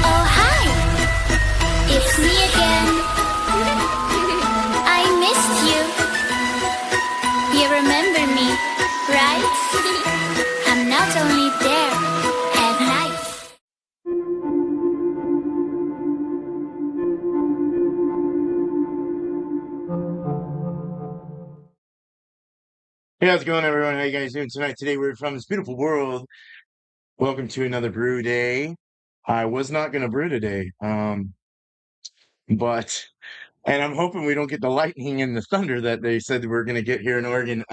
Oh, hi! It's me again. I missed you. You remember me, right? I'm not only there at night. Hey, how's it going, everyone? How you guys doing tonight? Today we're from this beautiful world. Welcome to another brew day. I was not gonna brew today, but and I'm hoping we don't get the lightning and the thunder that they said we're gonna get here in Oregon.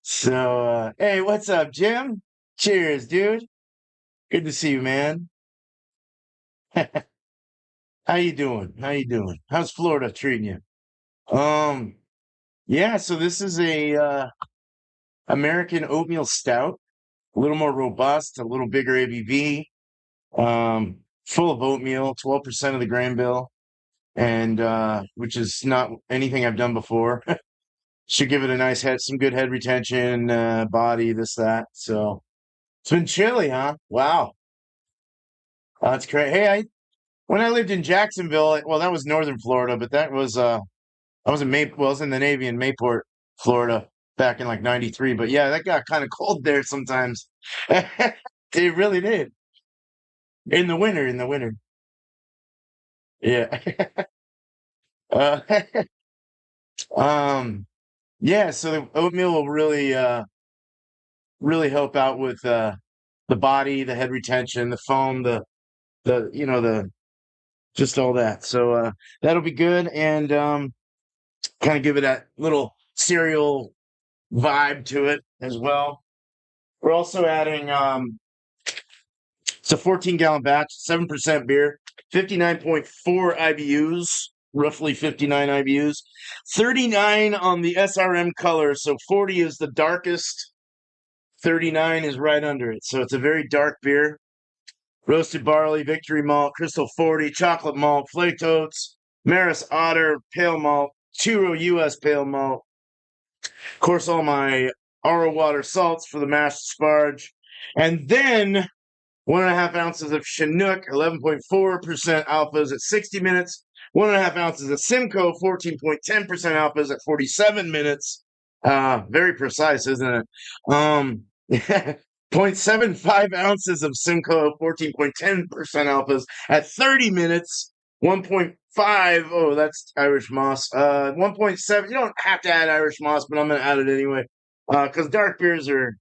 So hey, what's up, Jim? Cheers, dude. Good to see you, man. How you doing? How you doing? How's Florida treating you? Yeah, so this is a American oatmeal stout. A little more robust, a little bigger ABV, full of oatmeal, 12% of the grain bill, and which is not anything I've done before. Should give it a nice head, some good head retention, body, this, that. So it's been chilly, huh? Wow. That's great. Hey, when I lived in Jacksonville, well, that was northern Florida, but that was I was in I was in the Navy in Mayport, Florida, back in like '93. But yeah, that got kind of cold there sometimes. It really did. In the winter. Yeah. Uh, um, yeah, so the oatmeal will really help out with the body, the head retention, the foam, the the just all that. So that'll be good and kind of give it that little cereal vibe to it as well. We're also adding it's a 14-gallon batch, 7% beer, 59.4 IBUs, roughly 59 IBUs, 39 on the SRM color. So 40 is the darkest, 39 is right under it. So it's a very dark beer. Roasted barley, victory malt, crystal 40, chocolate malt, flaked oats, Maris Otter, pale malt, churro US pale malt. Of course, all my RO water salts for the mashed sparge. And then 1.5 ounces of Chinook, 11.4% alphas at 60 minutes. 1.5 ounces of Simcoe, 14.10% alphas at 47 minutes. Very precise, isn't it? 0.75 ounces of Simcoe, 14.10% alphas at 30 minutes. 1.5, oh, that's Irish moss. 1.7, you don't have to add Irish moss, but I'm going to add it anyway. Because dark beers are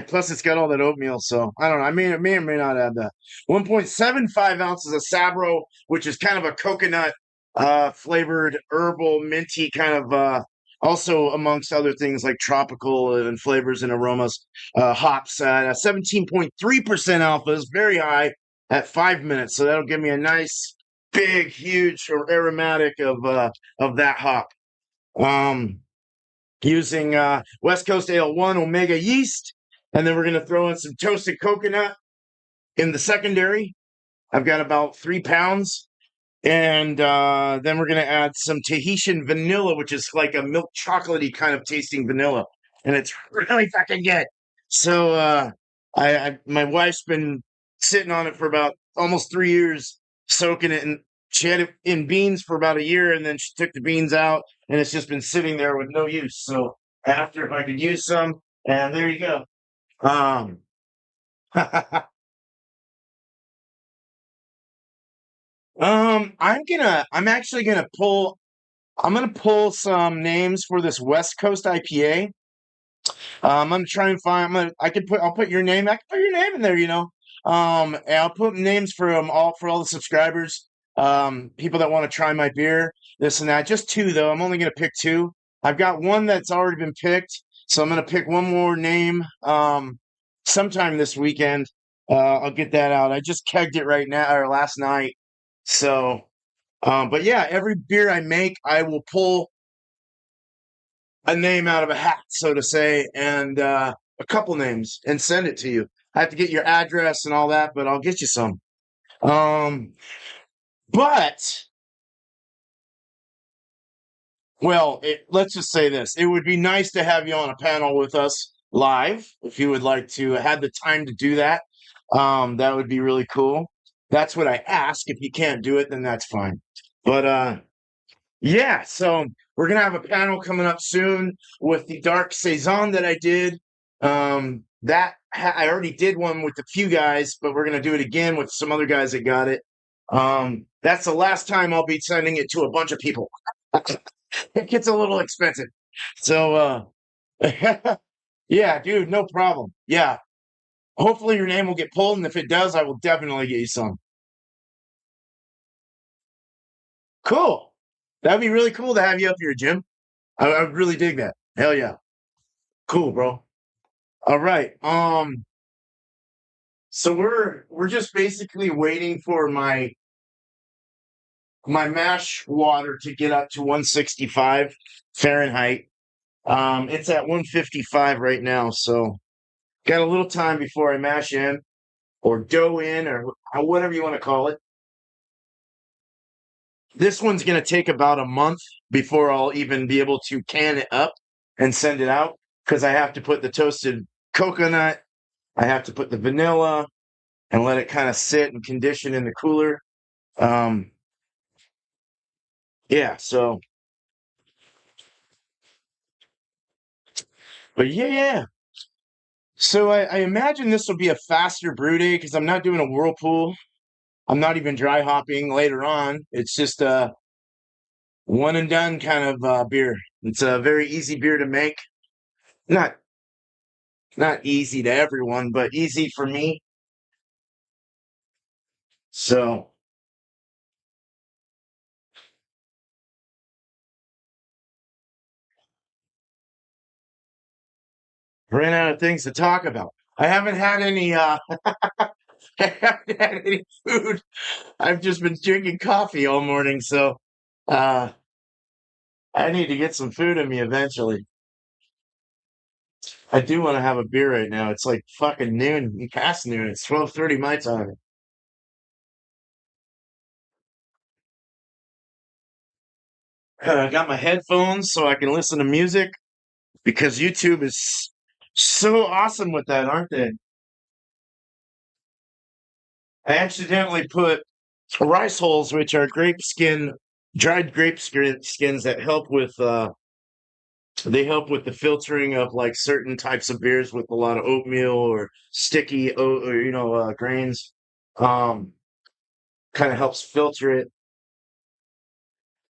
plus it's got all that oatmeal, so I don't know. I may or may not add that. 1.75 ounces of Sabro, which is kind of a coconut flavored herbal minty kind of also amongst other things like tropical and flavors and aromas. Hops at 17.3% alphas, very high at 5 minutes. So that'll give me a nice big huge aromatic of that hop. Using West Coast Ale 1 Omega yeast. And then we're going to throw in some toasted coconut in the secondary. I've got about 3 pounds. And then we're going to add some Tahitian vanilla, which is like a milk chocolatey kind of tasting vanilla. And it's really fucking good. So my wife's been sitting on it for about almost 3 years, soaking it. And she had it in beans for about a year. And then she took the beans out. And it's just been sitting there with no use. So after, if I could use some, and there you go. Um, I'm gonna pull some names for this West Coast IPA. I'm gonna try and find. I'll put your name. I can put your name in there. And I'll put names for all the subscribers. People that want to try my beer, this and that. Just 2 though. I'm only gonna pick 2. I've got one that's already been picked, so I'm gonna pick one more name. Sometime this weekend. I'll get that out. I just kegged it right now or last night. So, but yeah, every beer I make, I will pull a name out of a hat, so to say, and a couple names and send it to you. I have to get your address and all that, but I'll get you some. But Well, let's just say this. It would be nice to have you on a panel with us live if you would like to have the time to do that. That would be really cool. That's what I ask. If you can't do it, then that's fine. But yeah, so we're gonna have a panel coming up soon with the dark saison that I did. I already did one with a few guys, but we're gonna do it again with some other guys that got it. That's the last time I'll be sending it to a bunch of people. It gets a little expensive. So yeah, dude, no problem. Yeah. Hopefully your name will get pulled, and if it does, I will definitely get you some. Cool. That'd be really cool to have you up here, Jim. I really dig that. Hell yeah. Cool, bro. All right. So we're just basically waiting for my mash water to get up to 165 Fahrenheit. It's at 155 right now, so got a little time before I mash in or dough in or whatever you want to call it. This one's going to take about a month before I'll even be able to can it up and send it out because I have to put the toasted coconut, I have to put the vanilla and let it kind of sit and condition in the cooler. Um, yeah, so, but yeah. So I imagine this will be a faster brew day because I'm not doing a whirlpool. I'm not even dry hopping later on. It's just a one and done kind of beer. It's a very easy beer to make. Not not easy to everyone, but easy for me. So ran out of things to talk about. I haven't had any I haven't had any food. I've just been drinking coffee all morning, so uh I need to get some food in me eventually. I do want to have a beer right now. It's like fucking noon, past noon. It's 12:30 my time. I got my headphones so I can listen to music because YouTube is so awesome with that, aren't they? I accidentally put rice hulls, which are dried skins that help with they help with the filtering of like certain types of beers with a lot of oatmeal or sticky oat or grains. Um, Kind of helps filter it.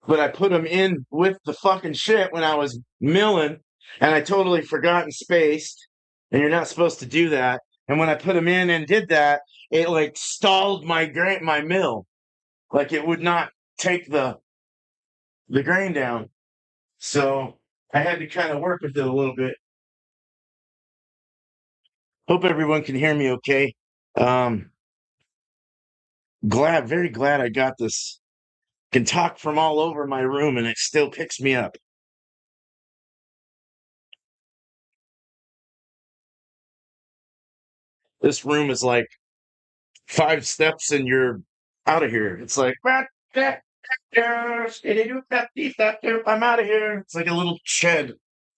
But I put them in with the fucking shit when I was milling, and I totally forgot and spaced. And you're not supposed to do that. And when I put them in and did that, it like stalled my mill. Like it would not take the grain down. So I had to kind of work with it a little bit. Hope everyone can hear me okay. Um, very glad I got this. Can talk from all over my room and it still picks me up. This room is like 5 steps and you're out of here. It's like, I'm out of here. It's like a little shed.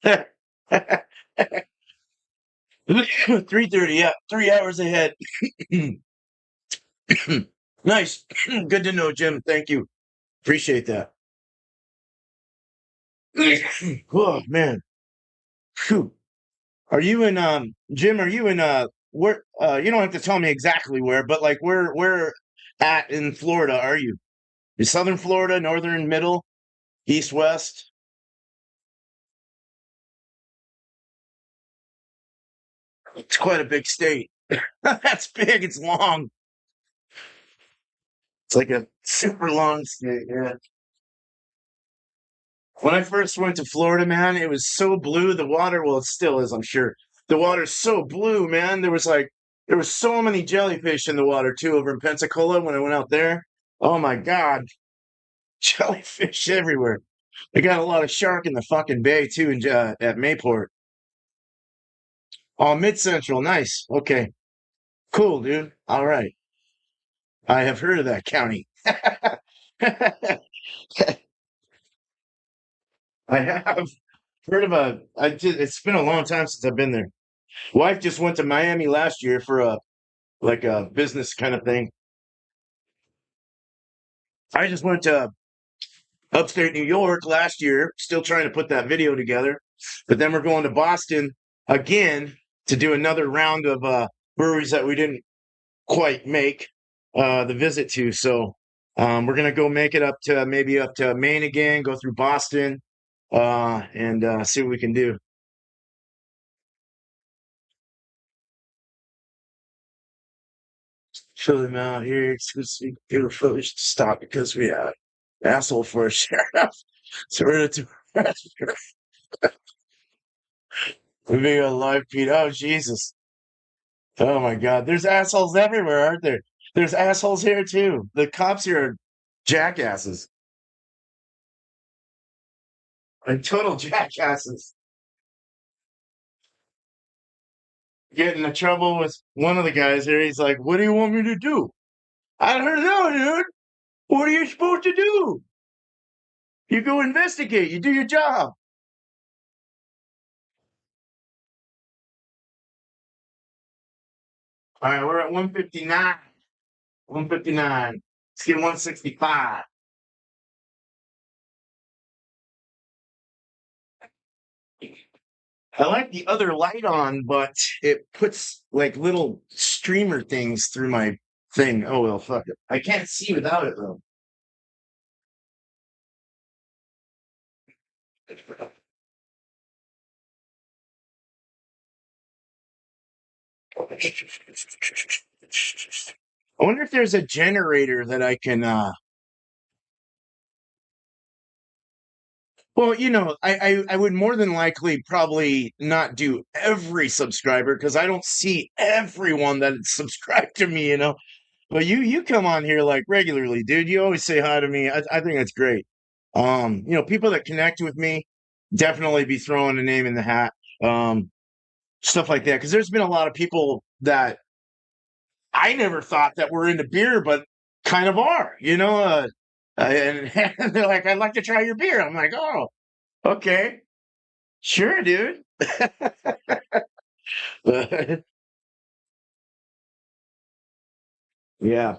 3:30, yeah, 3 hours ahead. Nice. Good to know, Jim. Thank you. Appreciate that. Oh man. Phew. Are you in Jim, are you in where you don't have to tell me exactly where, but like where at in Florida are you? Is Southern Florida, northern, middle, east, west? It's quite a big state. That's big, it's long. It's like a super long state, yeah. When I first went to Florida, man, it was so blue. The water, well, it still is, I'm sure. The water's so blue, man. There was so many jellyfish in the water too over in Pensacola when I went out there. Oh my God, jellyfish everywhere. They got a lot of shark in the fucking bay too, at Mayport. Oh, Mid Central, nice. Okay, cool, dude. All right, I have heard of that county. have heard of it's been a long time since I've been there. Wife just went to Miami last year for a business kind of thing. I just went to upstate New York last year, still trying to put that video together. But then we're going to Boston again to do another round of breweries that we didn't quite make the visit to. So we're gonna go make it maybe up to Maine again, go through Boston, and see what we can do. Fill them out here. Exclusive footage to stop because we had asshole for a sheriff. So we're gonna do we're being a live feed. Oh Jesus. Oh my God. There's assholes everywhere, aren't there? There's assholes here too. The cops here are jackasses. Like total jackasses. Getting in trouble with one of the guys here. He's like, "What do you want me to do?" I don't know, dude. What are you supposed to do? You go investigate. You do your job. All right, we're at 159. 159. Let's get 165. I like the other light on, but it puts like little streamer things through my thing. Oh well, fuck it. I can't see without it though. I wonder if there's a generator that I can well, I would more than likely probably not do every subscriber because I don't see everyone that subscribed to me. But you come on here like regularly, dude. You always say hi to me. I think that's great. People that connect with me definitely be throwing a name in the hat. Stuff like that. Because there's been a lot of people that I never thought that were into beer, but kind of are. And they're like, "I'd like to try your beer." I'm like, "Oh, okay, sure, dude." But, yeah,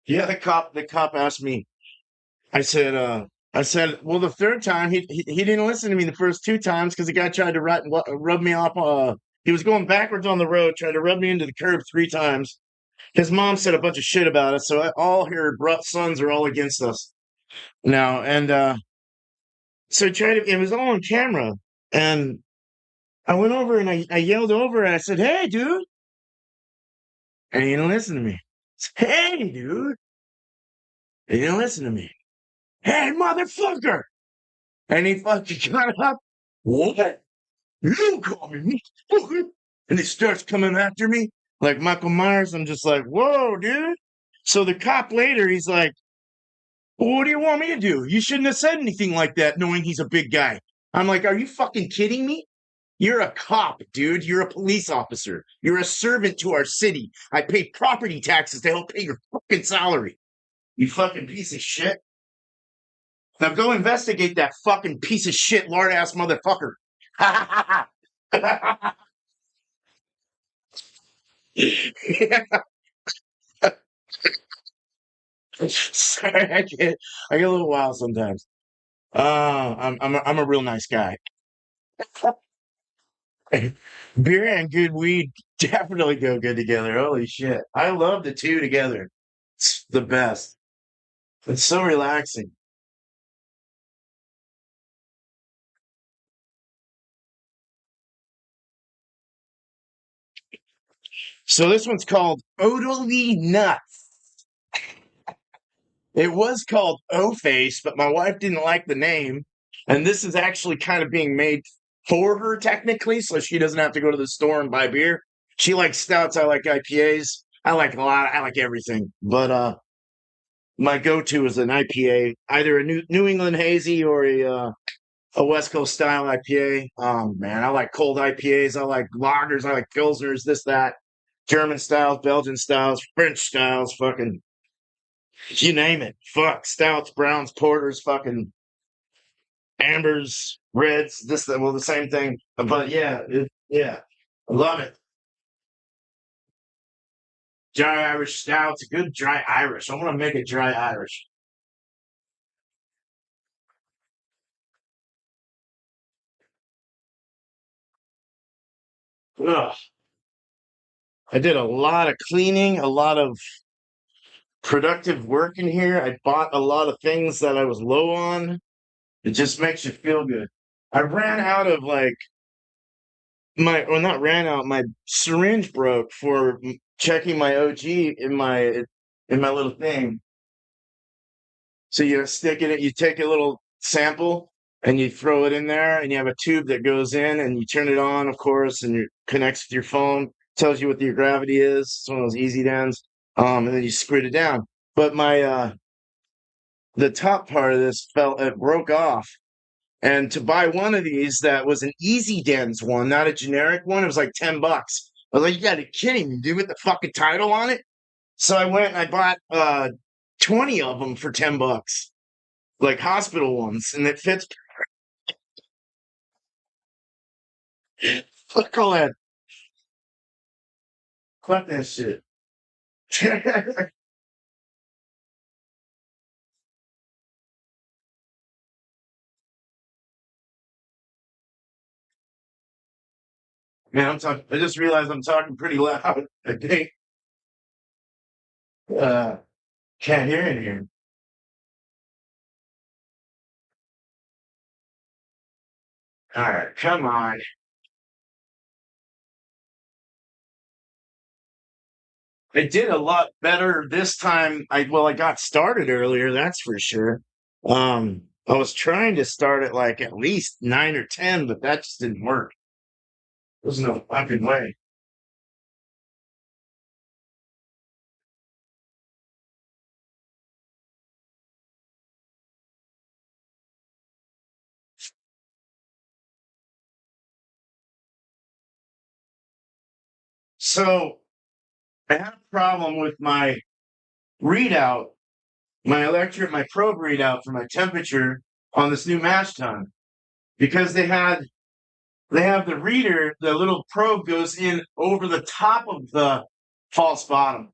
yeah. The cop asked me. I said, well, the third time he didn't listen to me the first two times because the guy tried to rub me off. He was going backwards on the road, trying to rub me into the curb three times. His mom said a bunch of shit about us, so all her sons are all against us now. And so he tried to. It was all on camera, and I went over and I yelled over and I said, "Hey, dude," and he didn't listen to me. Hey, dude, he didn't listen to me. Hey, motherfucker! And he fucking got up. What? You call me motherfucker? And he starts coming after me like Michael Myers. I'm just like, whoa, dude. So the cop later, he's like, well, what do you want me to do? You shouldn't have said anything like that, knowing he's a big guy. I'm like, are you fucking kidding me? You're a cop, dude. You're a police officer. You're a servant to our city. I pay property taxes to help pay your fucking salary. You fucking piece of shit. Now go investigate that fucking piece of shit, lard ass motherfucker. Yeah. Sorry, I get a little wild sometimes. I'm a real nice guy. Beer and good weed definitely go good together. Holy shit. I love the two together. It's the best. It's so relaxing. So this one's called OATALLY NUTZ. It was called O Face, but my wife didn't like the name. And this is actually kind of being made for her technically, so she doesn't have to go to the store and buy beer. She likes stouts, I like IPAs. I like a lot, I like everything. But my go-to is an IPA, either a New England hazy or a West Coast style IPA. Man, I like cold IPAs, I like lagers, I like pilsners, this, that. German styles, Belgian styles, French styles, fucking You name it. Fuck. Stouts, browns, porters, fucking ambers, reds, this, that, well, the same thing. But yeah, yeah. I love it. Dry Irish stouts, a good dry Irish. I want to make a dry Irish. Ugh. I did a lot of cleaning, a lot of productive work in here. I bought a lot of things that I was low on. It just makes you feel good. I ran out of like or not ran out, my syringe broke for checking my OG in my little thing. So you stick it, you take a little sample and you throw it in there, and you have a tube that goes in, and you turn it on, of course, and it connects with your phone, tells you what your gravity is. It's one of those easy downs. And then you screw it down. But my the top part of this it broke off. And to buy one of these that was an easy dens one, not a generic one, it was like $10. I was like, you gotta be kidding me, dude, with the fucking title on it. So I went and I bought 20 of them for $10, like hospital ones, and it fits. Fuck all that. Fuck that shit. Man, I'm talking. I just realized I'm talking pretty loud. I think uh, can't hear it here. All right, come on. I did a lot better this time. I got started earlier, that's for sure. I was trying to start at like at least 9 or 10, but that just didn't work. There's no fucking way. So I had a problem with my readout, my probe readout for my temperature on this new mash tun, because they have the reader, the little probe goes in over the top of the false bottom,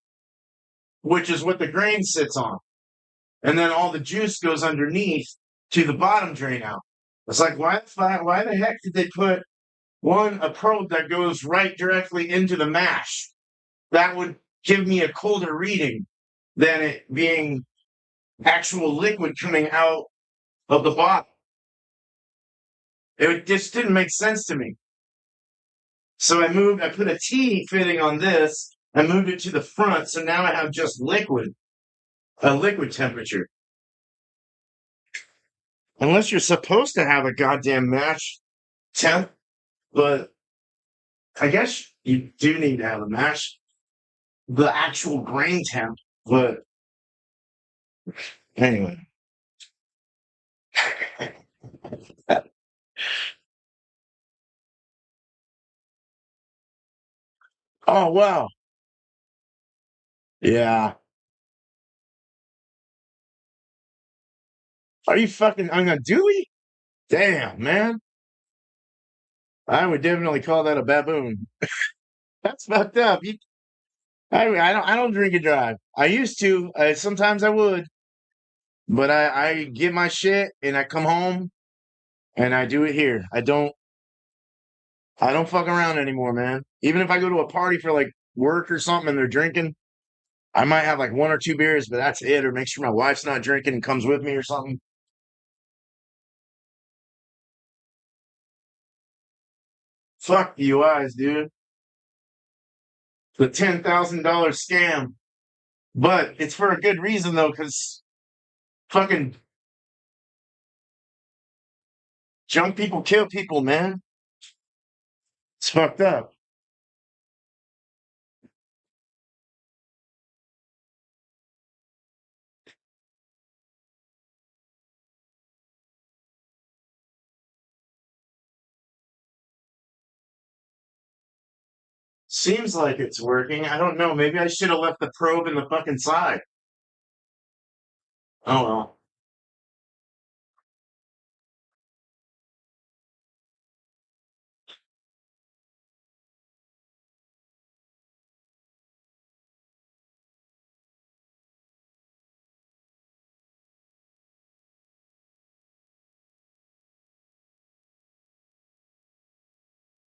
which is what the grain sits on. And then all the juice goes underneath to the bottom drain out. It's like, why the heck did they put a probe that goes right directly into the mash? That would give me a colder reading than it being actual liquid coming out of the bottom. It just didn't make sense to me. So I put a T fitting on this. I moved it to the front. So now I have just a liquid temperature. Unless you're supposed to have a goddamn mash temp, but I guess you do need to have a mash, the actual grain temp. But anyway. Oh, wow. Yeah. Are you fucking on a Dewey? Damn, man. I would definitely call that a baboon. That's fucked up. I don't drink and drive. I used to. Sometimes I would, but I get my shit and I come home and I do it here. I don't fuck around anymore, man. Even if I go to a party for like work or something and they're drinking, I might have like 1 or 2 beers, but that's it. Or make sure my wife's not drinking and comes with me or something. Fuck DUIs, dude. The $10,000 scam. But it's for a good reason though, because fucking junk people kill people, man. It's fucked up. Seems like it's working. I don't know. Maybe I should have left the probe in the fucking side. Oh well.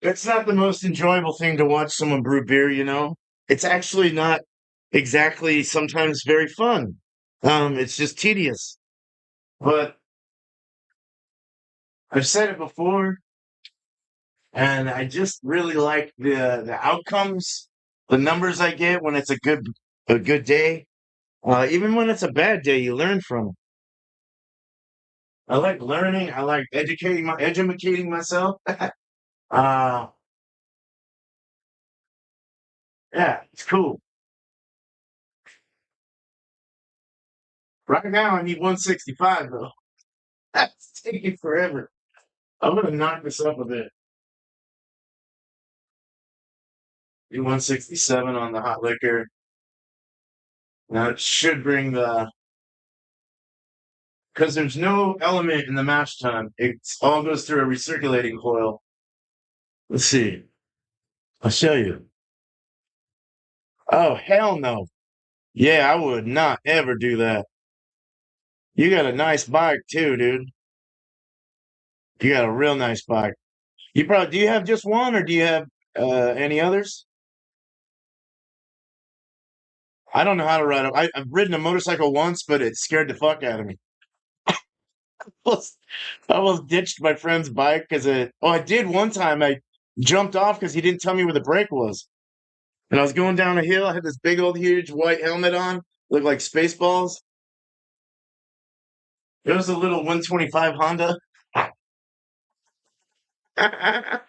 It's not the most enjoyable thing to watch someone brew beer, you know? It's actually not exactly sometimes very fun. It's just tedious. But I've said it before, and I just really like the outcomes, the numbers I get when it's a good day. Even when it's a bad day, you learn from it. I like learning. I like educating myself. Uh, yeah, it's cool. Right now, I need 165 though. That's taking forever. I'm gonna knock this up a bit. Do 167 on the hot liquor. Now it should bring the because there's no element in the mash tun. It all goes through a recirculating coil. Let's see. I'll show you. Oh hell no. Yeah, I would not ever do that. You got a nice bike too, dude. You got a real nice bike. You probably do you have just one or do you have any others? I don't know how to ride them. I've ridden a motorcycle once, but it scared the fuck out of me. almost, I almost ditched my friend's bike because it. Oh, I did one time. I jumped off because he didn't tell me where the brake was, and I was going down a hill. I had this big old huge white helmet on, looked like Spaceballs. It was a little 125 Honda. I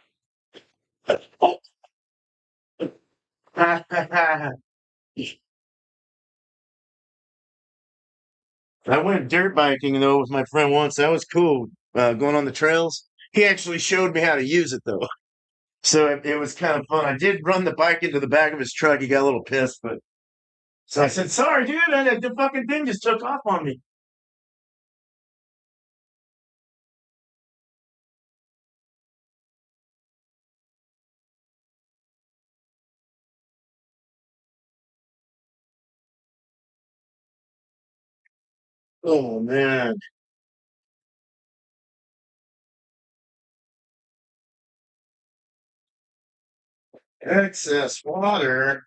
went dirt biking though with my friend once. That was cool. Going on the trails. He actually showed me how to use it though. So it was kind of fun. I did run the bike into the back of his truck. He got a little pissed, but so I said, "Sorry, dude. The fucking thing just took off on me." Oh man, excess water.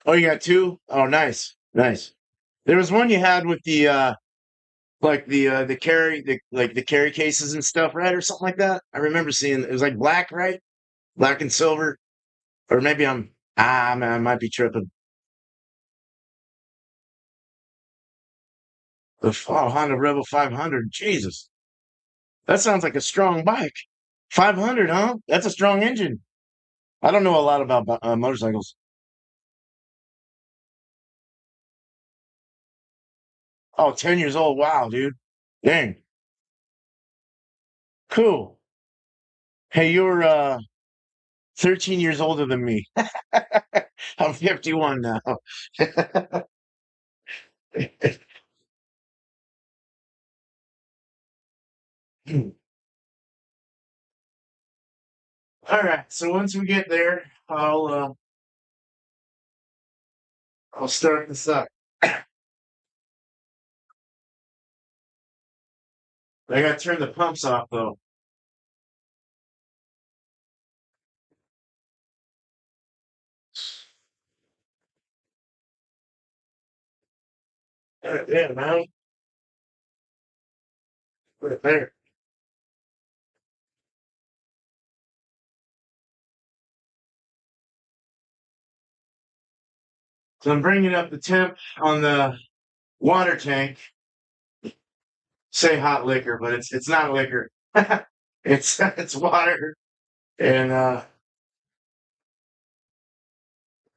Oh, you got two? Oh, nice, nice. There was one you had with the like the carry the carry cases and stuff, right, or something like that. I remember seeing it was like black, right? Black and silver, or maybe man, I might be tripping. Honda Rebel 500. Jesus, that sounds like a strong bike. 500, huh? That's a strong engine. I don't know a lot about motorcycles. Oh, 10 years old. Wow, dude. Dang. Cool. Hey, you're 13 years older than me. I'm 51 now. All right. So once we get there, I'll start this up. I gotta turn the pumps off though. Yeah, man. Put it there. So I'm bringing up the temp on the water tank. Say hot liquor, but it's not liquor. It's water. And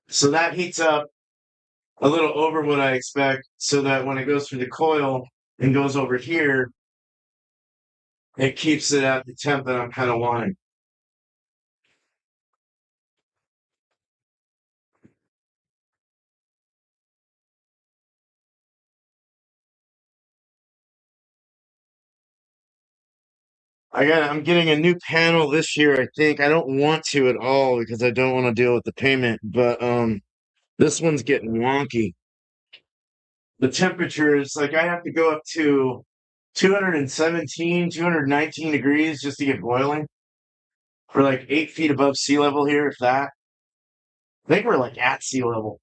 so that heats up. a little over what I expect, so that when it goes through the coil and goes over here, it keeps it at the temp that I'm kind of wanting. I'm getting a new panel this year, I think. I don't want to at all because I don't want to deal with the payment, but this one's getting wonky. The temperature is like I have to go up to 217, 219 degrees just to get boiling. We're like 8 feet above sea level here, if that. I think we're like at sea level.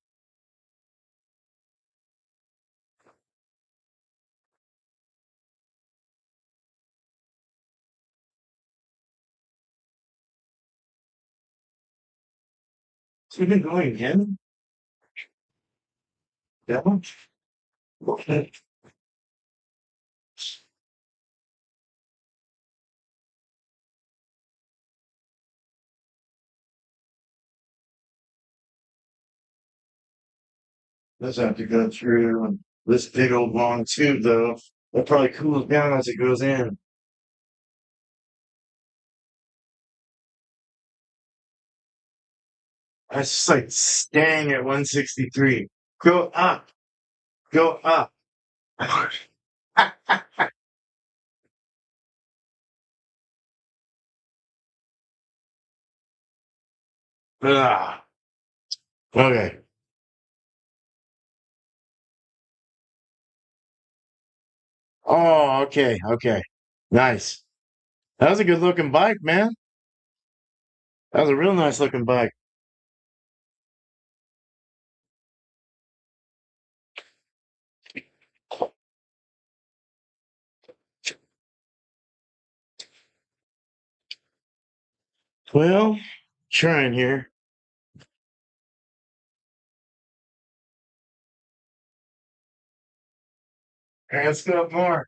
So we've been going again? That one? Okay. Does have to go through this big old long tube, though. That probably cools down as it goes in. I was just like staying at 163. Go up, go up. Ah, okay. Oh, okay, okay. Nice. That was a good looking bike, man. That was a real nice looking bike. Well, trying here. All right, let's go up more.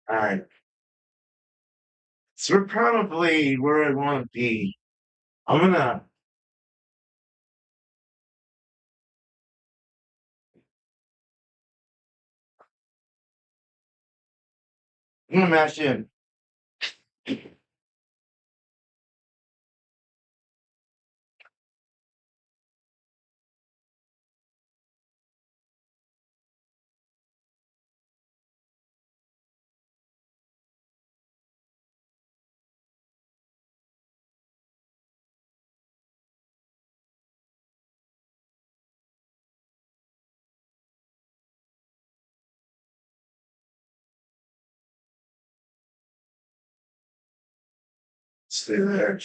All right. So we're probably where I want to be. I'm gonna I'm gonna mash in. Stay there.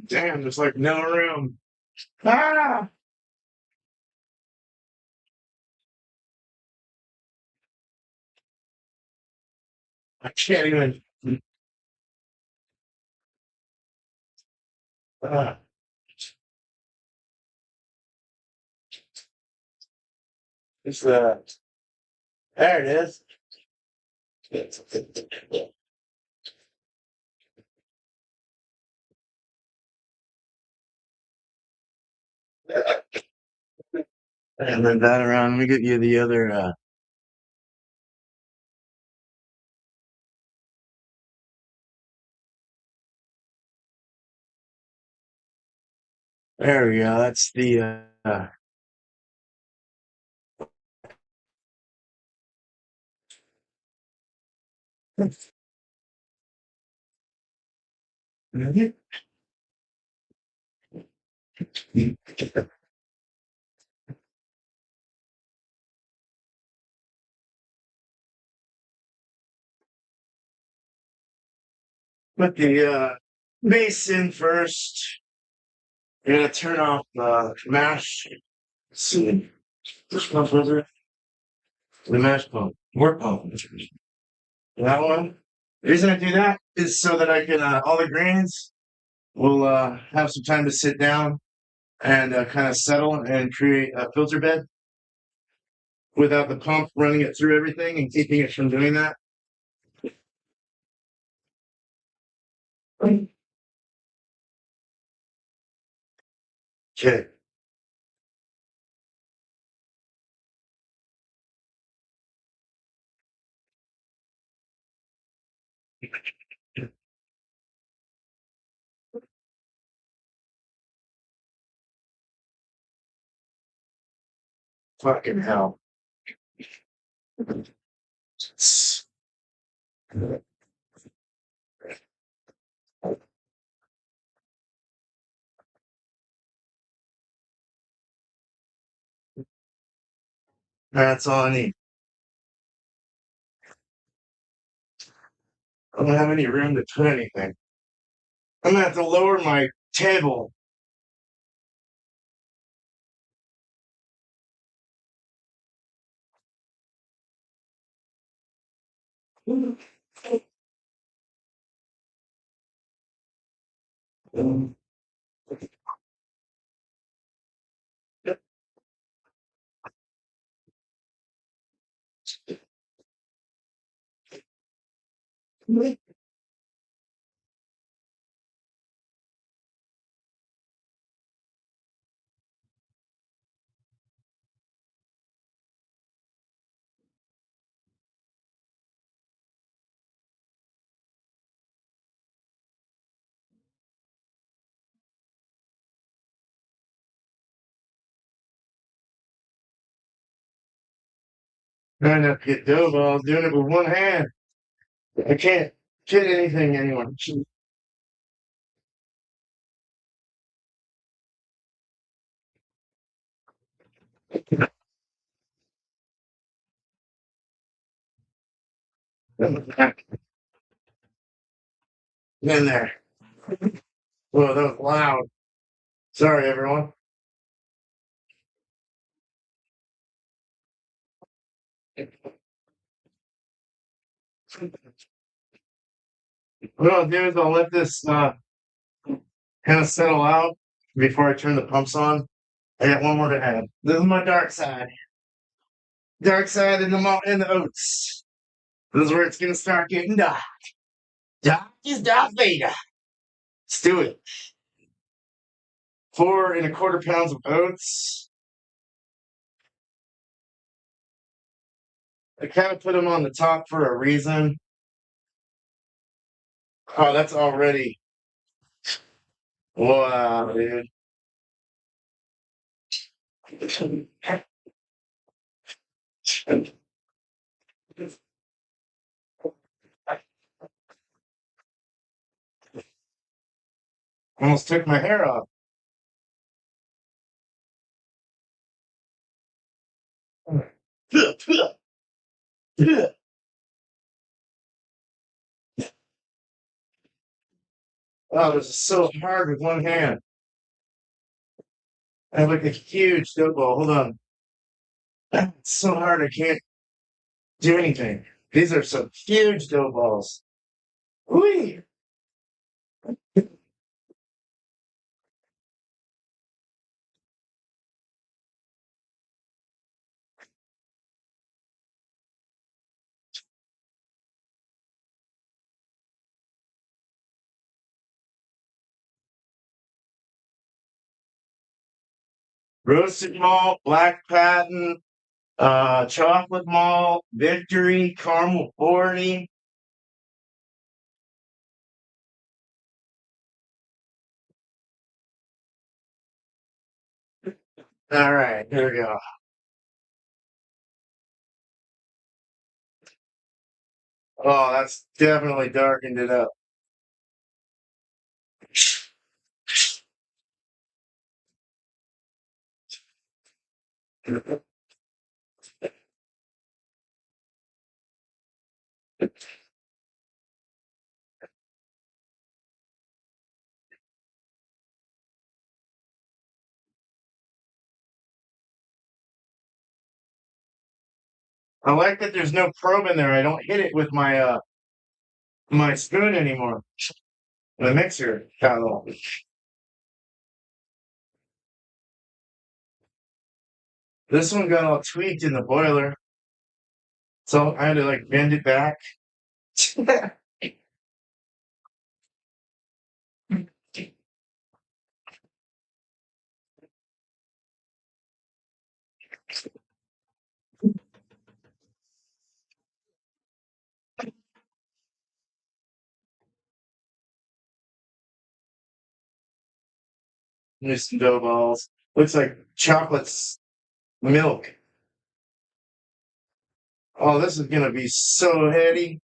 Damn, there's like no room. Ah! I can't even. Ah, it's there it is. And then that around. Let me get you the other. There we go. That's the. Put the base in first. You're gonna turn off the mash. See, which pump was it? The mash pump. Work pump. That one. The reason I do that is so that I can all the grains will have some time to sit down and kind of settle and create a filter bed without the pump running it through everything and keeping it from doing that. Okay. Fucking hell. That's all I need. I don't have any room to put anything. I'm gonna have to lower my table. Trying not to get dough balls, doing it with one hand. I can't fit anything anywhere. In there. Whoa, that was loud. Sorry, everyone. What I'll do is I'll let this kind of settle out before I turn the pumps on. I got one more to add. This is my dark side. Dark side in the in the oats. This is where it's gonna start getting dark. Dark is Darth Vader. Let's do it. 4¼ pounds of oats. I kind of put them on the top for a reason. Oh, that's already wow, dude. Almost took my hair off. Oh, this is so hard with one hand. I have like a huge dough ball. Hold on. It's so hard I can't do anything. These are some huge dough balls. Whee! Roasted malt, black patent, chocolate malt, victory, caramel 40. All right, here we go. Oh, that's definitely darkened it up. I like that there's no probe in there. I don't hit it with my spoon anymore. The mixer paddle. This one got all tweaked in the boiler, so I had to like bend it back. There's some dough balls. Looks like chocolate's milk. Oh, this is gonna be so heady.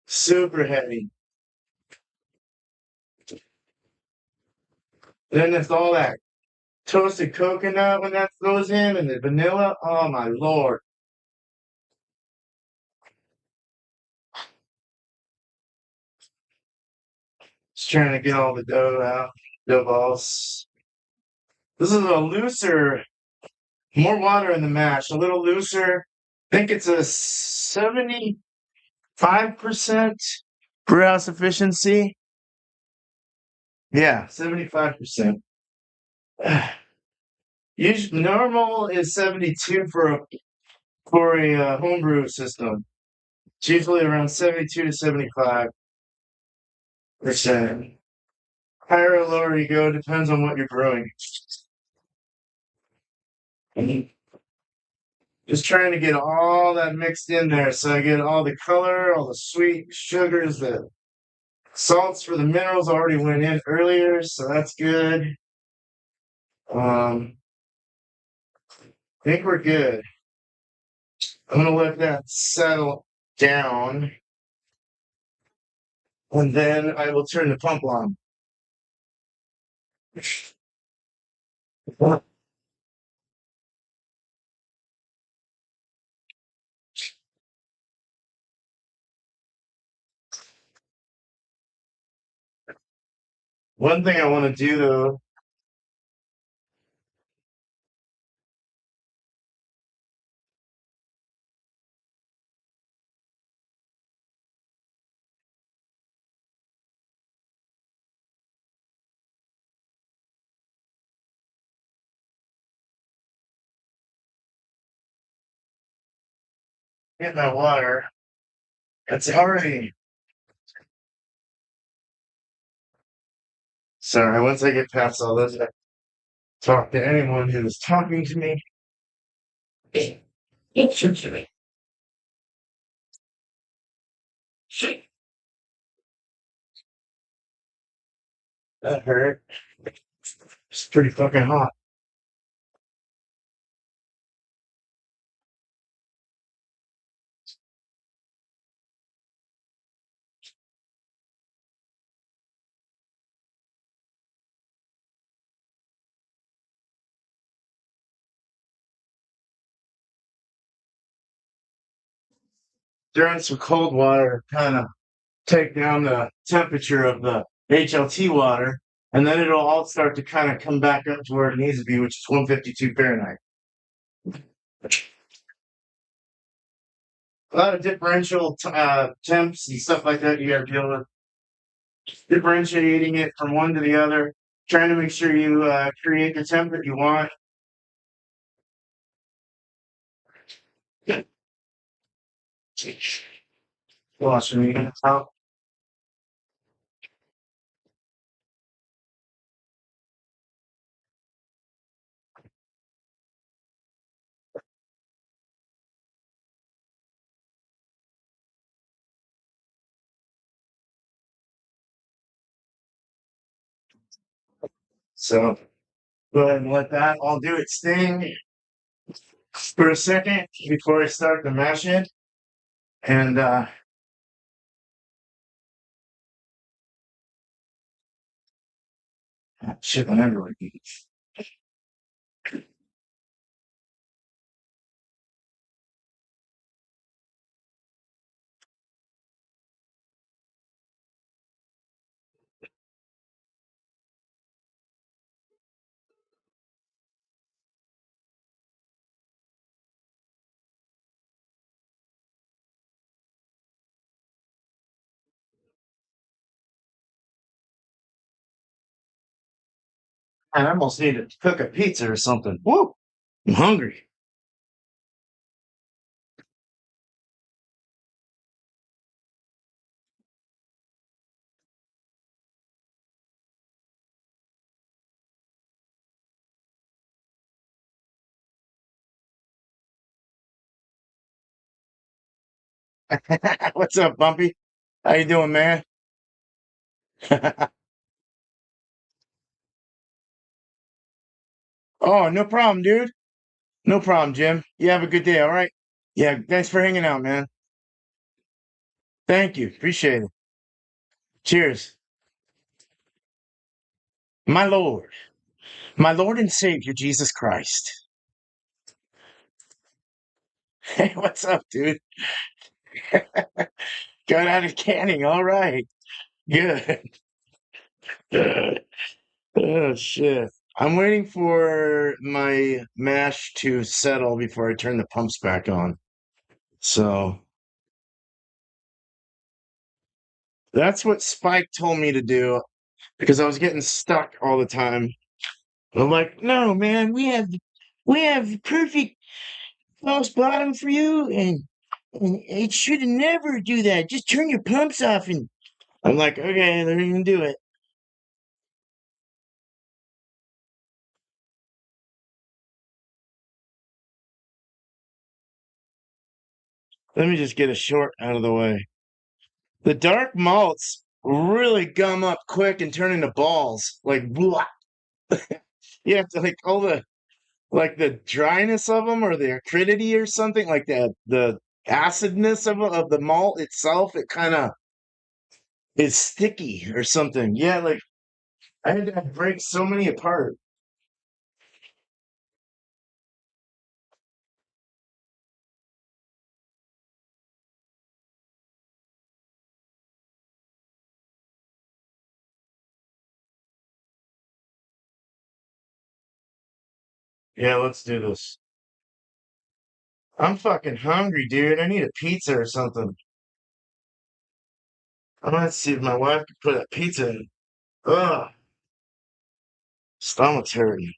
Super heady. Then there's all that toasted coconut when that goes in and the vanilla. Oh my lord. Just trying to get all the dough out. Dough balls. This is a looser, more water in the mash, a little looser. I think it's a 75% brew house efficiency. Yeah, 75%. Usually, normal is 72 for a homebrew system. It's usually around 72 to 75%. Higher or lower you go, depends on what you're brewing. Just trying to get all that mixed in there so I get all the color, all the sweet sugars, the salts for the minerals already went in earlier, so that's good. I think we're good. I'm gonna let that settle down, and then I will turn the pump on. One thing I want to do though, get my water. It's already sorry. Once I get past all this, I talk to anyone who is talking to me. That hurt. It's pretty fucking hot. Throwing some cold water, kind of take down the temperature of the HLT water, and then it'll all start to kind of come back up to where it needs to be, which is 152 Fahrenheit. A lot of differential temps and stuff like that you got to deal with. Differentiating it from one to the other, trying to make sure you create the temp that you want. Washing me out. So go ahead and let that. I'll do it sting for a second before I start to mash it. And shit, whenever we eat. I almost need to cook a pizza or something. Woo! I'm hungry. What's up, Bumpy? How you doing, man? Oh, no problem, dude. No problem, Jim. You have a good day, all right? Yeah, thanks for hanging out, man. Thank you. Appreciate it. Cheers. My Lord. My Lord and Savior, Jesus Christ. Hey, what's up, dude? Got out of canning. All right. Good. Oh, shit. I'm waiting for my mash to settle before I turn the pumps back on. So that's what Spike told me to do because I was getting stuck all the time. I'm like, no, man, we have the perfect false bottom for you, and it should never do that. Just turn your pumps off, and I'm like, okay, let me even do it. Let me just get a short out of the way. The dark malts really gum up quick and turn into balls. Like, blah. You have to like all the like the dryness of them or the acridity or something like that. The acidness of the malt itself, it kind of is sticky or something. Yeah, like I had to break so many apart. Yeah, let's do this. I'm fucking hungry, dude. I need a pizza or something. I'm gonna see if my wife can put a pizza in. Ugh, stomach's hurting.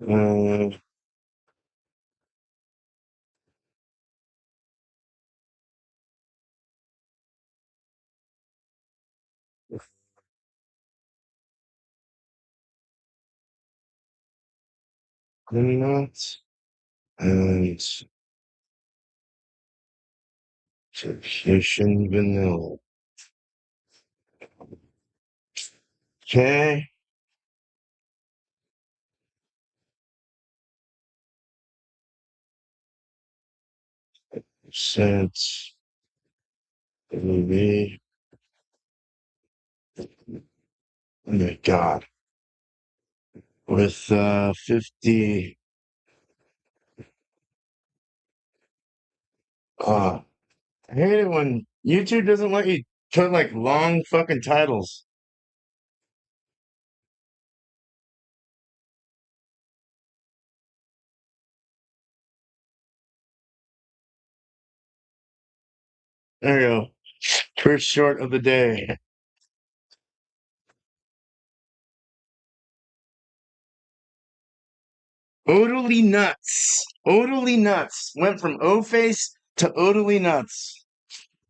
Uh, 20 nuts and Egyptian vanilla. Okay, since maybe. Oh my God. With 50. Uh, I hate it when YouTube doesn't let you put like long fucking titles. There you go. First short of the day. Oatally nuts. Oatally nuts. Went from O face to Oatally nuts.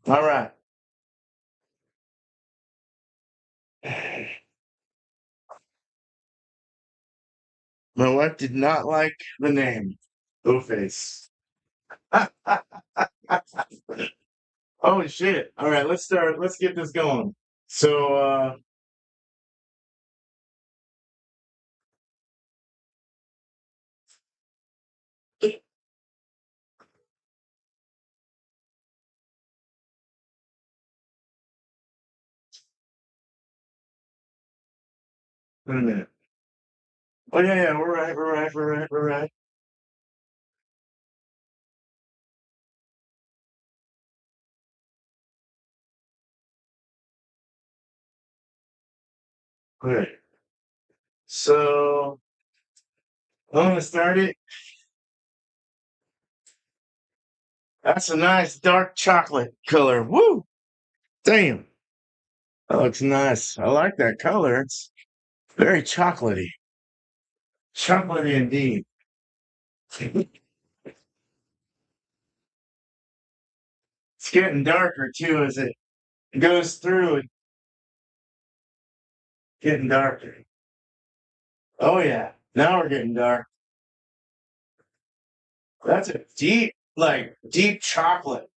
All right. My wife did not like the name O face. Oh shit. All right, let's start. Let's get this going. So wait a minute. Oh yeah, yeah, we're right, we're right, we're right, we're right. Okay. So I'm gonna start it. That's a nice dark chocolate color. Woo! Damn. That looks nice. I like that color. It's very chocolatey. Chocolatey indeed. It's getting darker too as it goes through. It's getting darker. Oh yeah. Now we're getting dark. That's a deep, like deep chocolate.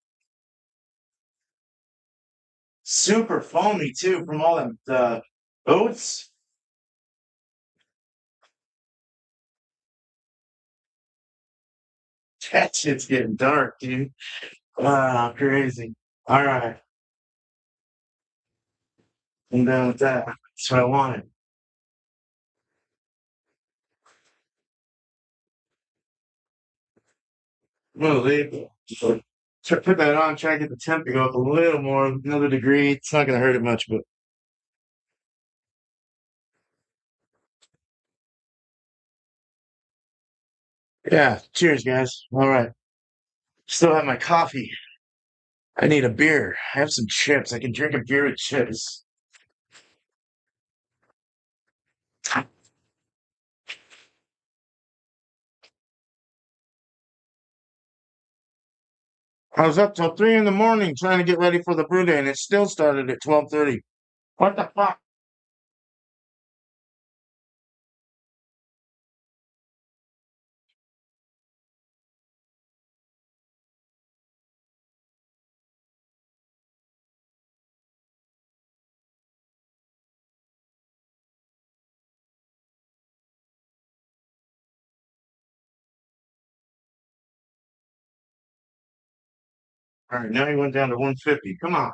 Super foamy too from all the oats. That shit's getting dark, dude. Wow, crazy. All right. I'm done with that. That's what I wanted. I'm gonna leave. Put that on, try to get the temp to go up a little more, another degree. It's not gonna hurt it much, but yeah. Cheers, guys. All right. Still have my coffee. I need a beer. I have some chips. I can drink a beer with chips. I was up till 3 in the morning trying to get ready for the brew day, and it still started at 12:30. What the fuck? All right, now he went down to 150. Come on.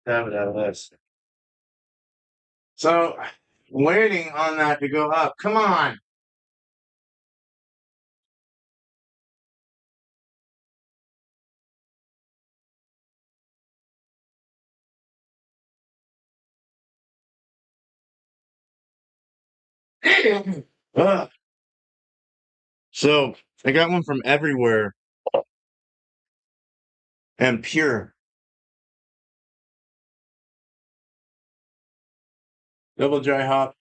Have it out of this. So, waiting on that to go up. Come on. Ugh. So, I got one from everywhere and pure. Double dry hop,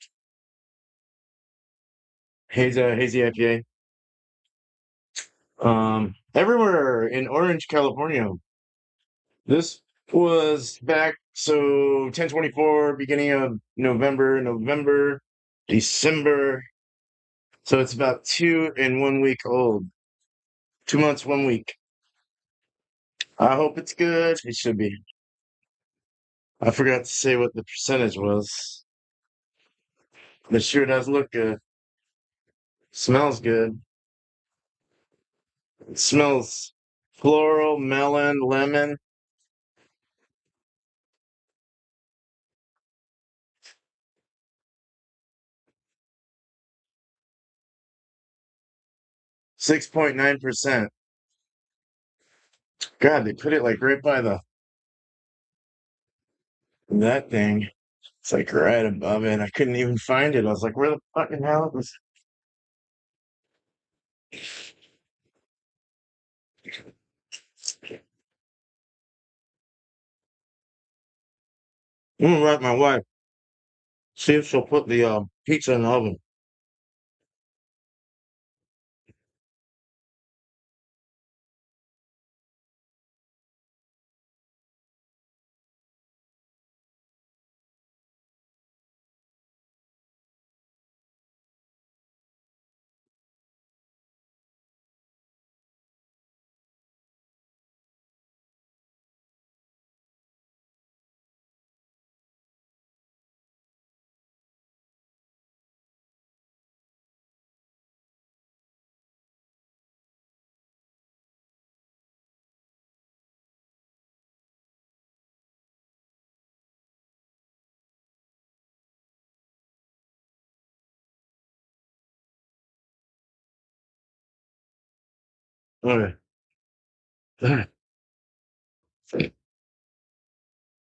hazy IPA. Everywhere in Orange, California. This was back so 10/24, beginning of November, December. So it's about 2 and 1 week old. 2 months, 1 week. I hope it's good. It should be. I forgot to say what the percentage was. It sure does look good. Smells good. It smells floral, melon, lemon. 6.9%. God, they put it like right by that thing. It's like right above it. I couldn't even find it. I was like, where the fucking hell is it? I'm gonna write my wife. See if she'll put the pizza in the oven. Okay.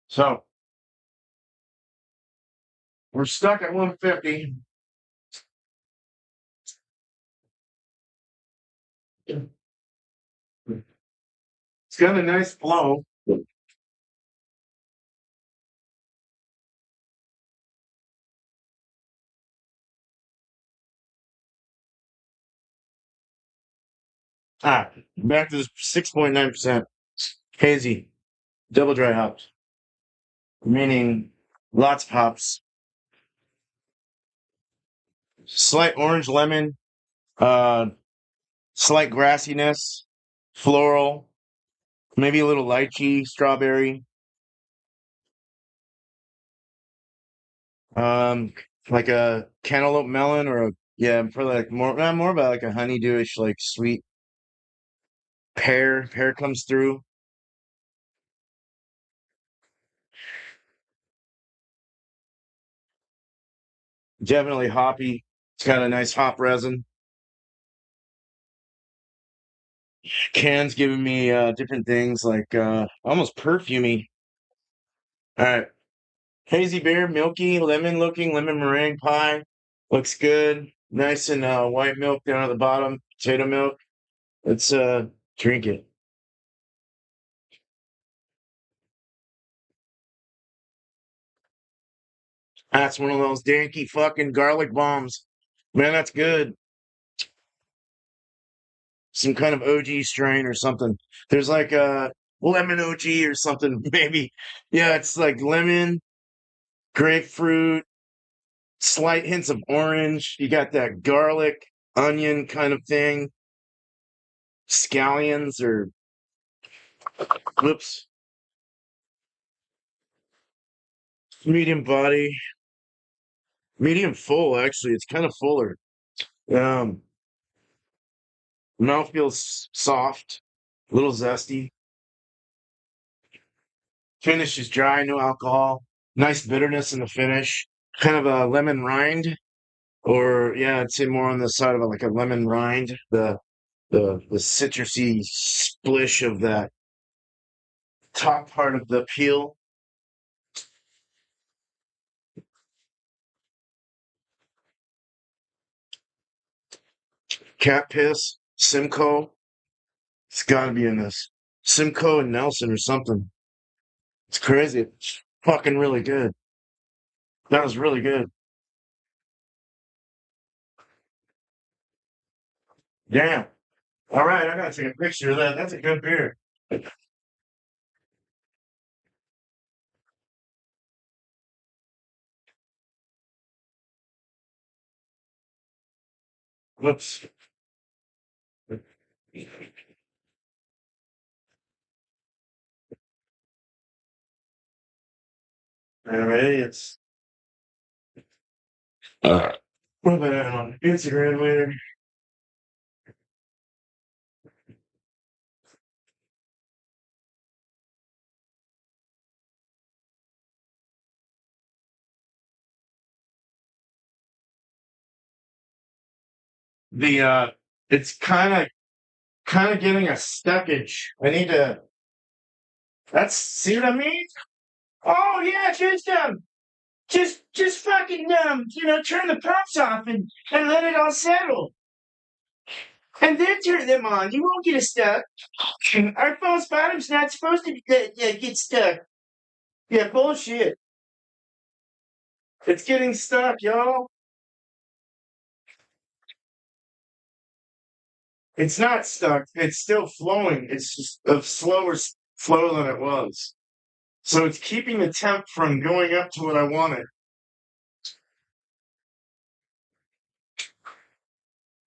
So we're stuck at 150. It's got a nice flow. Back to 6.9% hazy, double dry hops, meaning lots of hops, slight orange lemon, uh, slight grassiness, floral, maybe a little lychee, strawberry, um, like a cantaloupe melon or a yeah, probably like more about like a honeydewish, like sweet pear. Pear comes through. Definitely hoppy. It's got a nice hop resin. Can's giving me different things like almost perfumey. All right. Hazy beer, milky, lemon looking, lemon meringue pie. Looks good. Nice and white milk down at the bottom, potato milk. Let's drink it. That's one of those danky fucking garlic bombs. Man, that's good. Some kind of OG strain or something. There's like a lemon OG or something, maybe. Yeah, it's like lemon, grapefruit, slight hints of orange. You got that garlic, onion kind of thing. Scallions or whoops. Medium body. Medium full, actually. It's kind of fuller. Um, Mouth feels soft, a little zesty. Finish is dry, no alcohol. Nice bitterness in the finish. Kind of a lemon rind, or yeah, I'd say more on the side of like a lemon rind. The citrusy splish of that top part of the peel. Cat piss, Simcoe. It's got to be in this. Simcoe and Nelson or something. It's crazy. It's fucking really good. That was really good. Damn. All right, I gotta take a picture of that. That's a good beer. Whoops. All right, it's what about that on Instagram later? The it's kind of getting a stuckage. I need to. That's see what I mean? Oh yeah, just fucking turn the pumps off and let it all settle, and then turn them on. You won't get stuck. Our false bottom's not supposed to get stuck. Yeah, bullshit. It's getting stuck, y'all. It's not stuck. It's still flowing. It's just a slower flow than it was. So it's keeping the temp from going up to what I wanted.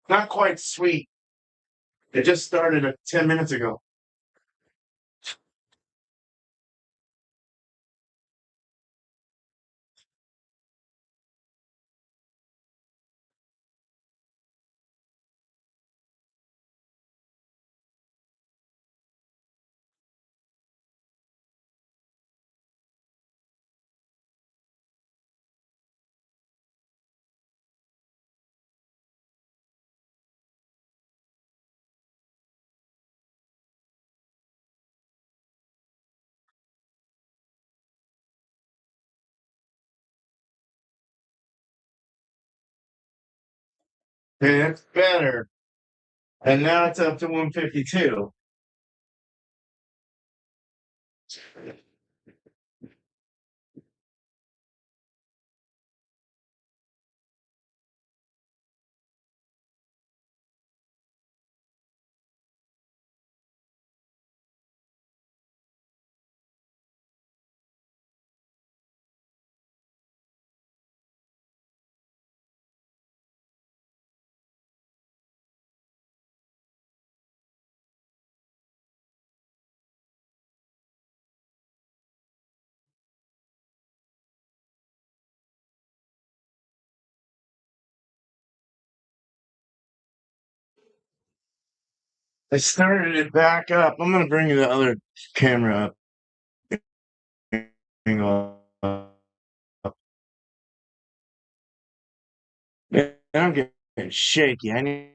Not quite sweet. It just started 10 minutes ago. And it's better. And now it's up to 152. I started it back up. I'm gonna bring the other camera up. Angle up. Yeah, I'm getting shaky. I need.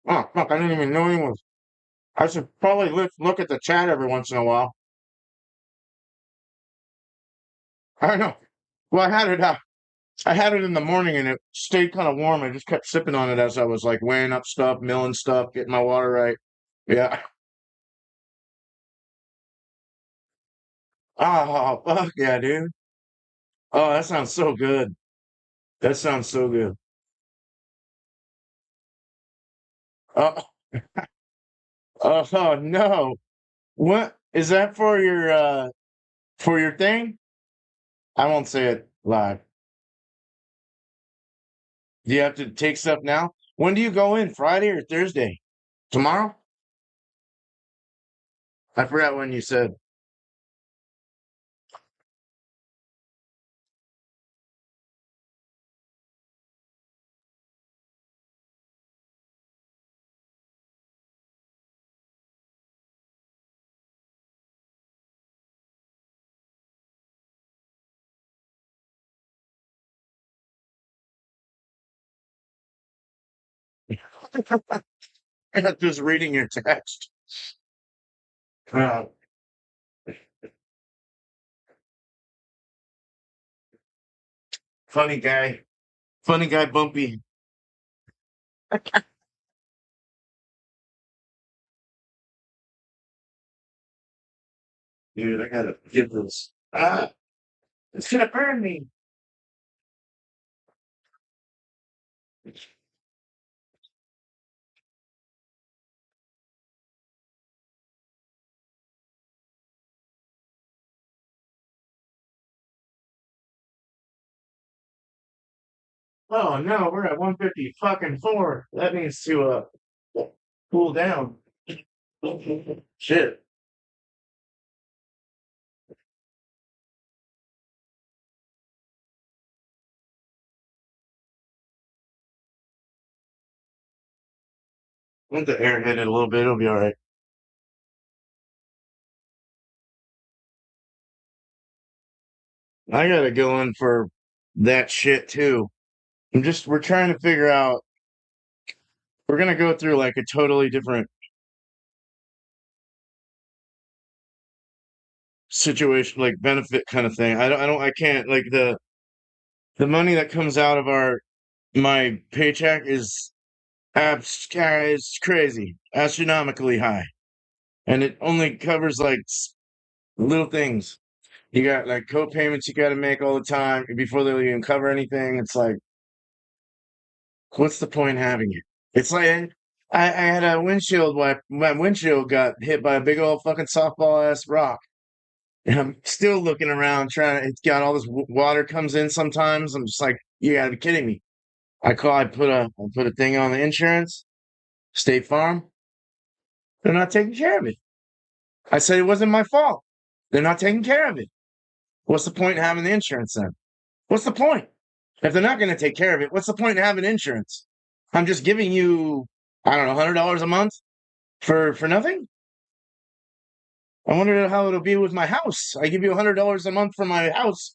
Oh fuck! I didn't even know he was. I should probably look at the chat every once in a while. I know. Well, I had it in the morning and it stayed kind of warm. I just kept sipping on it as I was like weighing up stuff, milling stuff, getting my water right. Yeah. Oh, fuck yeah, dude. Oh, that sounds so good. That sounds so good. Oh, oh no. What is that for your thing? I won't say it live. Do you have to take stuff now? When do you go in? Friday or Thursday? Tomorrow? I forgot when you said. I'm just reading your text. Uh, funny guy. Funny guy Bumpy. Dude, I gotta get this. Ah, it's gonna burn me. Oh no, we're at 150 fucking four. That needs to cool down. Shit. Let the air hit it a little bit, it'll be all right. I gotta go in for that shit too. We're trying to figure out, we're gonna go through like a totally different situation, like benefit kind of thing. I can't, like the money that comes out of my paycheck is crazy, astronomically high. And it only covers like little things. You got like co-payments you got to make all the time before they'll even cover anything. It's like, what's the point in having it? It's like I had a windshield wipe. My windshield got hit by a big old fucking softball ass rock, and I'm still looking around trying to. It's got all this water comes in sometimes. I'm just like, you gotta be kidding me. I put a thing on the insurance, State Farm. They're not taking care of it. I said it wasn't my fault. They're not taking care of it. What's the point in having the insurance then? What's the point? If they're not going to take care of it, what's the point in having insurance? I'm just giving you, I don't know, $100 a month for nothing. I wonder how it'll be with my house. I give you $100 a month for my house.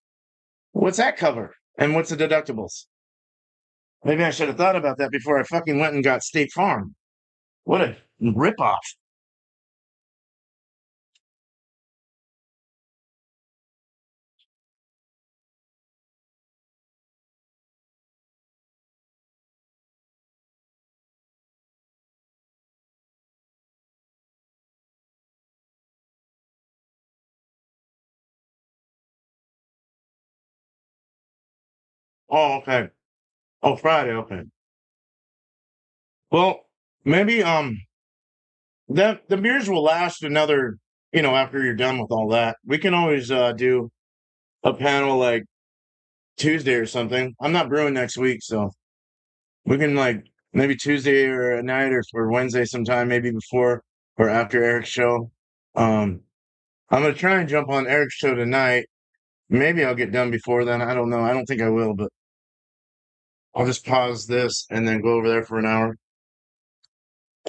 What's that cover? And what's the deductibles? Maybe I should have thought about that before I fucking went and got State Farm. What a ripoff. Oh, okay. Oh, Friday. Okay. Well, maybe that the beers will last another. After you're done with all that, we can always do a panel like Tuesday or something. I'm not brewing next week, so we can like maybe Tuesday or a night or Wednesday sometime, maybe before or after Eric's show. Um, I'm gonna try and jump on Eric's show tonight. Maybe I'll get done before then. I don't know. I don't think I will, but I'll just pause this and then go over there for an hour.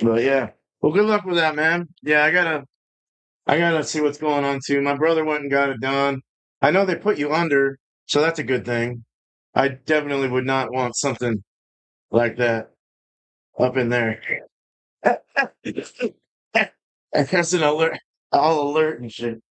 But yeah. Well, good luck with that, man. Yeah, I gotta see what's going on too. My brother went and got it done. I know they put you under, so that's a good thing. I definitely would not want something like that up in there. That's an alert, all alert and shit.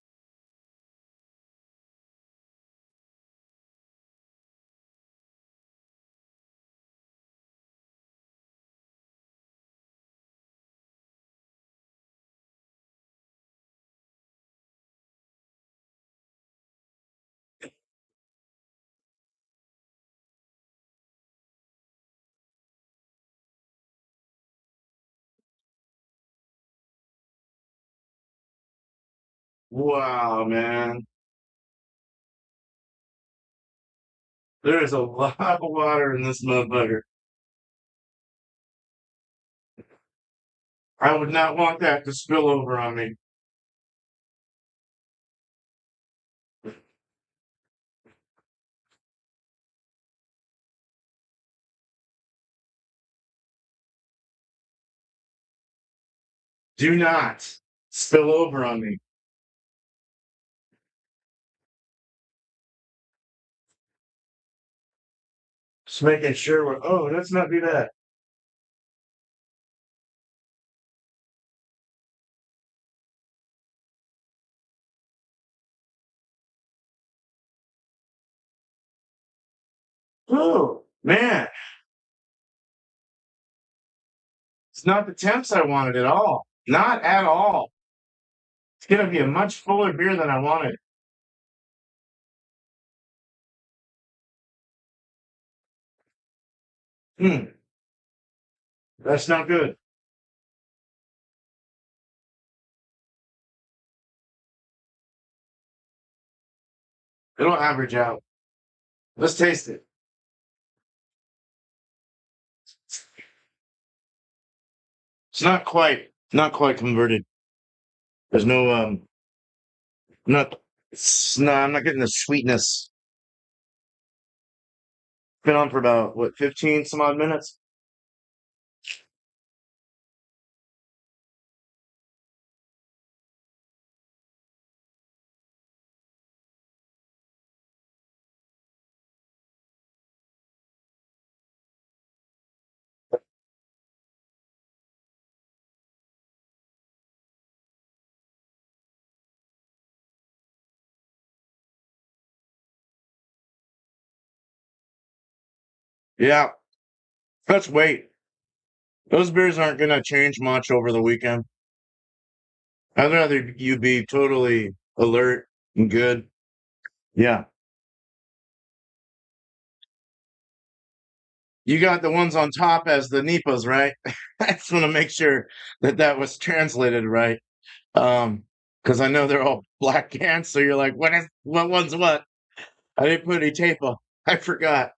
Wow, man. There is a lot of water in this motherfucker. I would not want that to spill over on me. Do not spill over on me. Just making sure we're, oh, let's not do that. Oh, man. It's not the temps I wanted at all. Not at all. It's going to be a much fuller beer than I wanted. Hmm, that's not good. It'll average out. Let's taste it. It's not quite converted. There's no, not, no, I'm not getting the sweetness. Been on for about, what, 15 some odd minutes? Yeah, let's wait. Those beers aren't going to change much over the weekend. I'd rather you be totally alert and good. Yeah. You got the ones on top as the Nipas, right? I just want to make sure that that was translated right. Because I know they're all black cans, so you're like, what one's what? I didn't put any tape on. I forgot.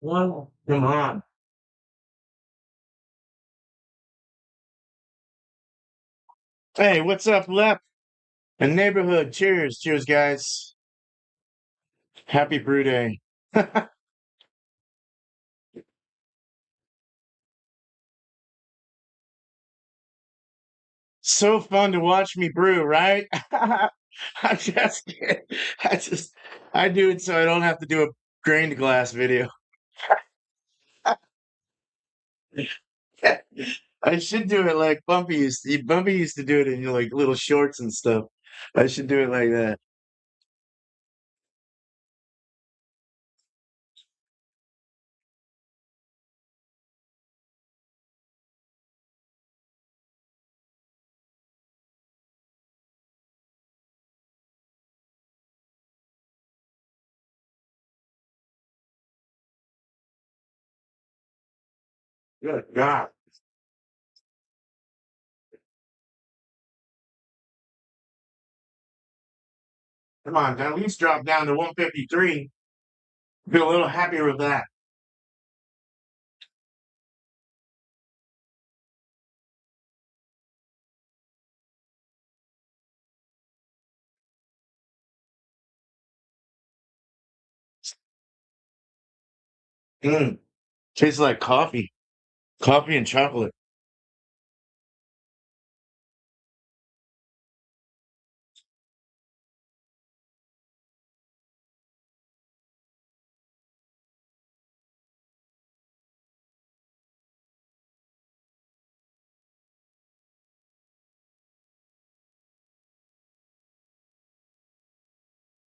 Well, come on. Hey, what's up, Lep? A neighborhood. Cheers. Cheers, guys. Happy brew day. So fun to watch me brew, right? I'm just kidding. I just I do it so I don't have to do a grain glass video. I should do it like Bumpy used to do it in like little shorts and stuff. I should do it like that. Good God. Come on, at least drop down to 153. Feel a little happier with that. Mm, tastes like coffee. Coffee and chocolate.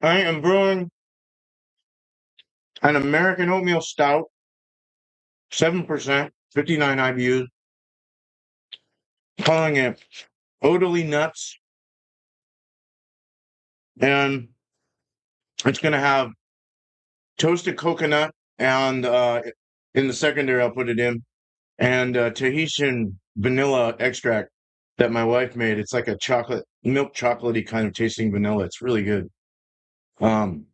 I am brewing an American oatmeal stout, 7%, 59 IBUs, calling it OATALLY Nuts. And it's going to have toasted coconut and in the secondary, I'll put it in, and Tahitian vanilla extract that my wife made. It's like a chocolate, milk chocolatey kind of tasting vanilla. It's really good. Um,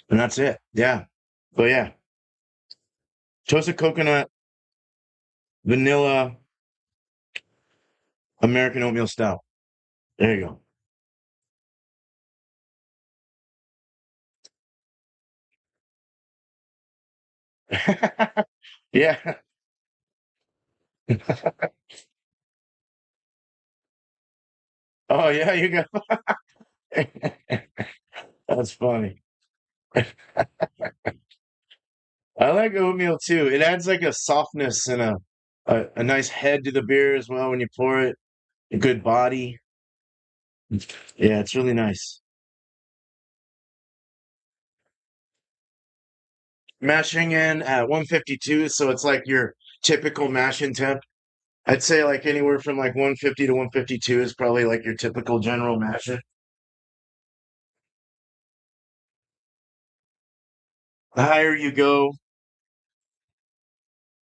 and that's it. Yeah. But yeah, toasted coconut, vanilla, American oatmeal stout. There you go. Yeah. Oh yeah, you go. That's funny. I like oatmeal too. It adds like a softness and a nice head to the beer as well when you pour it. A good body. Yeah, it's really nice. Mashing in at 152, so it's like your typical mashing temp. I'd say like anywhere from like 150 to 152 is probably like your typical general mashing. The higher you go,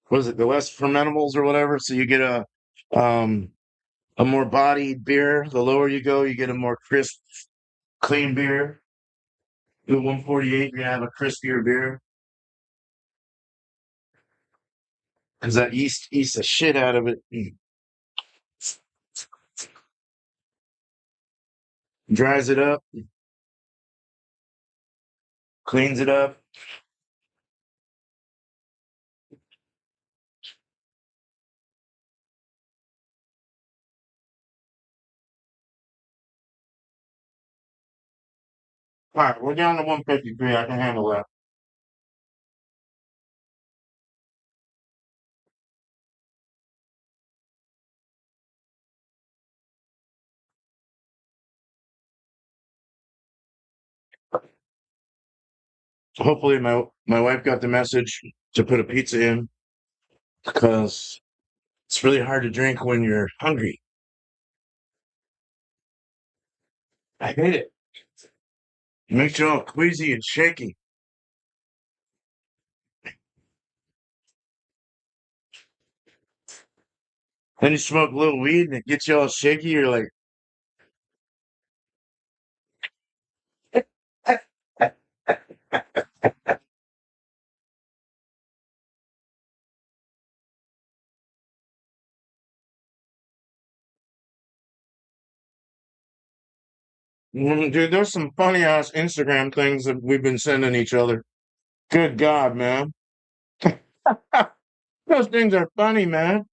what is it, the less fermentables or whatever. So you get um a more bodied beer. The lower you go, you get a more crisp, clean beer. The 148, you're gonna have a crispier beer because that yeast eats the shit out of it, dries it up, cleans it up. All right, we're down to 153. I can handle that. Hopefully, my wife got the message to put a pizza in because it's really hard to drink when you're hungry. I hate it. It makes you all queasy and shaky. Then you smoke a little weed and it gets you all shaky. You're like, Dude, there's some funny ass Instagram things that we've been sending each other. Good God, man. Those things are funny, man.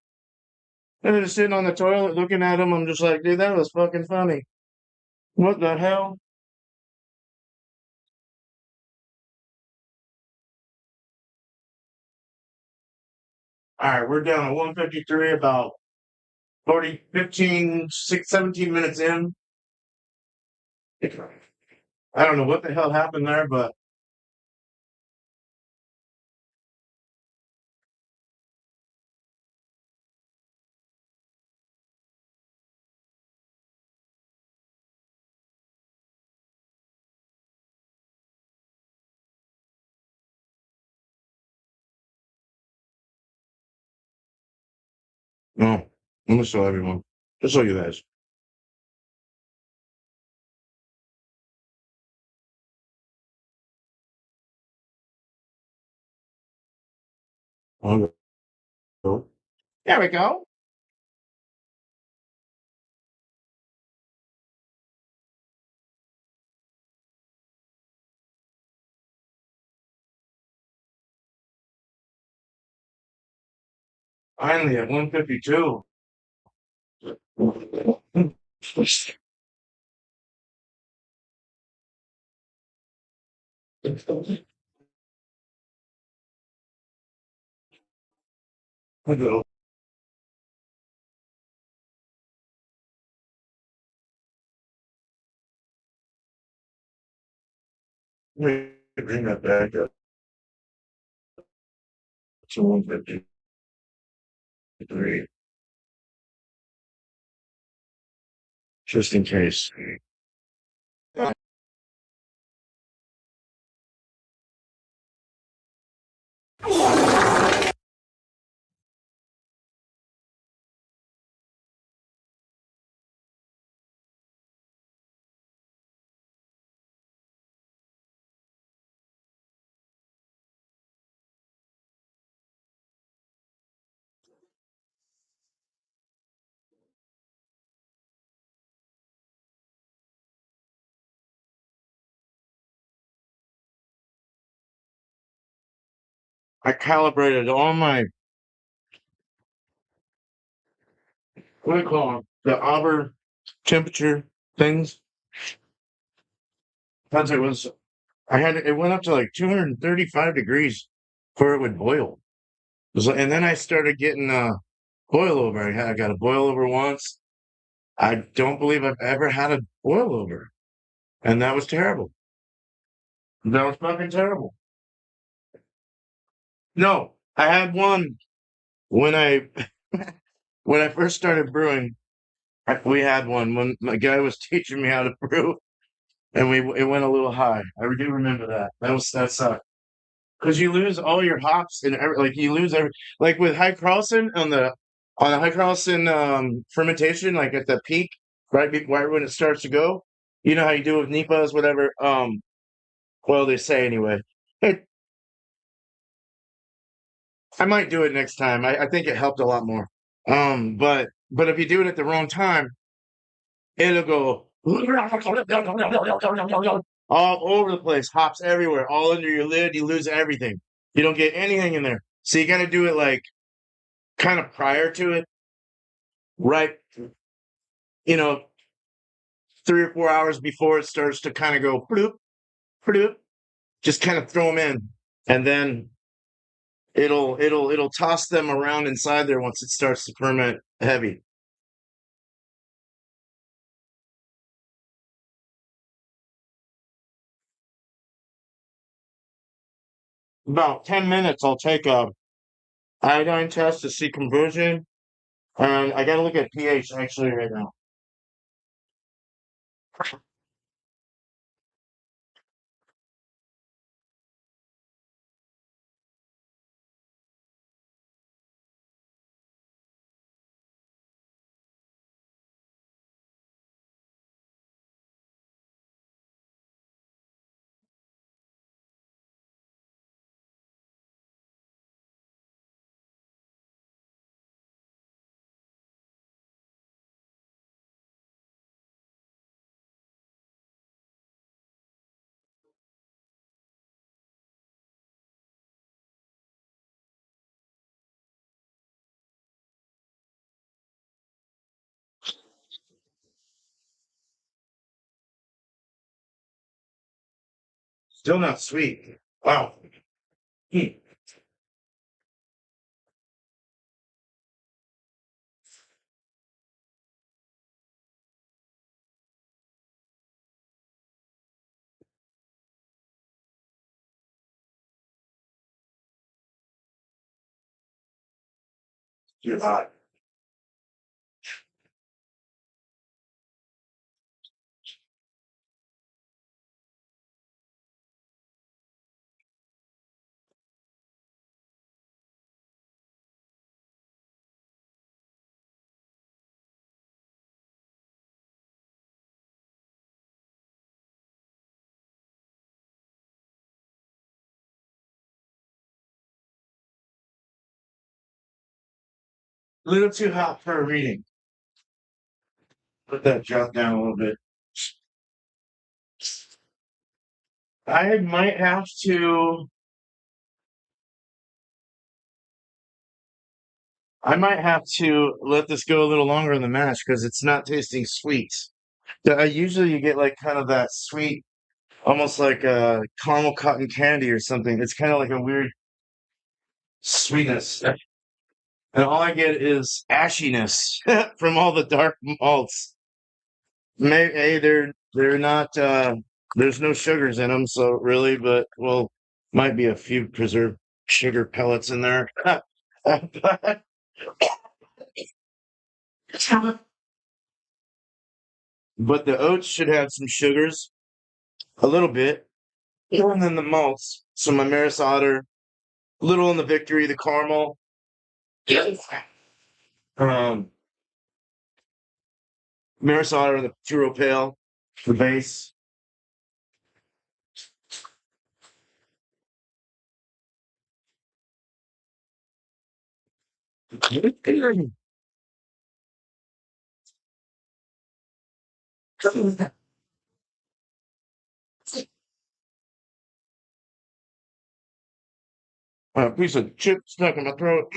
And just sitting on the toilet looking at them. I'm just like, dude, that was fucking funny. What the hell? All right, we're down to 153, about 40, 15, 6, 17 minutes in. I don't know what the hell happened there, but no. I'm gonna show everyone. Just show you guys. Okay. There we go. Finally at 152. Hello. Let me bring that back up to 153, just in case. I calibrated all my, what do you call them? The Amer temperature things. Because it was, it went up to like 235 degrees before it would boil. And then I started getting boil over. I got a boil over once. I don't believe I've ever had a boil over. And that was terrible. That was fucking terrible. No, I had one when I when I first started brewing. We had one when my guy was teaching me how to brew, and we it went a little high. I do remember that. That sucked because you lose all your hops and like you lose every like with high Carlson on the high Carlson fermentation, like at the peak, right when it starts to go. You know how you do with Nipas, whatever. Well, they say anyway. Hey, I might do it next time. I think it helped a lot more. But if you do it at the wrong time, it'll go all over the place, hops everywhere, all under your lid. You lose everything. You don't get anything in there. So you got to do it like kind of prior to it, right? You know, 3 or 4 hours before it starts to kind of go bloop, bloop. Just kind of throw them in, and then it'll toss them around inside there once it starts to ferment heavy. About 10 minutes, I'll take a iodine test to see conversion, and I got to look at pH actually right now. Still not sweet. Wow. Hmm. You're hot. A little too hot for a reading. Put that drop down a little bit. I might have to. I might have to let this go a little longer in the mash because it's not tasting sweet. I usually you get like kind of that sweet, almost like a caramel cotton candy or something. It's kind of like a weird sweetness, and all I get is ashiness from all the dark malts. Hey, they're not. There's no sugars in them, so really, but well, might be a few preserved sugar pellets in there. But the oats should have some sugars, a little bit, and then the malts. So my Maris Otter, little in the Victory, the caramel. Yes. Um, Maris Otter, the Puro Pale, the base. A piece of chip stuck in my throat.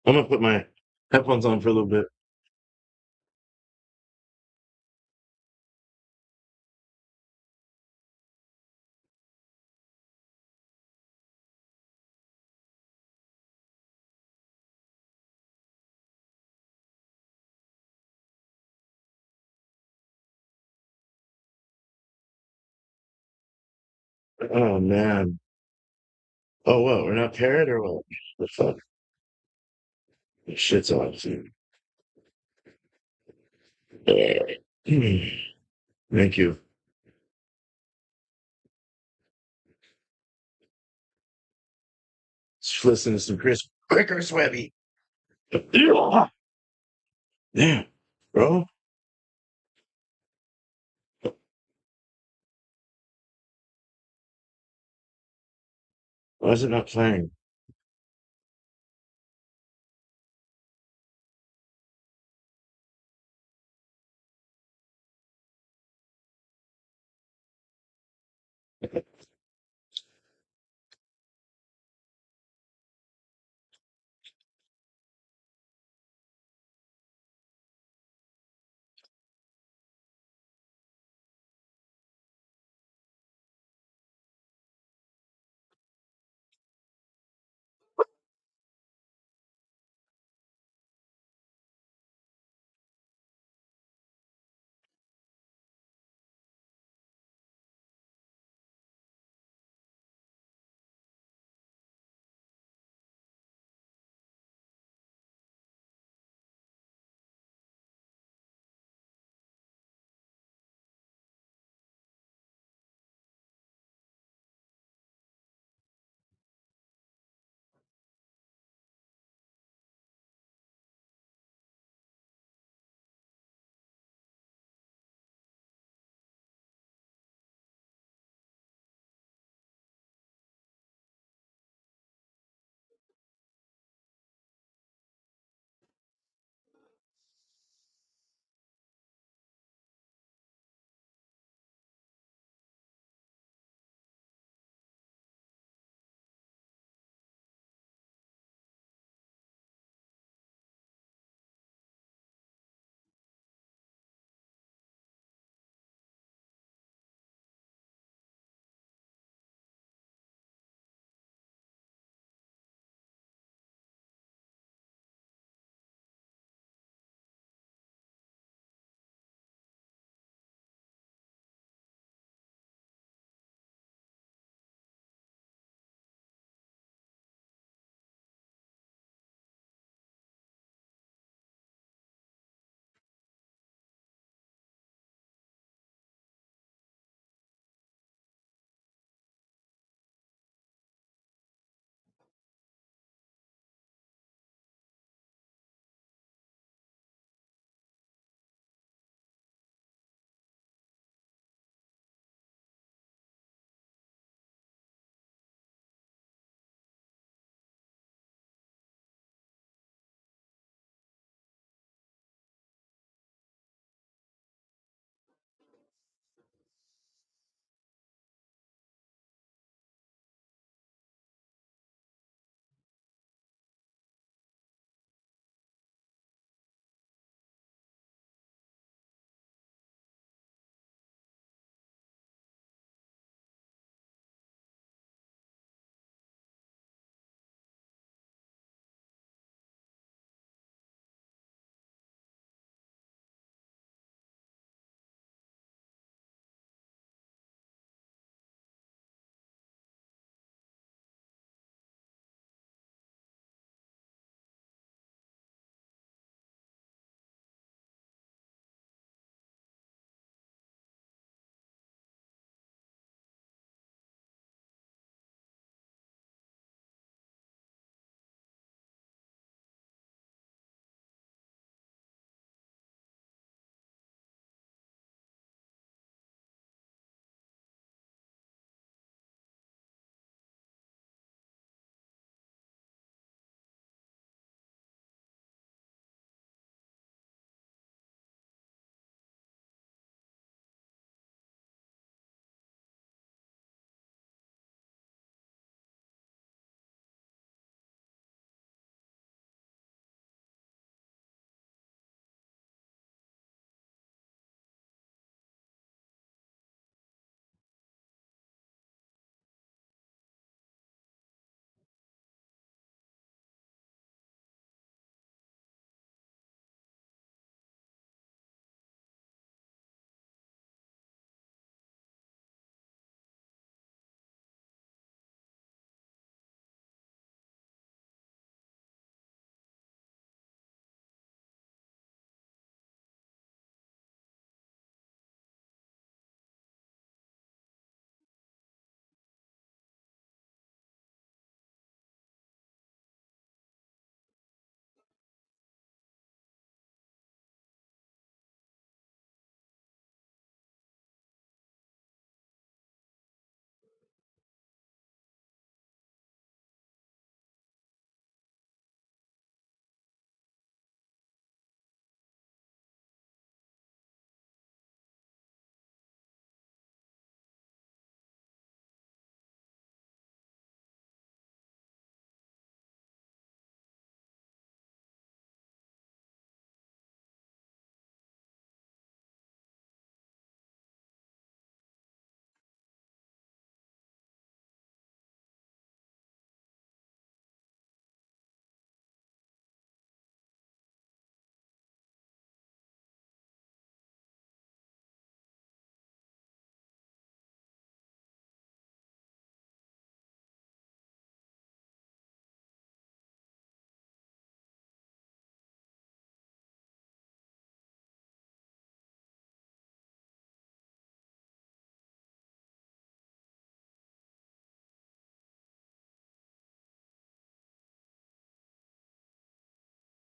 I'm gonna put my headphones on for a little bit. Oh man. Oh what? We're not paired or what? The fuck? This shit's off. Thank you. Just listen to some crisp, quicker, Swebby. Damn, bro. Why is it not playing?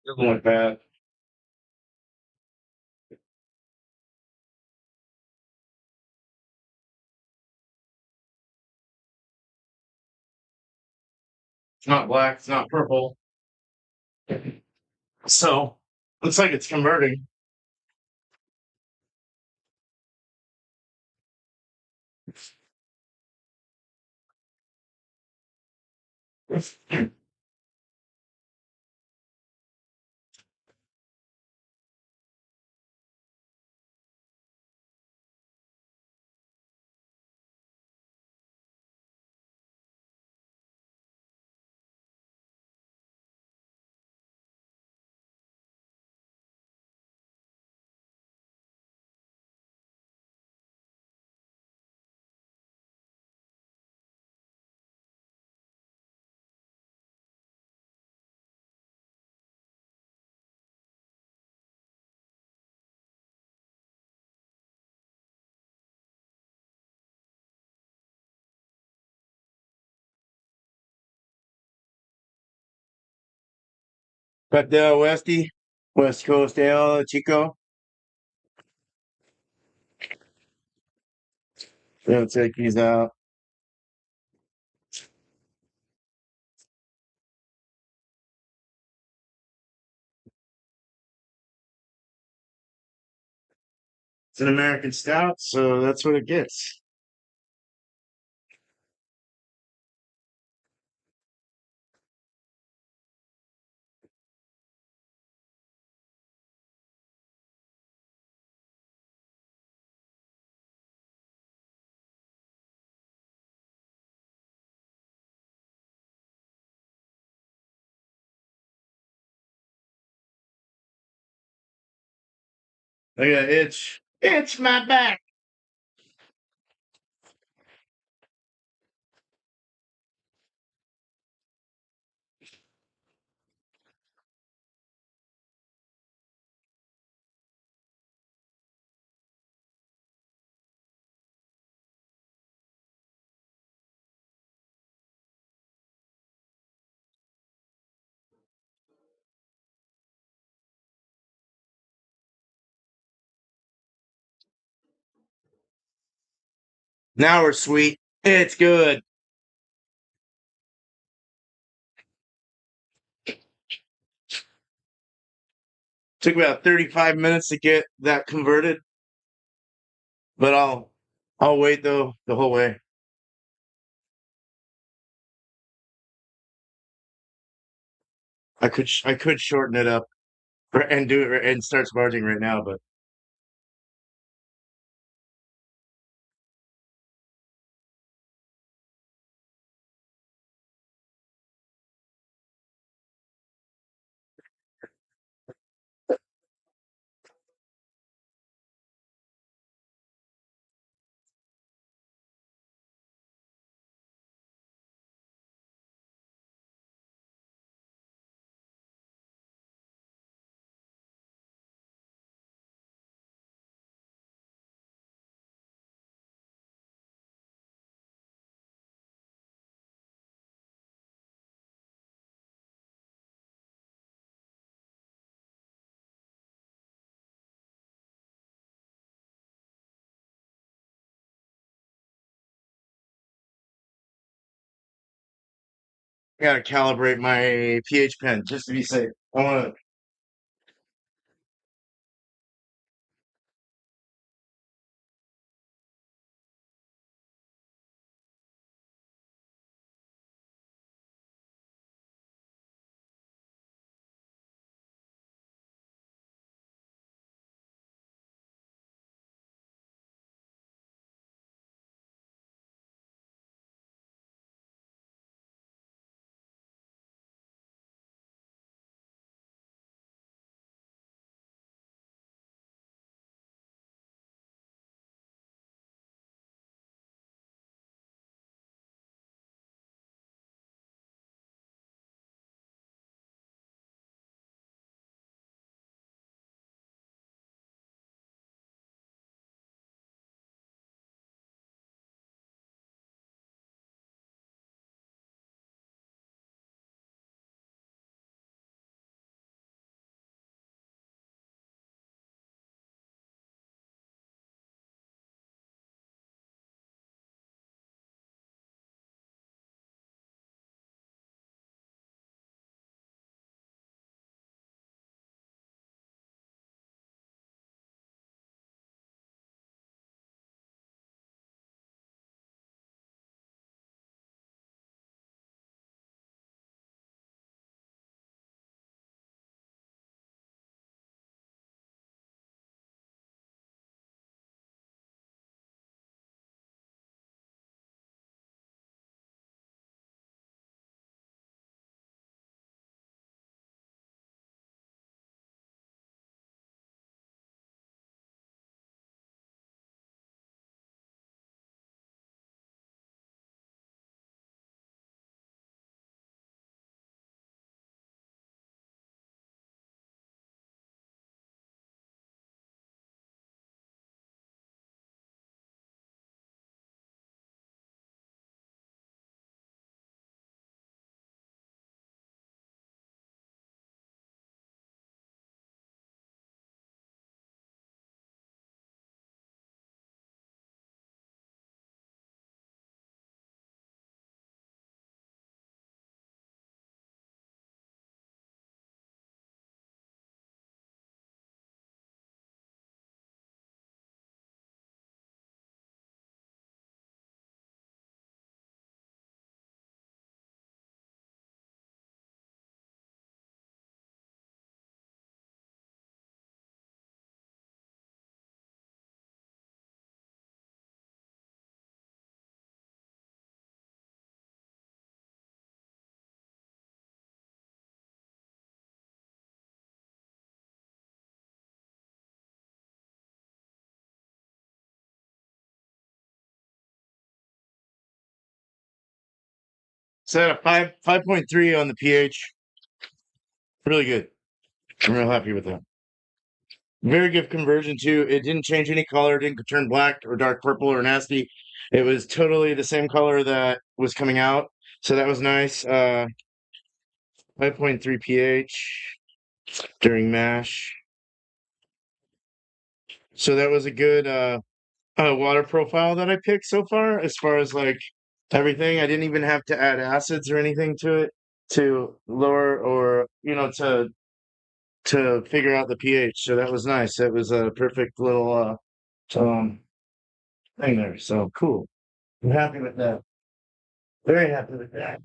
Something like that. It's not black. It's not purple. So looks like it's converting. It's But the West Coast Ale, Chico. We'll take these out. It's an American stout, so that's what it gets. I got itch. Itch my back. Now we're sweet. It's good. Took about 35 minutes to get that converted, but I'll wait though the whole way. I could shorten it up and do it and start sparging right now, but I gotta calibrate my pH pen just to be safe. I want to. So at a 5.3 on the pH. Really good. I'm real happy with that. Very good conversion too. It didn't change any color, didn't turn black or dark purple or nasty. It was totally the same color that was coming out. So that was nice. 5.3 pH during mash. So that was a good water profile that I picked so far, as far as like everything. I didn't even have to add acids or anything to it to lower or to figure out the pH. So that was nice. That was a perfect little thing there. So cool. I'm happy with that. Very happy with that.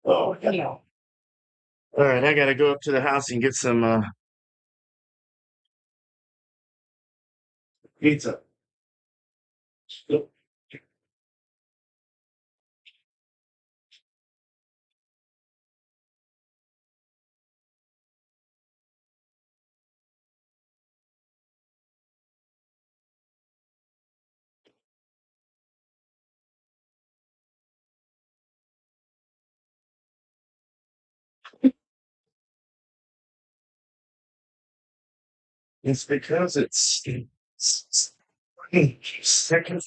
Oh, yeah. All right, I gotta go up to the house and get some pizza. It's because it's second.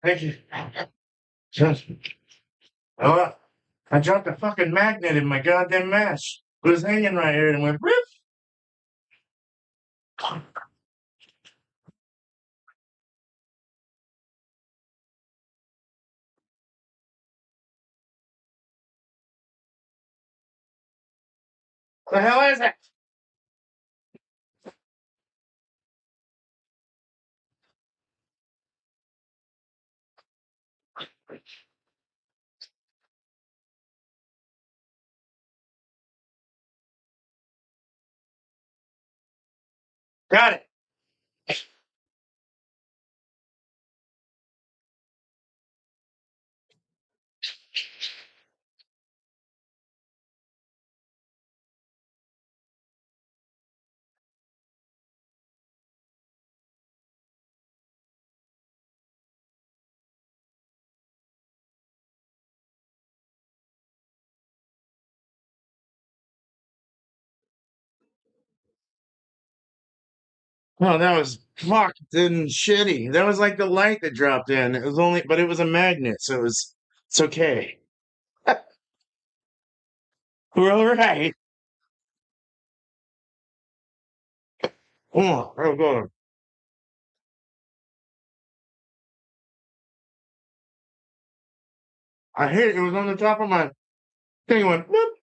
Thank you. Just- Oh, I dropped a fucking magnet in my goddamn mash. It was hanging right here and went rip. The hell is it? Got it. Oh, that was fucked and shitty. That was like the light that dropped in. It was only, but it was a magnet, so it's okay. We're all right. Oh god. I hit it. It was on the top of my thing. Went whoop.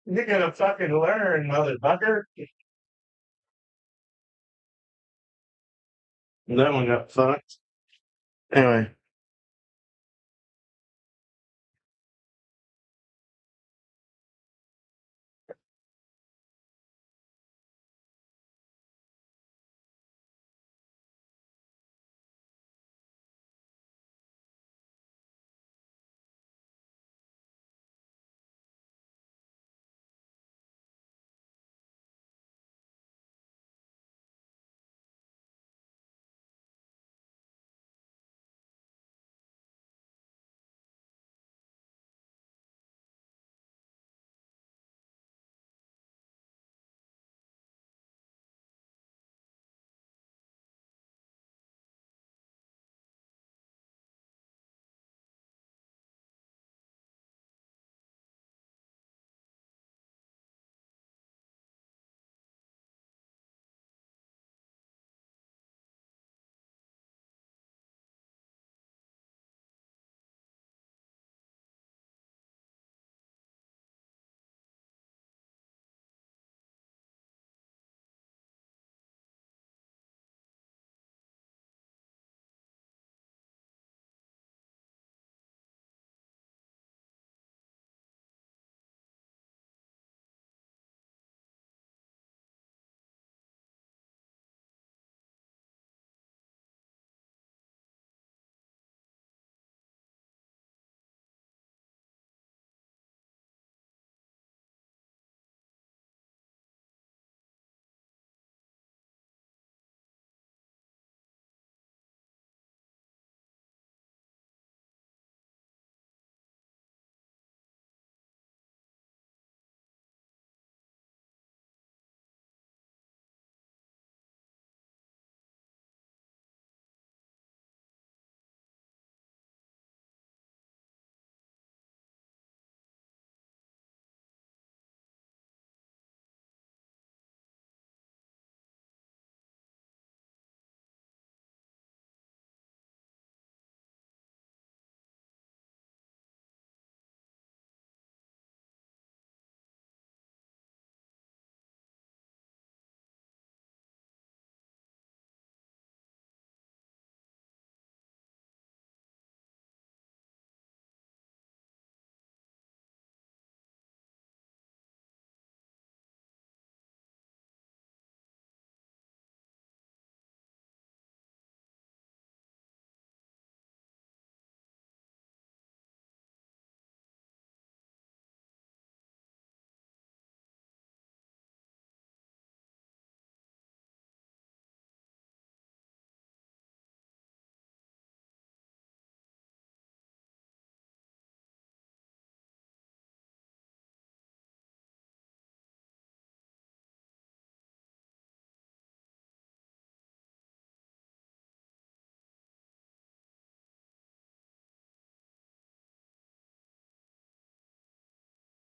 You're gonna fucking learn, motherfucker. That one got fucked. Anyway,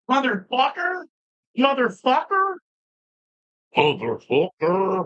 Motherfucker! Motherfucker! Motherfucker!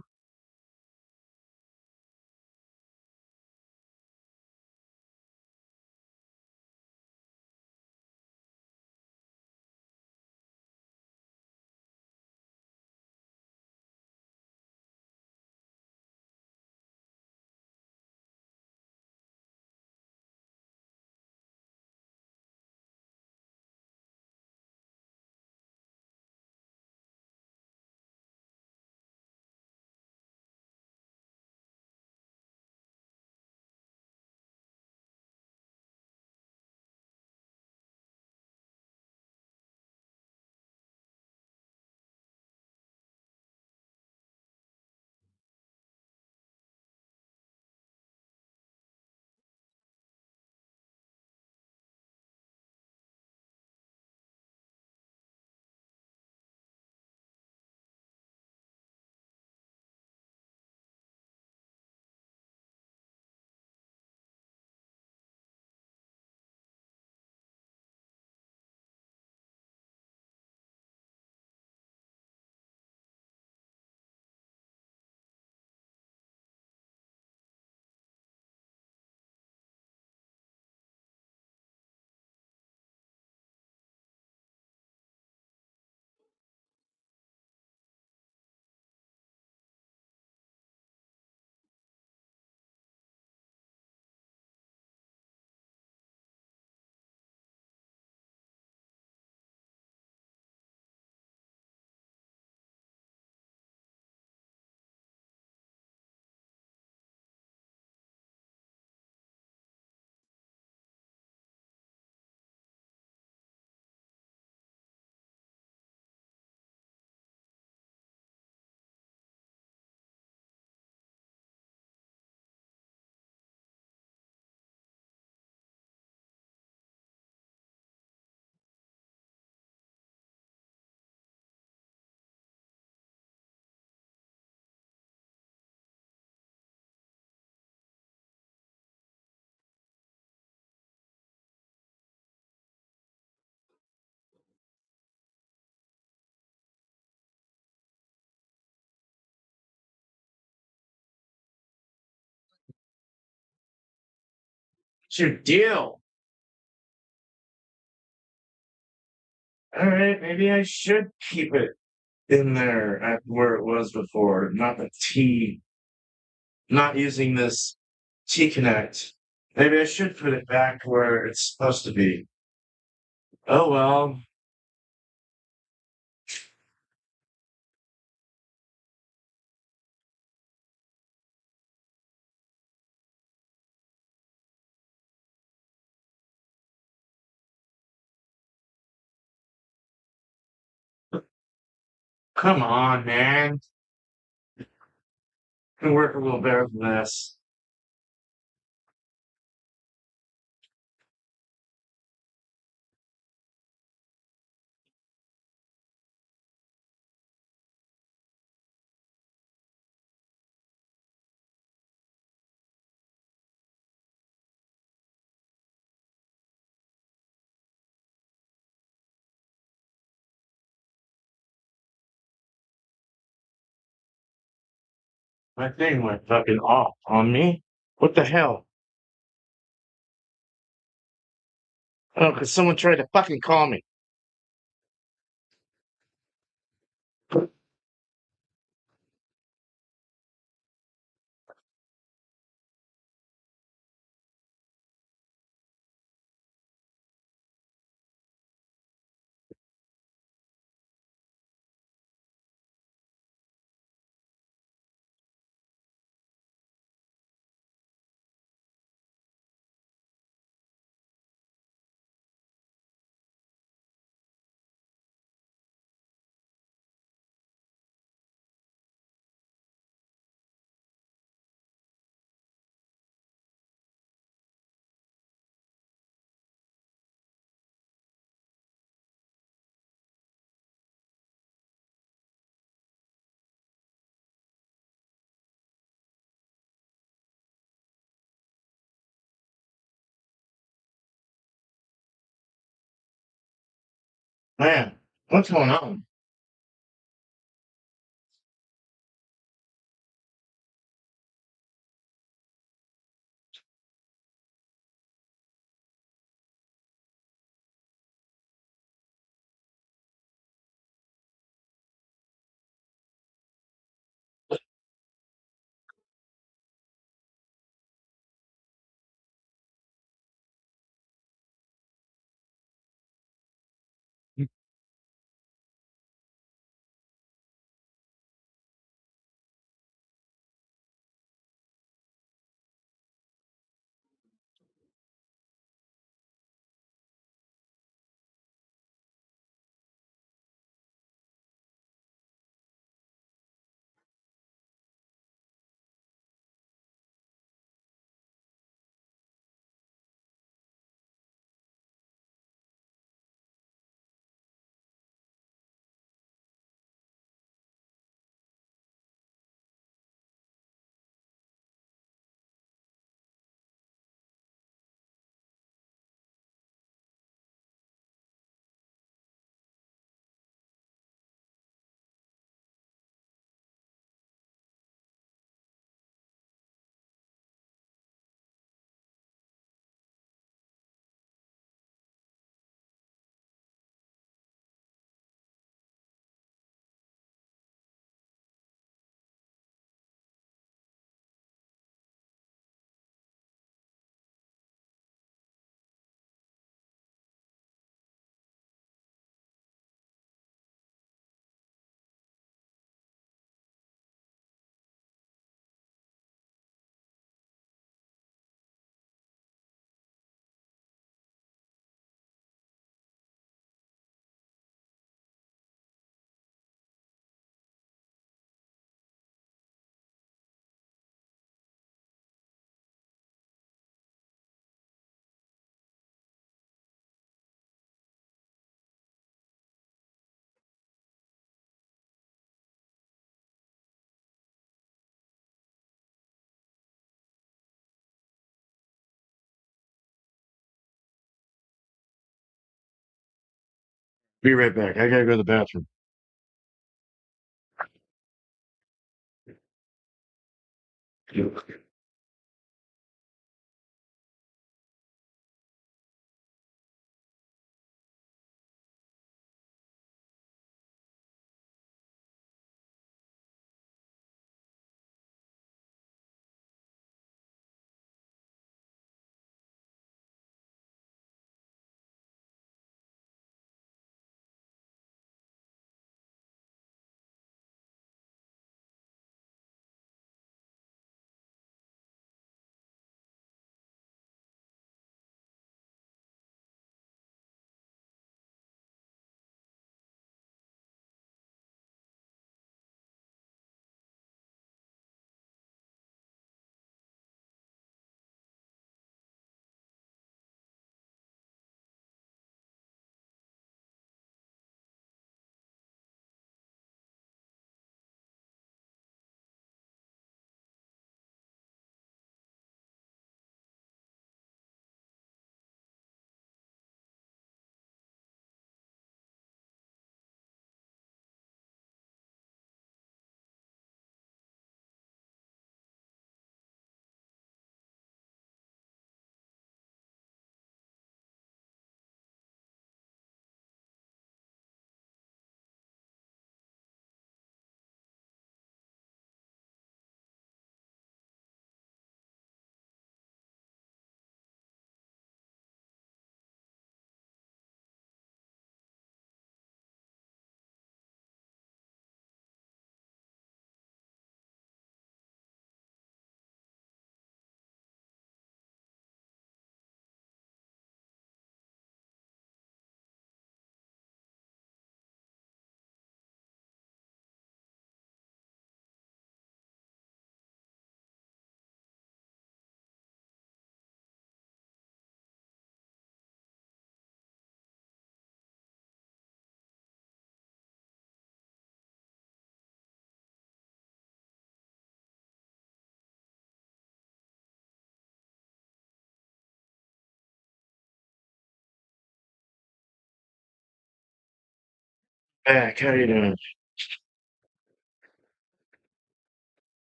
What's your deal? All right, maybe I should keep it in there at where it was before, not the T, not using this T Connect. Maybe I should put it back where it's supposed to be. Oh well, come on, man. Can work a little better than this. My thing went fucking off on me. What the hell? Oh, because someone tried to fucking call me. Man, what's going on? Be right back. I gotta go to the bathroom. Back, how you doing?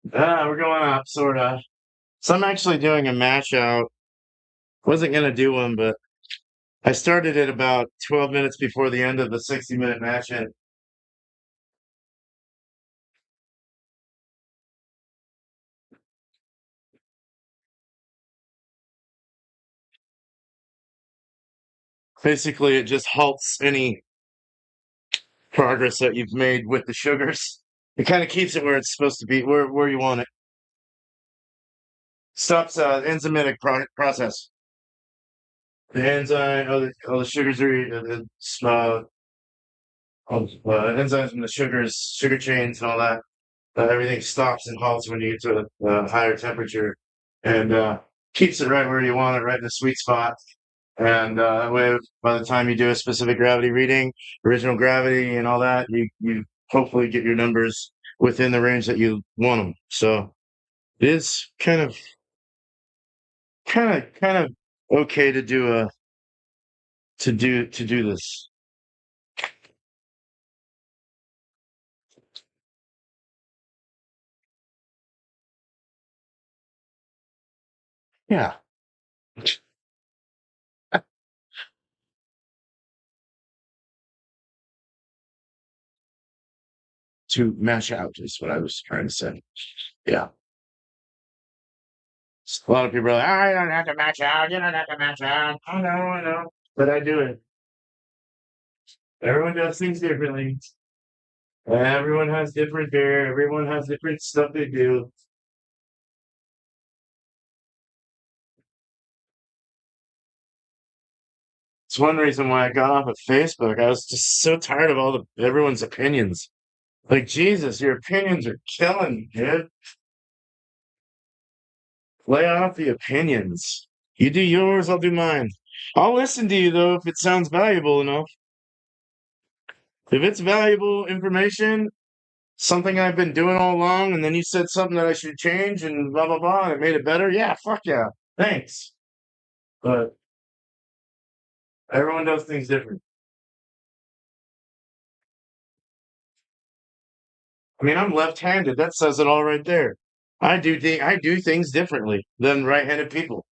We're going up, sort of. So I'm actually doing a match out. Wasn't gonna do one, but I started it about 12 minutes before the end of the 60-minute match, and basically it just halts any progress that you've made with the sugars. It kind of keeps it where it's supposed to be, where you want it. Stops enzymatic process. The enzyme, all the sugars are enzymes and the sugars, sugar chains, and all that. Everything stops and halts when you get to a higher temperature, and keeps it right where you want it, right in the sweet spot. And that way, by the time you do a specific gravity reading, original gravity, and all that, you hopefully get your numbers within the range that you want them. So it is kind of okay to do a to do this. Yeah, to match out is what I was trying to say. Yeah. A lot of people are like, "I don't have to match out. You don't have to match out." I know, but I do it. Everyone does things differently. Everyone has different beer. Everyone has different stuff they do. It's one reason why I got off of Facebook. I was just so tired of all the everyone's opinions. Like, Jesus, your opinions are killing me, dude. Lay off the opinions. You do yours, I'll do mine. I'll listen to you though if it sounds valuable enough. If it's valuable information, something I've been doing all along, and then you said something that I should change and blah blah blah, and it made it better. Yeah, fuck yeah. Thanks. But everyone does things different. I mean, I'm left-handed. That says it all right there. I do things differently than right-handed people.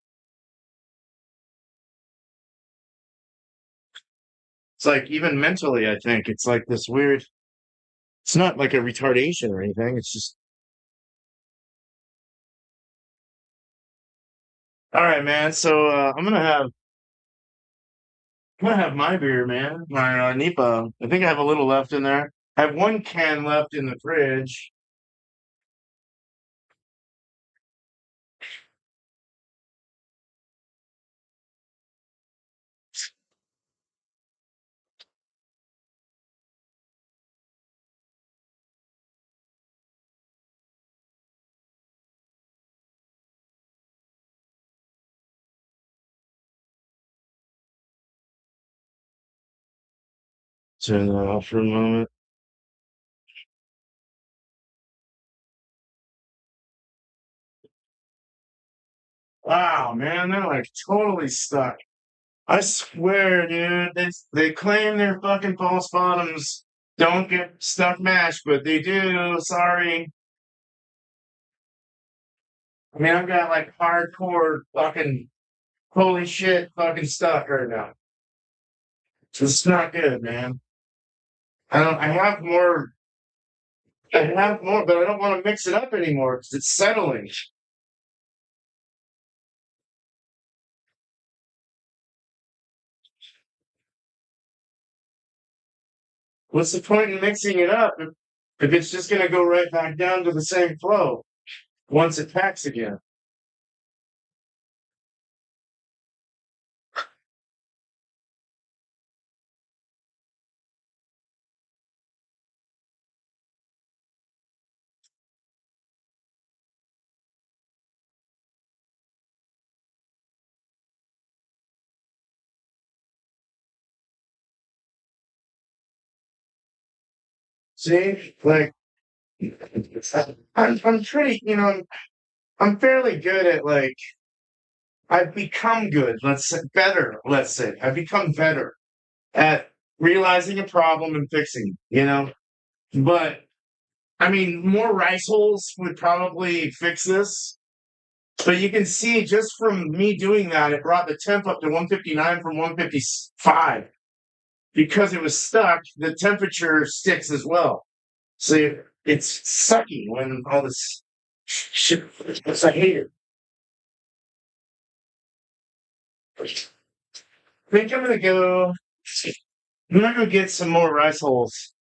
It's like even mentally, I think it's like this weird. It's not like a retardation or anything. It's just all right, man. So I'm gonna have my beer, man. My Nipa. I think I have a little left in there. I have one can left in the fridge. Turn that off for a moment. Wow, man, they're like totally stuck. I swear, dude, they claim their fucking false bottoms don't get stuck mashed, but they do. Sorry. I mean, I've got like hardcore fucking holy shit fucking stuff right now. It's not good, man. I don't. I have more. I have more, but I don't want to mix it up anymore because it's settling. What's the point in mixing it up if it's just gonna go right back down to the same flow once it packs again? See, like I'm pretty, I'm fairly good at like I've become good. Let's say better. Let's say I've become better at realizing a problem and fixing it, you know? But I mean, more rice holes would probably fix this. But you can see just from me doing that, it brought the temp up to 159 from 155. Because it was stuck, the temperature sticks as well. So it's sucky when all this shit. I hate it. I think I'm gonna go. I'm gonna go get some more rice holes.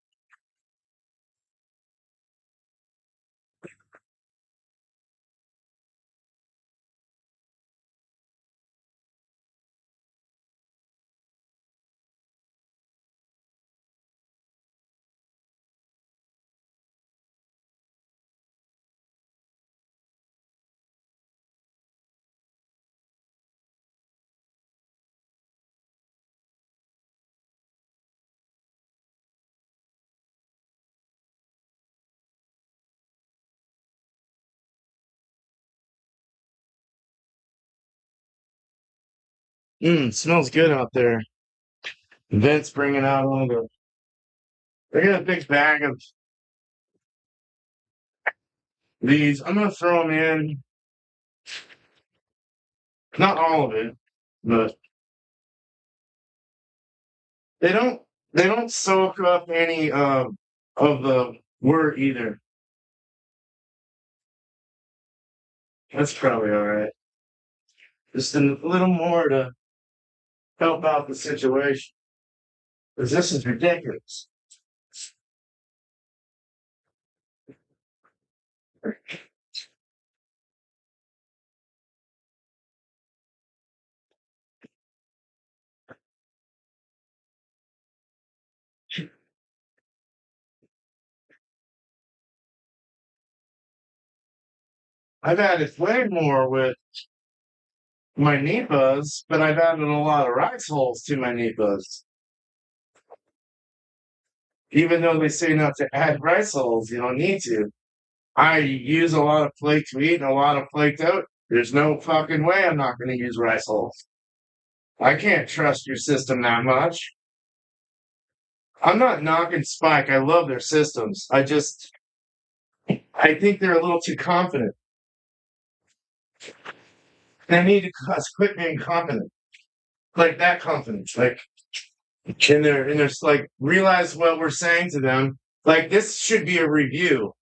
Smells good out there. Vent's bringing out all the. I got a big bag of these. I'm gonna throw them in. Not all of it, but they don't. They don't soak up any of the wort either. That's probably all right. Just a little more to help out the situation. Because this is ridiculous. I've added way more with my Nipas, but I've added a lot of rice holes to my Nipas. Even though they say not to add rice holes, you don't need to. I use a lot of flaked wheat and a lot of flaked oat. There's no fucking way I'm not going to use rice holes. I can't trust your system that much. I'm not knocking Spike. I love their systems. I think they're a little too confident. They need to quit being confident. Like that confidence. Like, and there's like, realize what we're saying to them. Like, this should be a review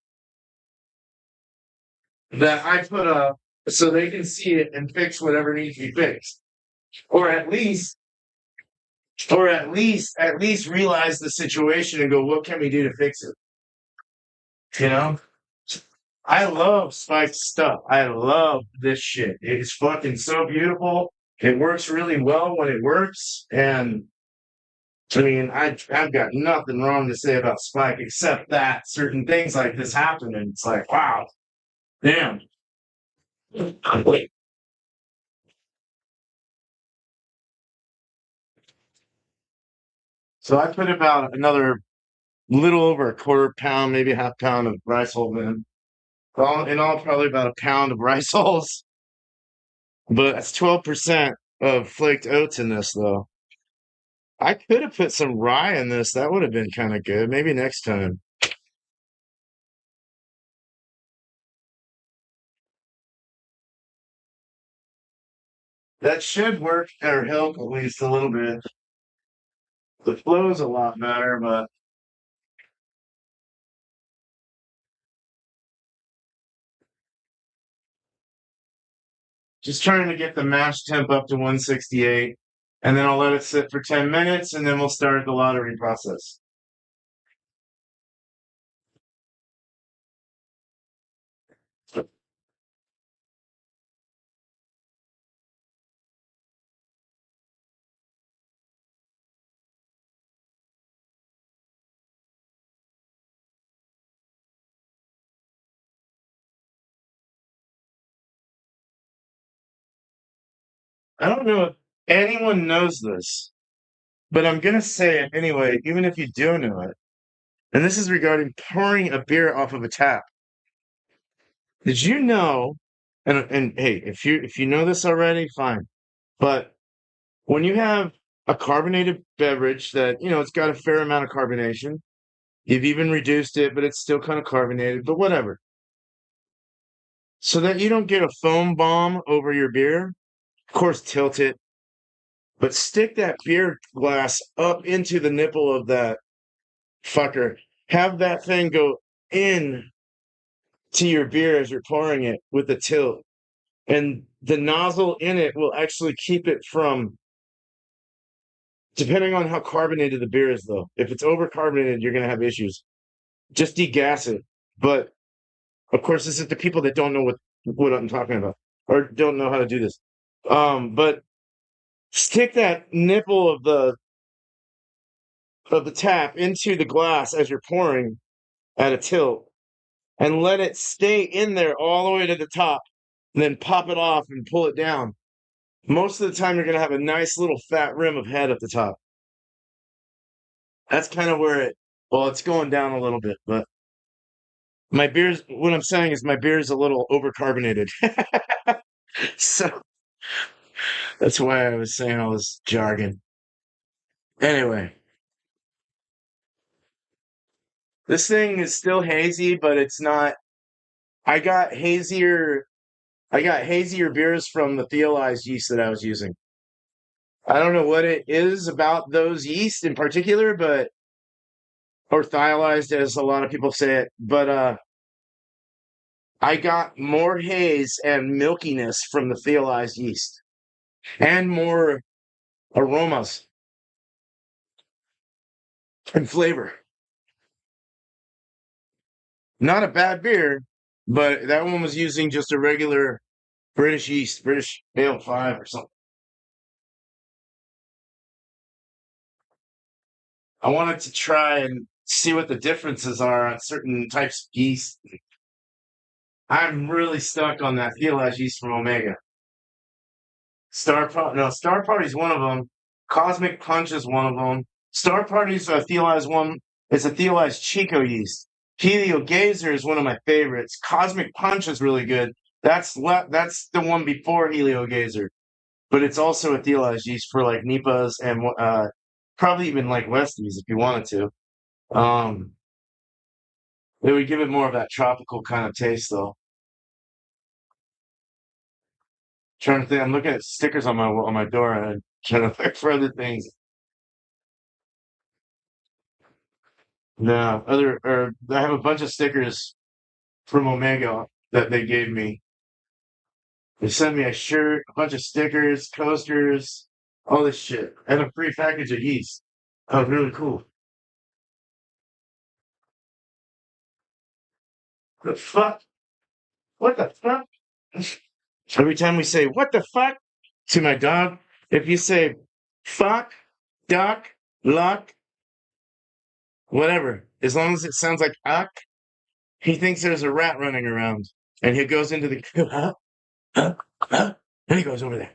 that I put up so they can see it and fix whatever needs to be fixed. Or at least realize the situation and go, what can we do to fix it? You know? I love Spike's stuff. I love this shit. It's fucking so beautiful. It works really well when it works. And I mean, I've got nothing wrong to say about Spike except that certain things like this happen. And it's like, wow, damn. So I put about another little over a quarter pound, maybe a half pound of rice hull in. In all, probably about a pound of rice hulls. But that's 12% of flaked oats in this, though. I could have put some rye in this. That would have been kind of good. Maybe next time. That should work or help at least a little bit. The flow's a lot better, but just trying to get the mash temp up to 168. And then I'll let it sit for 10 minutes and then we'll start the lottery process. I don't know if anyone knows this, but I'm going to say it anyway, even if you do know it. And this is regarding pouring a beer off of a tap. Did you know? And hey, if you know this already, fine. But when you have a carbonated beverage that, it's got a fair amount of carbonation. You've even reduced it, but it's still kind of carbonated, but whatever. So that you don't get a foam bomb over your beer. Of course, tilt it, but stick that beer glass up into the nipple of that fucker. Have that thing go in to your beer as you're pouring it with the tilt. And the nozzle in it will actually keep it from, depending on how carbonated the beer is, though. If it's overcarbonated, you're going to have issues. Just degas it. But of course, this is the people that don't know what I'm talking about or don't know how to do this. But stick that nipple of the tap into the glass as you're pouring at a tilt and let it stay in there all the way to the top, and then pop it off and pull it down. Most of the time, you're going to have a nice little fat rim of head at the top. That's kind of where it's going down a little bit, but what I'm saying is my beer is a little overcarbonated. So that's why I was saying all this jargon. Anyway, this thing is still hazy, but it's not. I got hazier. I got hazier beers from the theolized yeast that I was using. I don't know what it is about those yeast in particular, or thiolized as a lot of people say it, but I got more haze and milkiness from the theolized yeast and more aromas and flavor. Not a bad beer, but that one was using just a regular British yeast, British Ale 5 or something. I wanted to try and see what the differences are on certain types of yeast. I'm really stuck on that theolized yeast from Omega. Star Party's one of them. Cosmic Punch is one of them. Star Party's a theolized one. It's a theolized Chico yeast. Helio Gazer is one of my favorites. Cosmic Punch is really good. That's the one before Helio Gazer, but it's also a theolized yeast for like Nipas and probably even like Westies if you wanted to. It would give it more of that tropical kind of taste, though. Trying to think, I'm looking at stickers on my door and trying to look for other things. No, I have a bunch of stickers from Omega that they gave me. They sent me a shirt, a bunch of stickers, coasters, all this shit, and a free package of yeast. Oh, really cool. The fuck? What the fuck? Every time we say "what the fuck" to my dog, if you say "fuck," "duck," "luck," whatever, as long as it sounds like "uck," he thinks there's a rat running around, and he goes into the and he goes over there,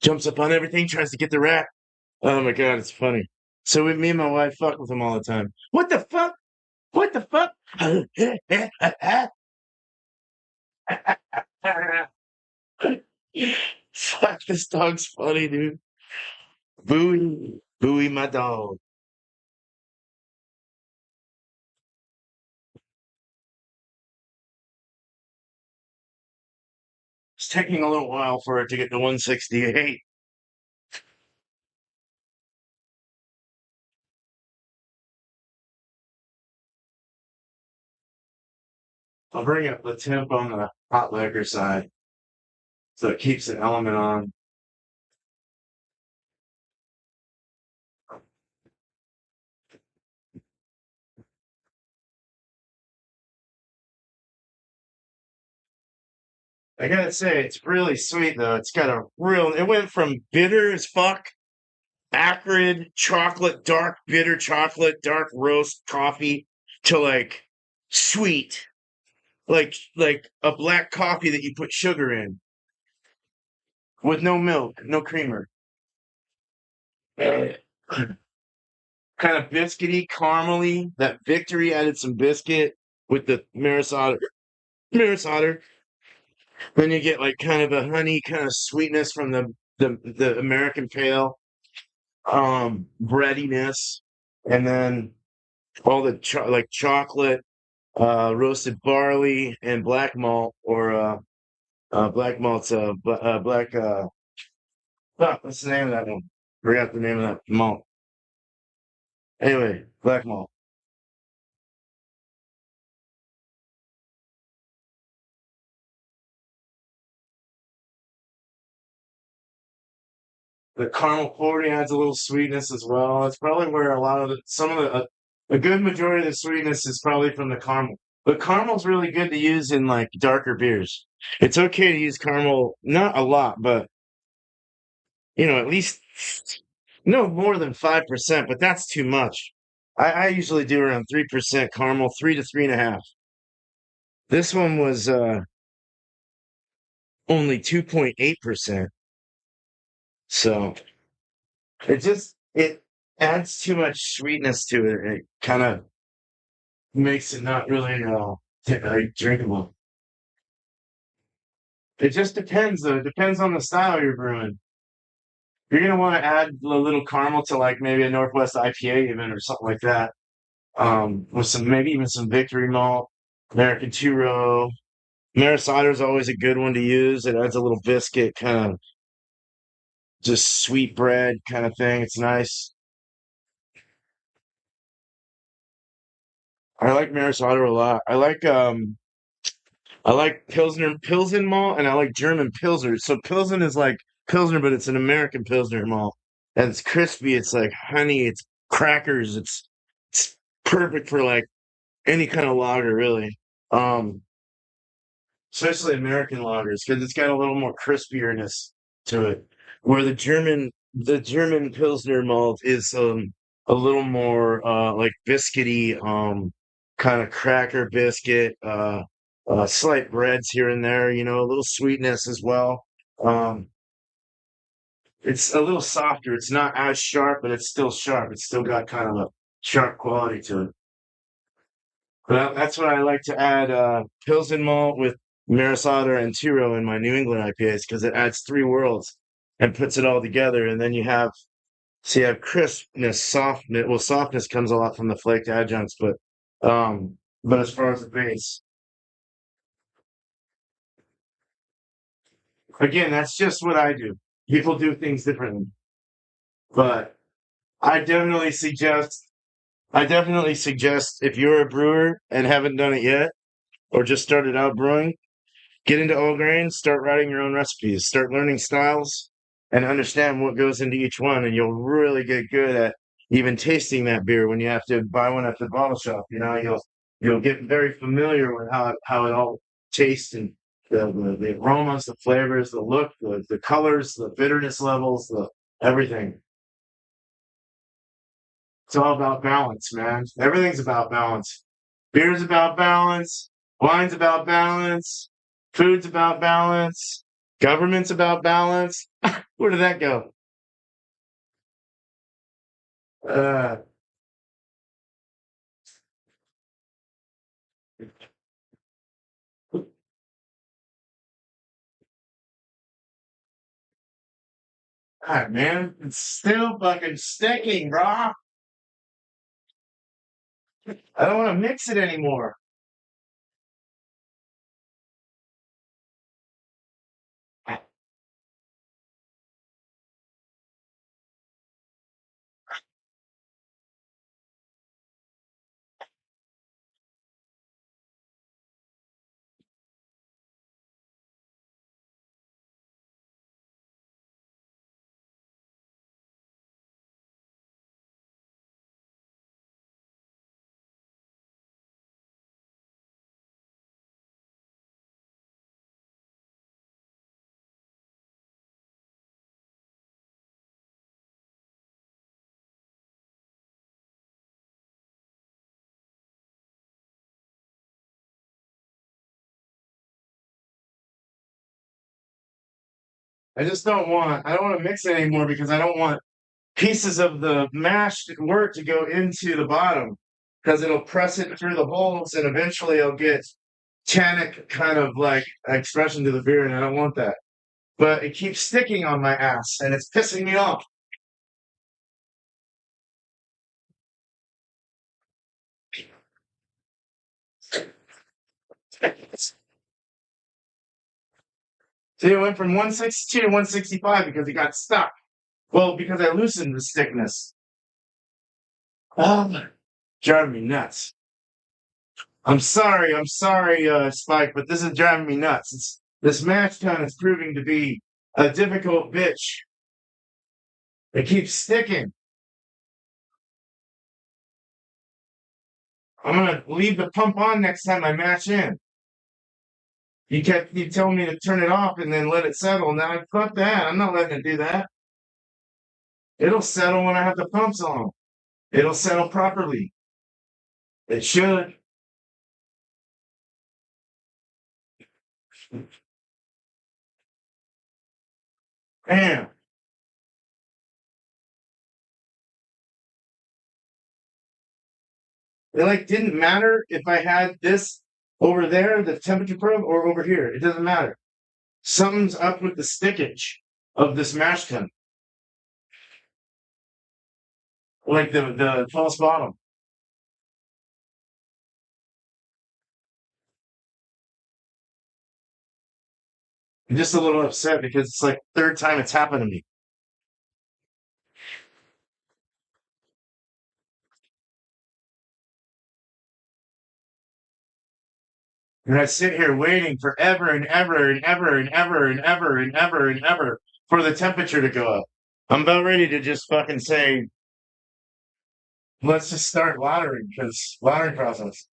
jumps up on everything, tries to get the rat. Oh my god, it's funny. So me and my wife fuck with him all the time. What the fuck? What the fuck? Fuck, this dog's funny, dude. Bowie, Bowie, my dog. It's taking a little while for it to get to 168. I'll bring up the temp on the hot liquor side so it keeps the element on. I gotta say, it's really sweet though. It went from bitter as fuck, acrid chocolate, dark bitter chocolate, dark roast coffee to like sweet, like a black coffee that you put sugar in with no milk, no creamer. Kind of biscuity, caramely. That Victory added some biscuit with the Maris Otter. Maris Otter. Then you get like kind of a honey kind of sweetness from the the American Pale, breadiness, and then all the like chocolate, roasted barley, and black malt or black malt's black what's the name of that one? Forgot the name of that malt. Anyway, black malt. The caramel 40 adds a little sweetness as well. It's probably where a lot of some of a good majority of the sweetness is probably from the caramel. But caramel's really good to use in like darker beers. It's okay to use caramel, not a lot, but at least no more than 5%, but that's too much. I usually do around 3% caramel, 3 to 3.5. This one was only 2.8%. So it adds too much sweetness to it. It kind of makes it not really drinkable. It just depends though. It depends on the style you're brewing. You're gonna want to add a little caramel to like maybe a Northwest IPA even or something like that. With some maybe even some Victory Malt, American Two Row. Maris is always a good one to use. It adds a little biscuit, kind of just sweet bread kind of thing. It's nice. I like Maris a lot. I like Pilsen malt, and I like German Pilsner. So Pilsen is like Pilsner, but it's an American Pilsner malt. And it's crispy. It's like honey. It's crackers. It's perfect for like any kind of lager, really. Um, Especially American lagers because it's got a little more crispierness to it. Where the German Pilsner malt is a little more like biscuity, kind of cracker biscuit, slight breads here and there, a little sweetness as well. Um, it's a little softer. It's not as sharp, but it's still sharp. It's still got kind of a sharp quality to it. But that's what I like to add Pilsen malt with Maris Otter and Tiro in my New England IPAs because it adds three worlds and puts it all together. And then you have crispness, softness. Well, softness comes a lot from the flaked adjuncts, but as far as the base, again, that's just what I do. People do things differently, but I definitely suggest. I definitely suggest if you're a brewer and haven't done it yet, or just started out brewing, get into all grains, start writing your own recipes, start learning styles, and understand what goes into each one. And you'll really get good at even tasting that beer when you have to buy one at the bottle shop. You'll get very familiar with how it all tastes and the aromas, the flavors, the look, the colors, the bitterness levels, the everything. It's all about balance, man. Everything's about balance. Beer's about balance. Wine's about balance. Food's about balance. Government's about balance. Where did that go? Uh, God, man, it's still fucking sticking, bro. I don't want to mix it anymore. I don't want to mix it anymore because I don't want pieces of the mashed wort to go into the bottom because it'll press it through the holes and eventually it'll get tannic kind of like expression to the beer, and I don't want that. but it keeps sticking on my ass and it's pissing me off. See, it went from 162 to 165 because it got stuck. Well, because I loosened the stickness. Driving me nuts. I'm sorry, Spike, but this is driving me nuts. This match ton is proving to be a difficult bitch. It keeps sticking. I'm gonna leave the pump on next time I match in. You telling me to turn it off and then let it settle. Now fuck that. I'm not letting it do that. It'll settle when I have the pumps on. It'll settle properly. It should. Damn. It like didn't matter if I had this over there, the temperature probe, or over here. It doesn't matter. Something's up with the stickage of this mash tun. Like the false bottom. I'm just a little upset because it's like third time it's happened to me. And I sit here waiting forever and ever and ever and ever and ever and ever and ever for the temperature to go up. I'm about ready to just fucking say, let's just start laddering because laddering process.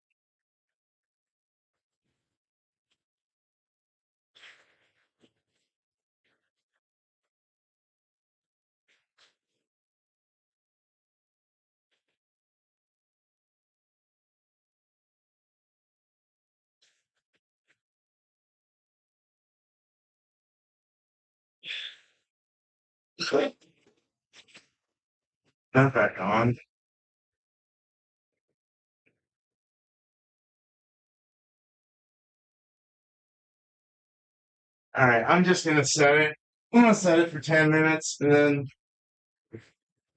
Not back on. All right, I'm just gonna set it. I'm gonna set it for 10 minutes and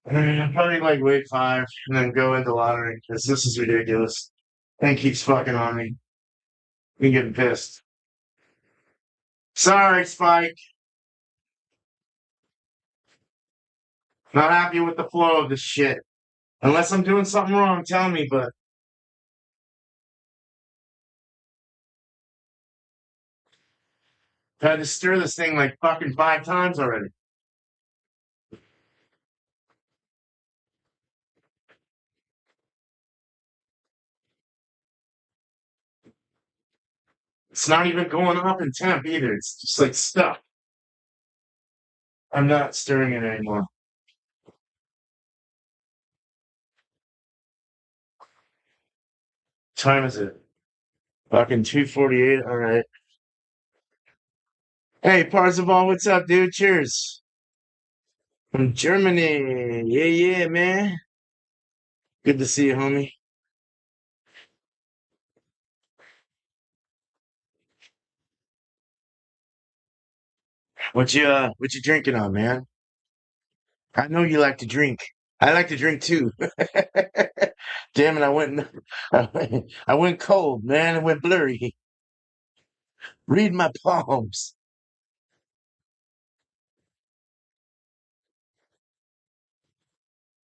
then probably like wait 5 and then go into laddering because this is ridiculous. Thing keeps fucking on me. I'm getting pissed. Sorry, Spike. Not happy with the flow of this shit. Unless I'm doing something wrong, tell me, but I've had to stir this thing like fucking 5 times already. It's not even going up in temp either. It's just like stuck. I'm not stirring it anymore. Time is it? Fucking 2:48. All right. Hey, Parzival, what's up, dude? Cheers. From Germany. Yeah, yeah, man. Good to see you, homie. What you drinking on, man? I know you like to drink. I like to drink too. Damn it, I went cold, man. I went blurry. Read my palms.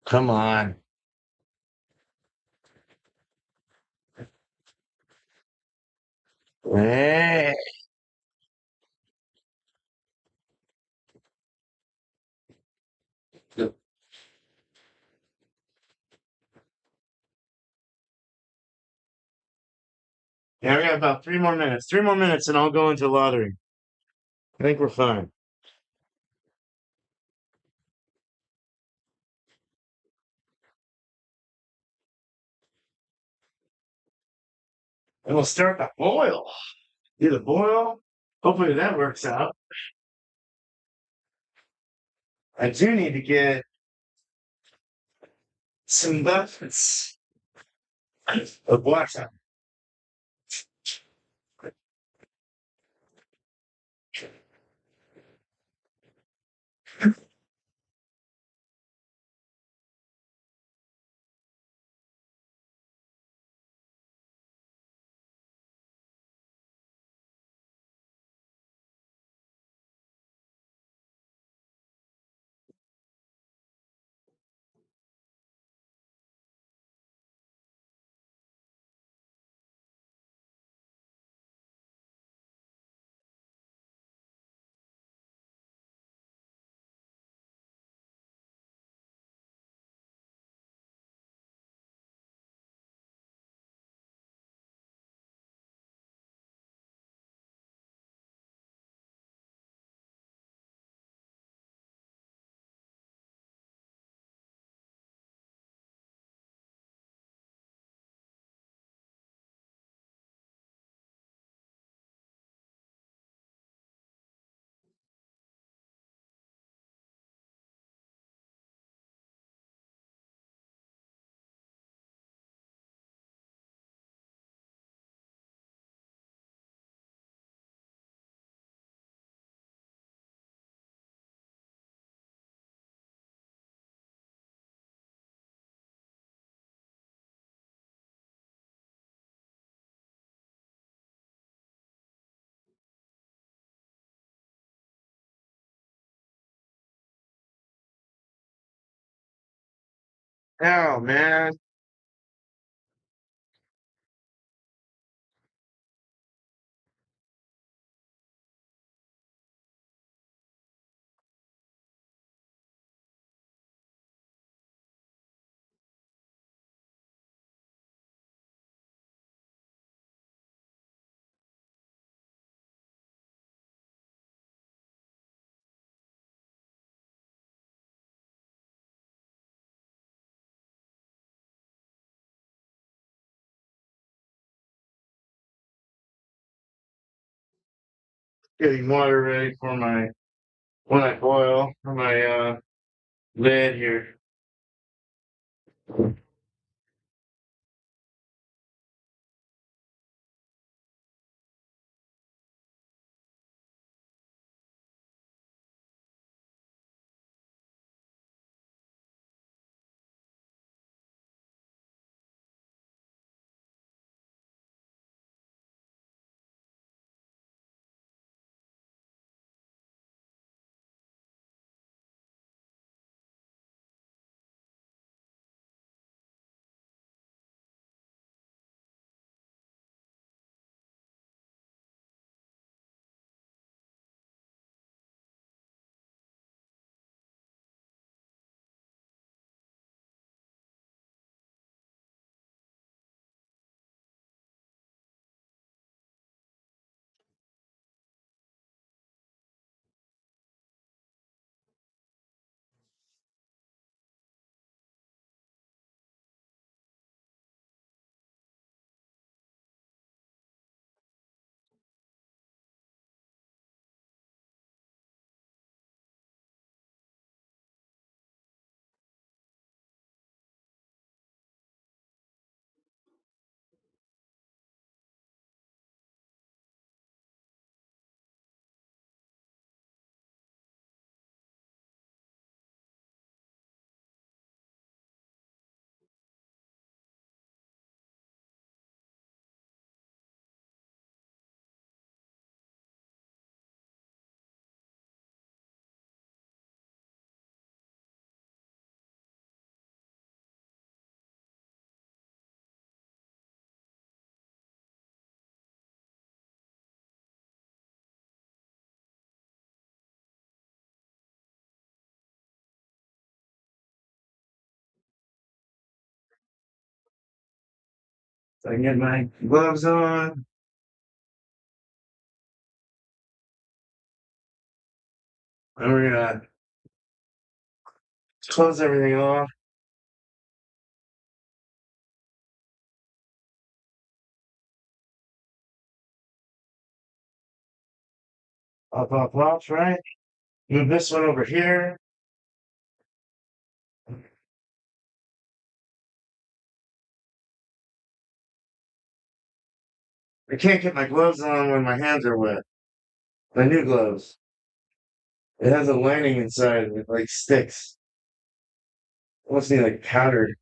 Come on. Hey. Yeah, we got about 3 more minutes. 3 more minutes and I'll go into lottery. I think we're fine. And we'll start the boil. Do the boil. Hopefully that works out. I do need to get some buckets of water. Oh man. Getting water ready for my when I boil for my lid here. So I can get my gloves on. And we're gonna close everything off. Off, right? Move this one over here. I can't get my gloves on when my hands are wet. My new gloves. It has a lining inside with like sticks. It must be like powdered.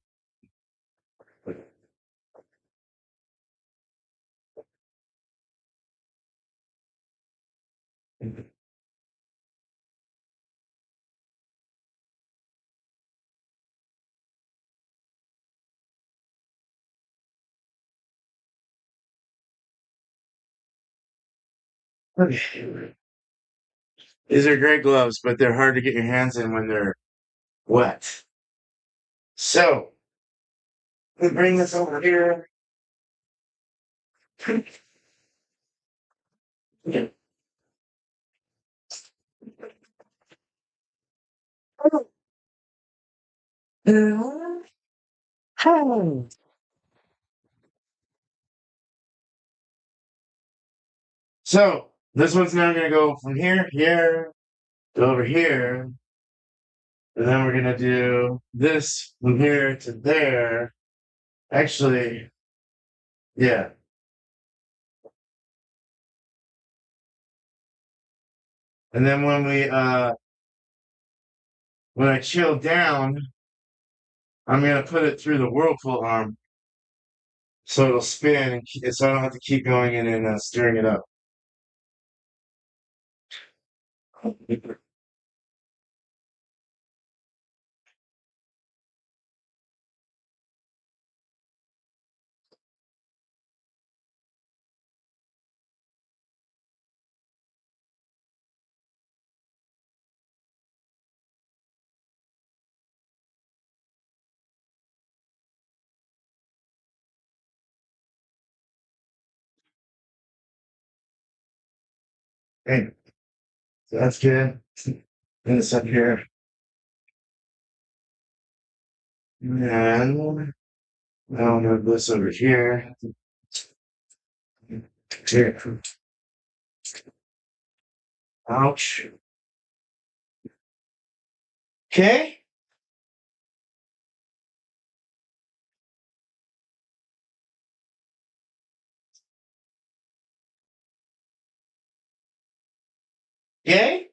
These are great gloves, but they're hard to get your hands in when they're wet. So we bring this over here. So this one's now gonna go from here, to over here, and then we're gonna do this from here to there. Actually, yeah. And then when I chill down, I'm gonna put it through the whirlpool arm so it'll spin and so I don't have to keep going in and stirring it up. Okay, so that's good. And this up here. And now I'm gonna have this over here. Here. Ouch. Okay. Yay.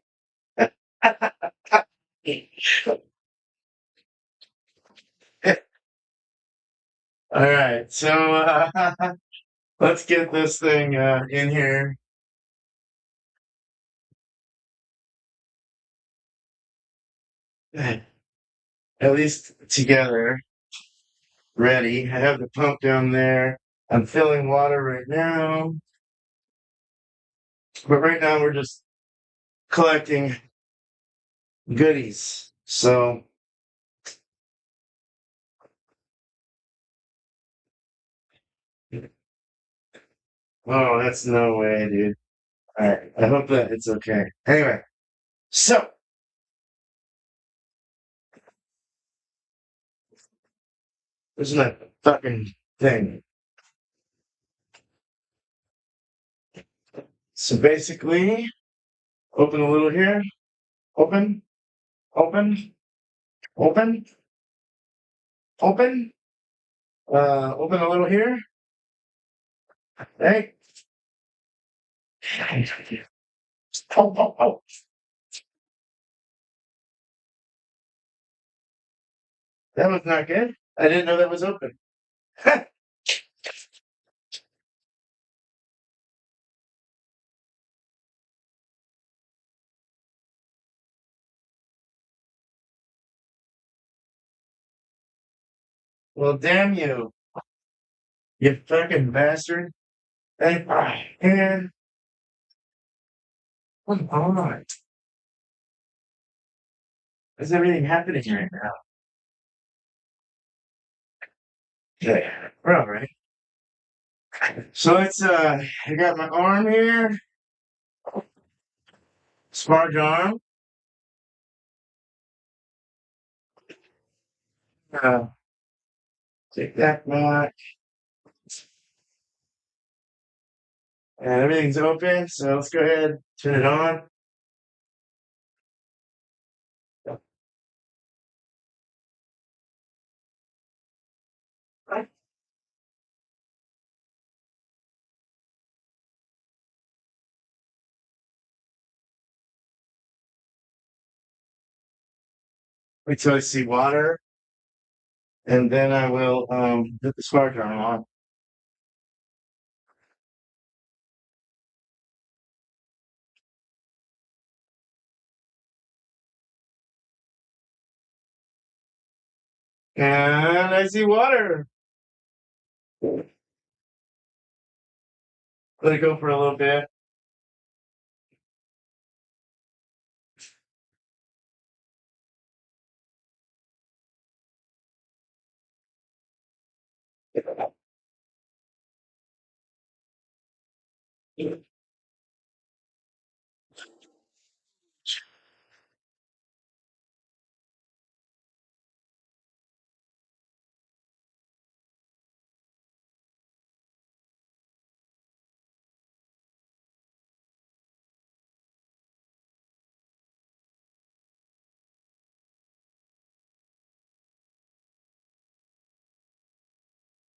All right, so let's get this thing in here. At least together. Ready. I have the pump down there. I'm filling water right now. But right now we're just collecting goodies. So, oh, that's no way, dude. All right. I hope that it's okay. Anyway, so this is my fucking thing. So basically, open a little here. Open, open, open, open. Open a little here. Hey. Oh, oh, oh. That was not good. I didn't know that was open. Well, damn you, you fucking bastard. Hey, man, come on. Is everything happening right now? Yeah, we're all right. So I got my arm here, sparge arm. Uh, Take that back. And everything's open, so let's go ahead, turn it on. Wait till I see water, and then I will put the spark jar on. And I see water. Let it go for a little bit.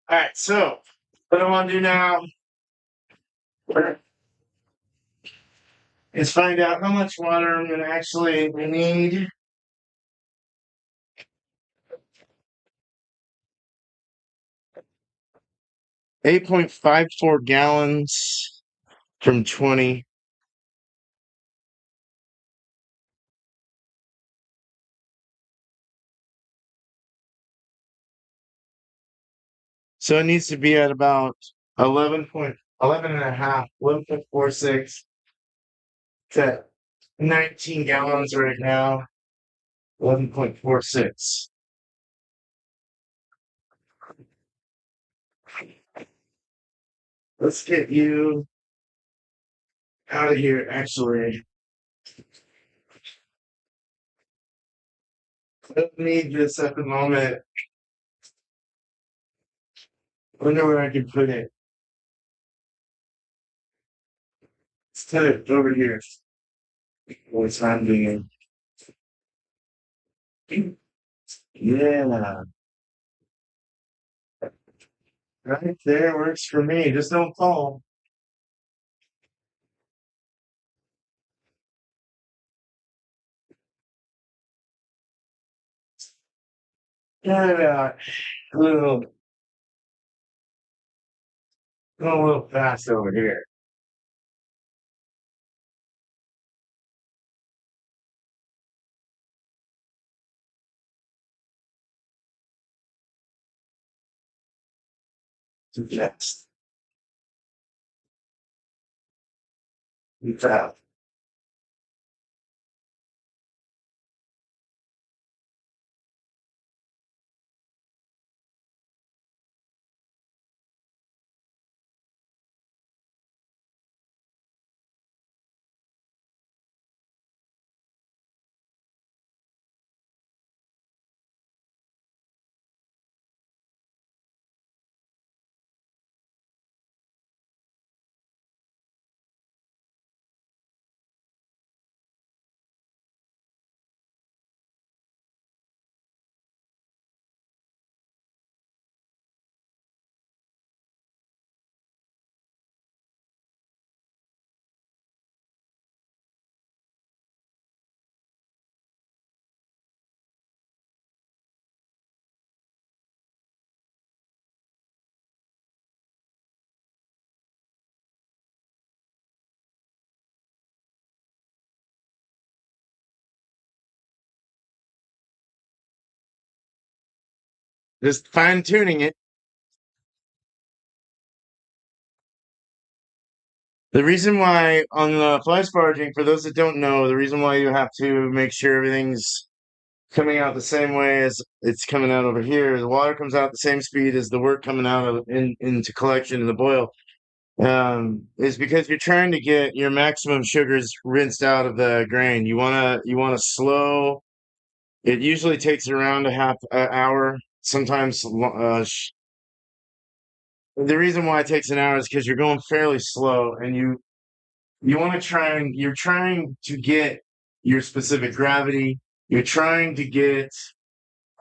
All right, so what I want to do now is find out how much water I'm going to actually need. 8.54 gallons from 20. So it needs to be at about 11 and a half, 11.46 to 19 gallons right now. 11.46. Let's get you out of here, actually. I don't need this at the moment. Wonder where I can put it. Let's put it over here. What's happening? Yeah, right there works for me. Just don't fall. Yeah, a little, a little fast over here. Next, fast. Just fine tuning it. The reason why on the fly sparging, for those that don't know, the reason why you have to make sure everything's coming out the same way as it's coming out over here, the water comes out the same speed as the work coming out of into collection in the boil, is because you're trying to get your maximum sugars rinsed out of the grain. You wanna slow. It usually takes around a half hour, sometimes the reason why it takes an hour is because you're going fairly slow, and you want to try and you're trying to get your specific gravity. You're trying to get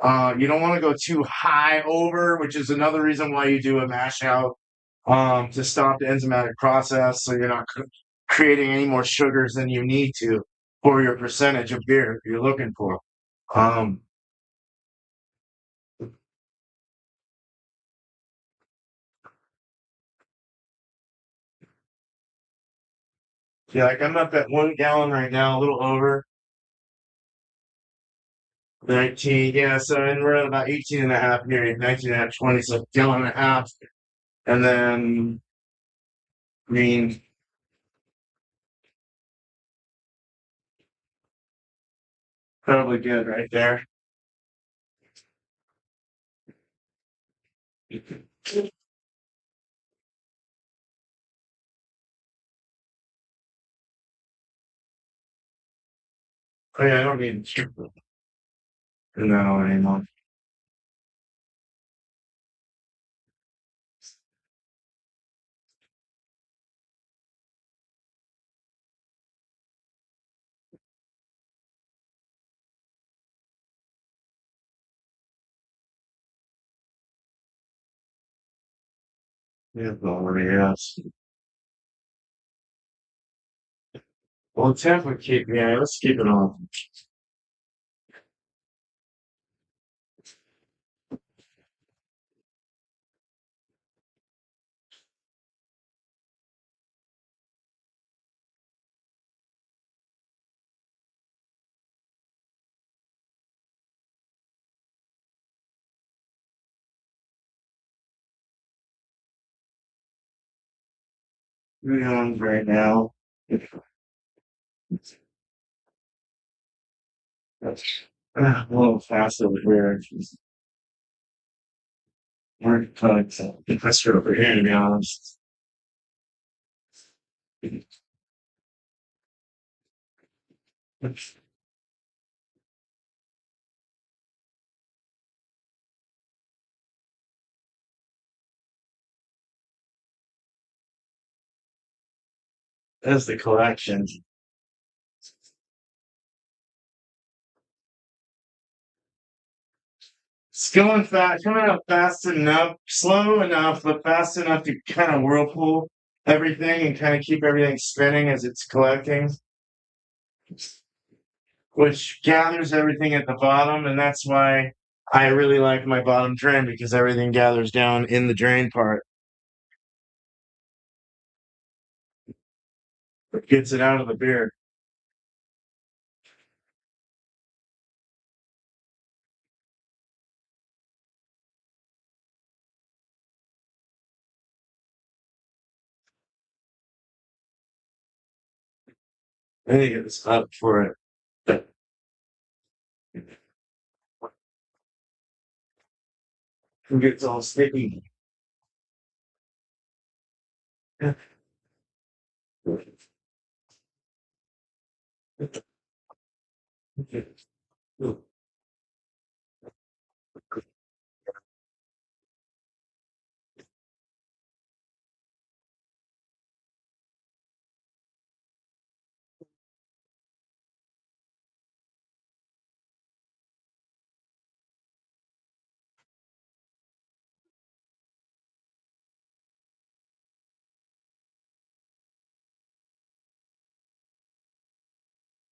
you don't want to go too high over, which is another reason why you do a mash out, to stop the enzymatic process, so you're not creating any more sugars than you need to for your percentage of beer you're looking for. Yeah, like I'm up at 1 gallon right now, a little over 19. Yeah, so and we're at about 18 and a half here, 19 and a half, 20, so gallon and a half. And then, I mean, probably good right there. Oh, yeah, I don't need no anymore. Yeah, already yes. Well, temp would keep, yeah, let's keep it on. On right now. That's a little fast over here. We're kind of faster over here, to be honest. That's the collection. It's going fast, coming up fast enough, slow enough, but fast enough to kind of whirlpool everything and kind of keep everything spinning as it's collecting, which gathers everything at the bottom. And that's why I really like my bottom drain because everything gathers down in the drain part. It gets it out of the beer. I think it's up for it. It gets all sticky.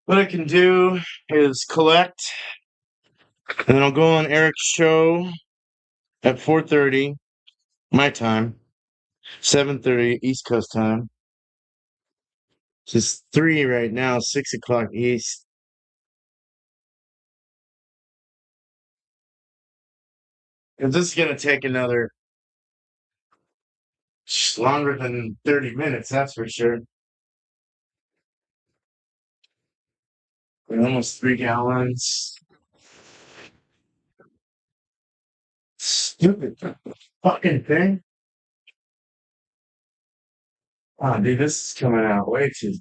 What I can do is collect, and then I'll go on Eric's show at 4:30 my time, 7:30 East Coast time. It's 3 right now, 6 o'clock East. And this is gonna take another longer than 30 minutes, that's for sure. We're almost 3 gallons. Stupid fucking thing. Oh, dude, this is coming out way too.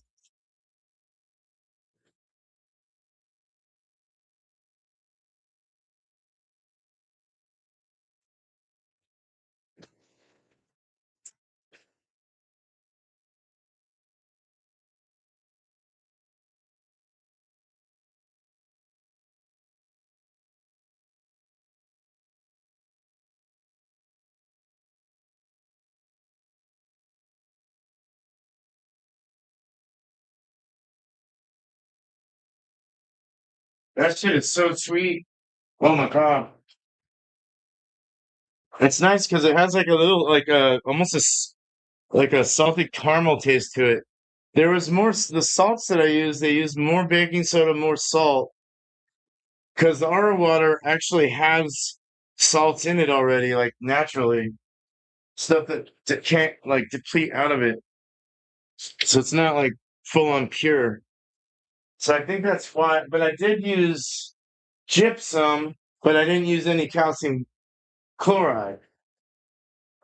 That shit is so sweet. Oh my god. It's nice because it has like a little, like a almost like a salty caramel taste to it. There was more the salts that I used. They used more baking soda, more salt, because the RO water actually has salts in it already, like naturally stuff that can't like deplete out of it. So it's not like full on pure. So I think that's why. But I did use gypsum, but I didn't use any calcium chloride,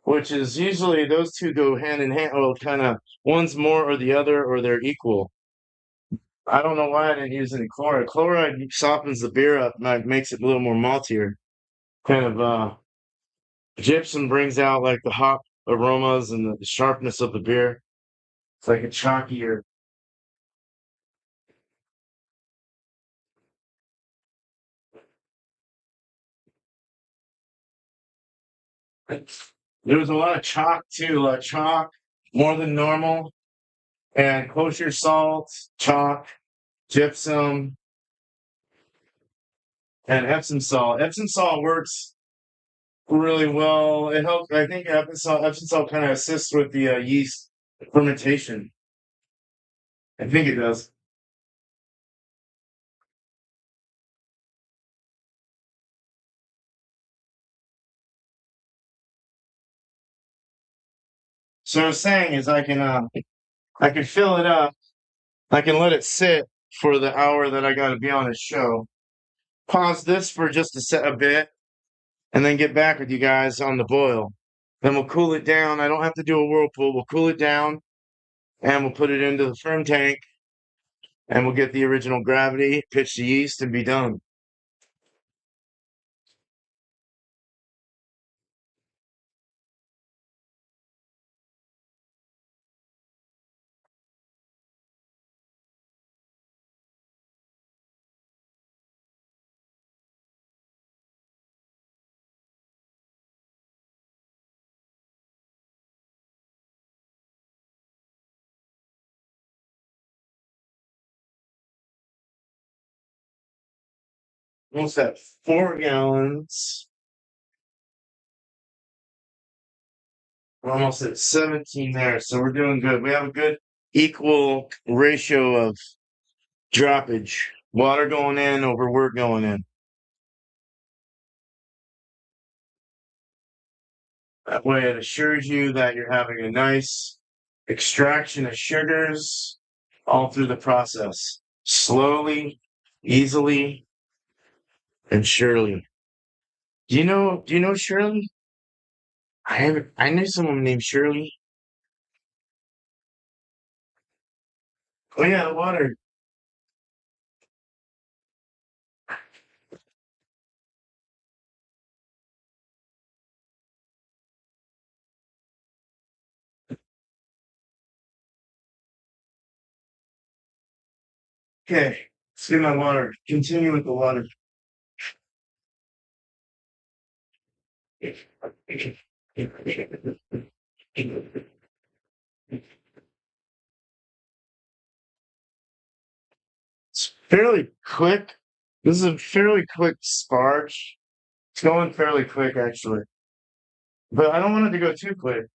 which is usually those two go hand in hand. Well, kind of one's more or the other, or they're equal. I don't know why I didn't use any chloride. Chloride softens the beer up, and makes it a little more maltier. Kind of gypsum brings out like the hop aromas and the sharpness of the beer. It's like a chalkier. There was a lot of chalk too, a lot of chalk, more than normal, and kosher salt, chalk, gypsum, and Epsom salt. Epsom salt works really well. It helps. I think Epsom salt kind of assists with the yeast fermentation. I think it does. So what I'm saying is I can fill it up. I can let it sit for the hour that I got to be on a show. Pause this for just a bit, and then get back with you guys on the boil. Then we'll cool it down. I don't have to do a whirlpool. We'll cool it down, and we'll put it into the firm tank, and we'll get the original gravity, pitch the yeast, and be done. Almost at 4 gallons. We're almost at 17 there, so we're doing good. We have a good equal ratio of droppage. Water going in over work going in. That way it assures you that you're having a nice extraction of sugars all through the process. Slowly, easily, and surely. Do you know Shirley? I knew someone named Shirley. Oh yeah, the water. Okay, let's get my water. Continue with the water. It's fairly quick. This is a fairly quick sparge. It's going fairly quick actually. But I don't want it to go too quick.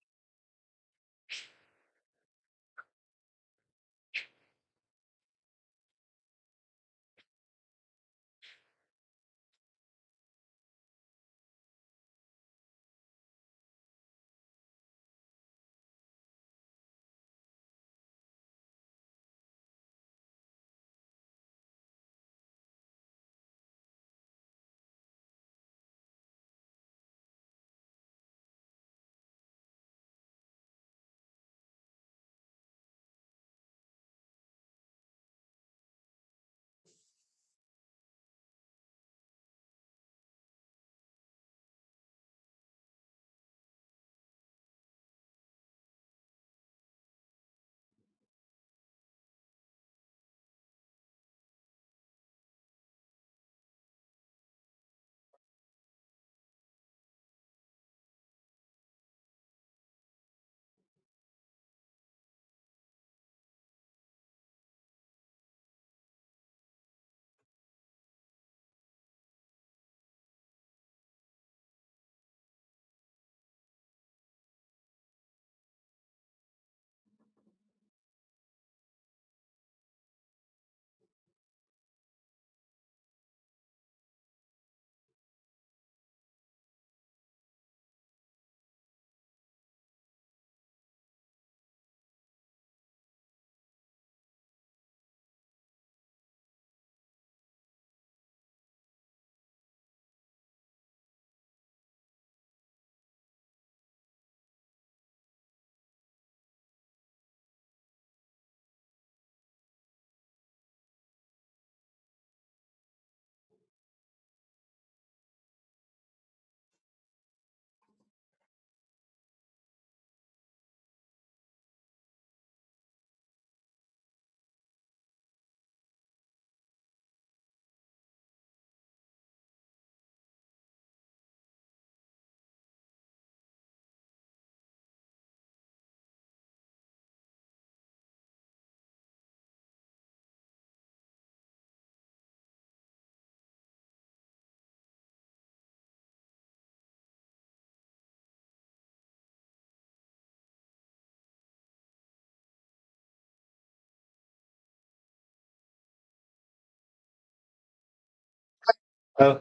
Oh,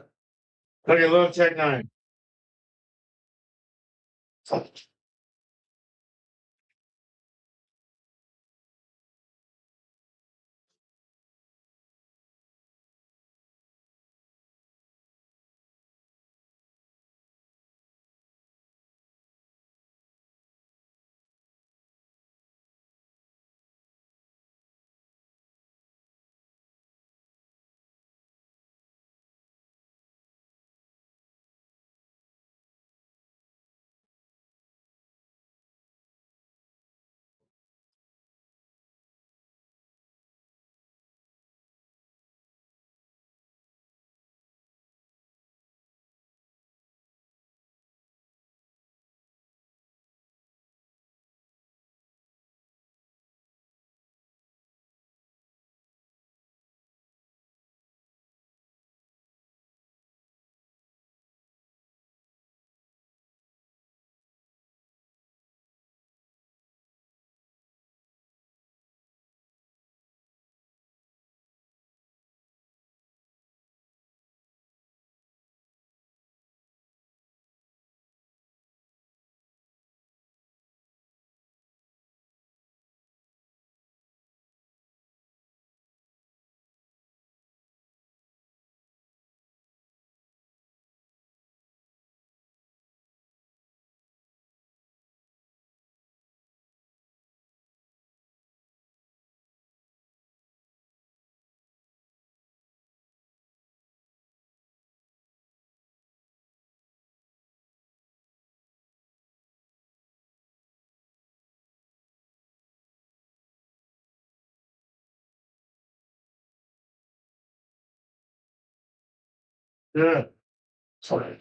okay, love Tech Nine. Yeah. Sorry.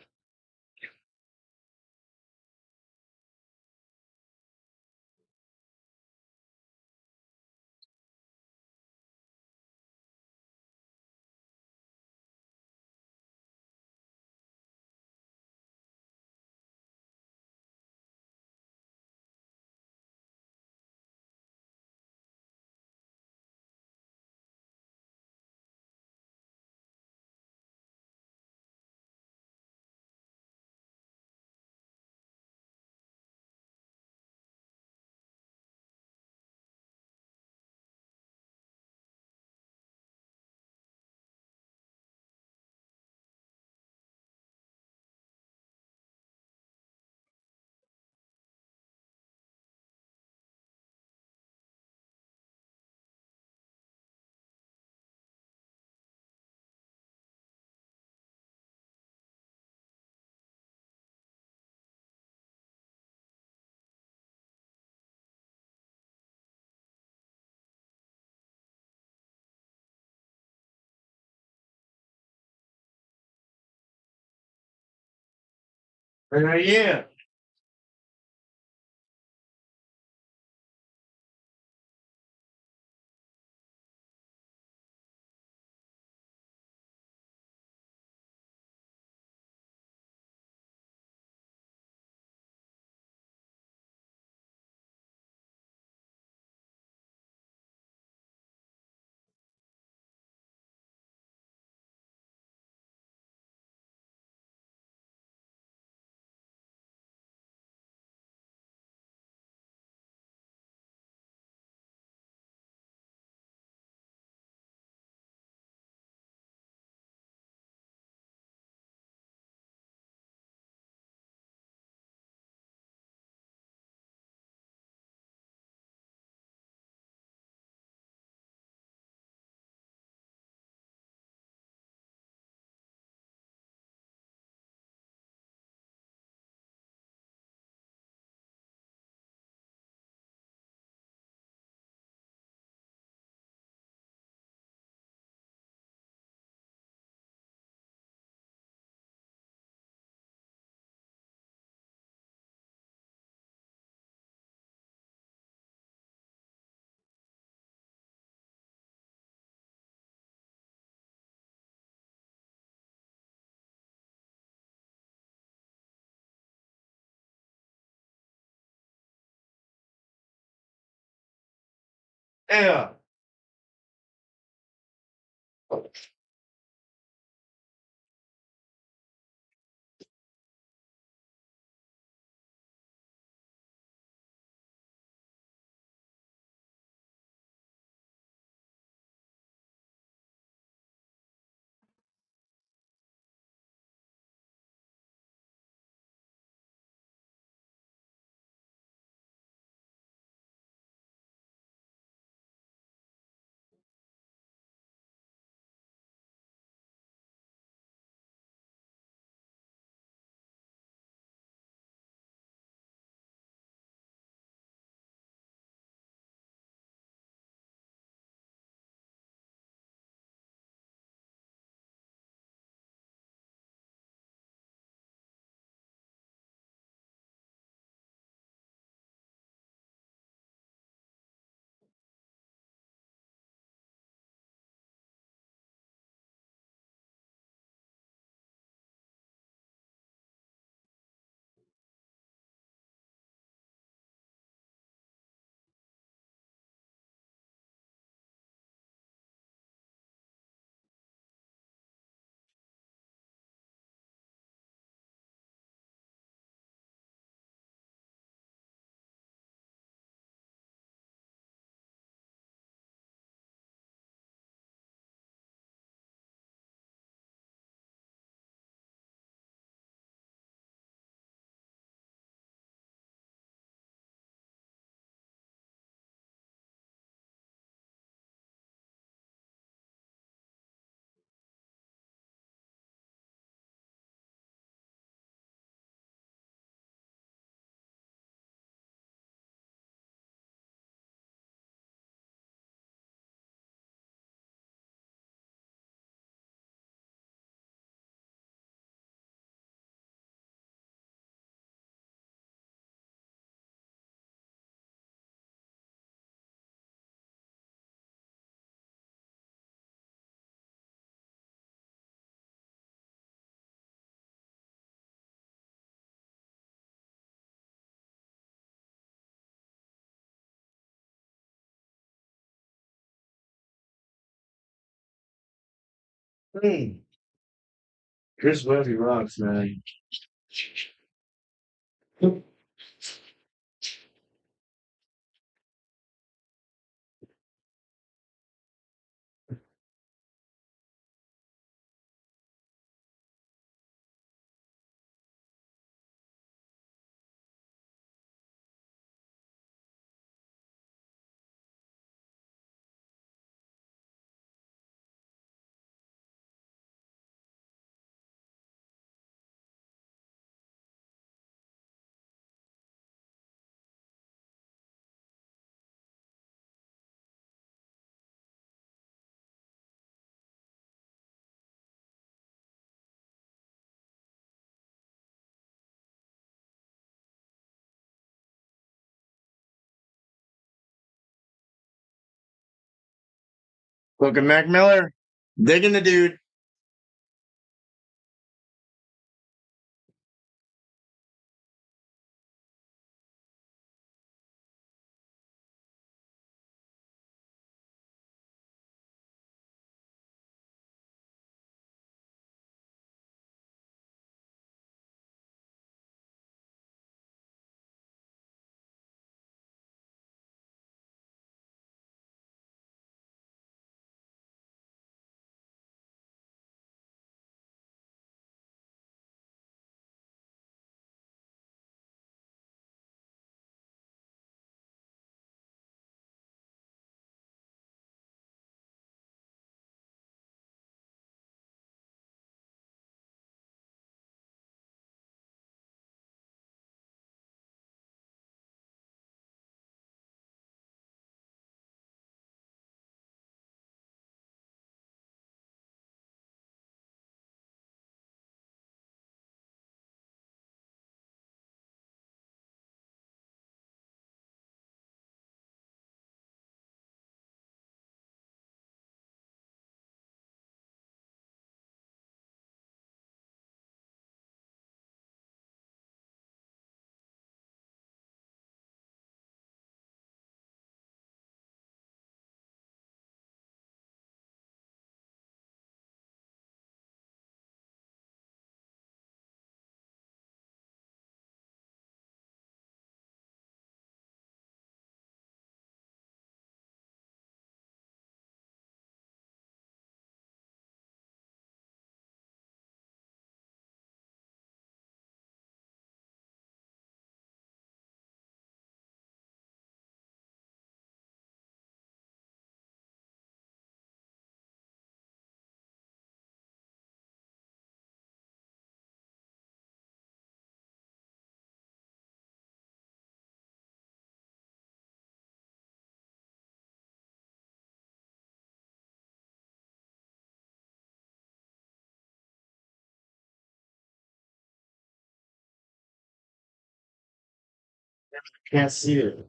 Yeah. Yeah. Mm. Chris Webby rocks, man. Look at Mac Miller. Digging the dude. Can't see it.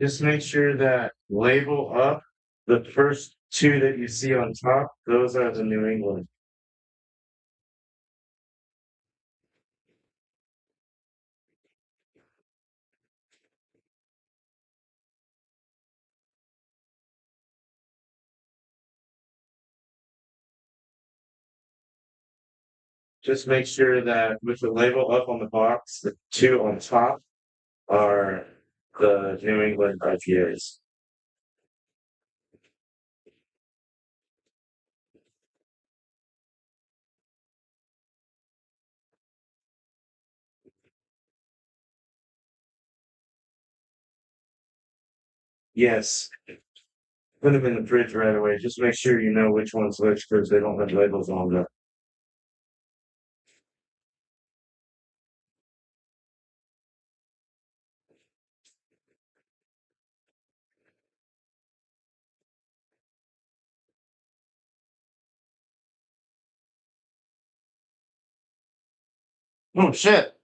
Just make sure that label up the first two that you see on top, those are the New England. Just make sure that with the label up on the box, the two on top are the New England IPAs. Yes, put them in the fridge right away. Just make sure you know which one's which because they don't have labels on them. Oh shit!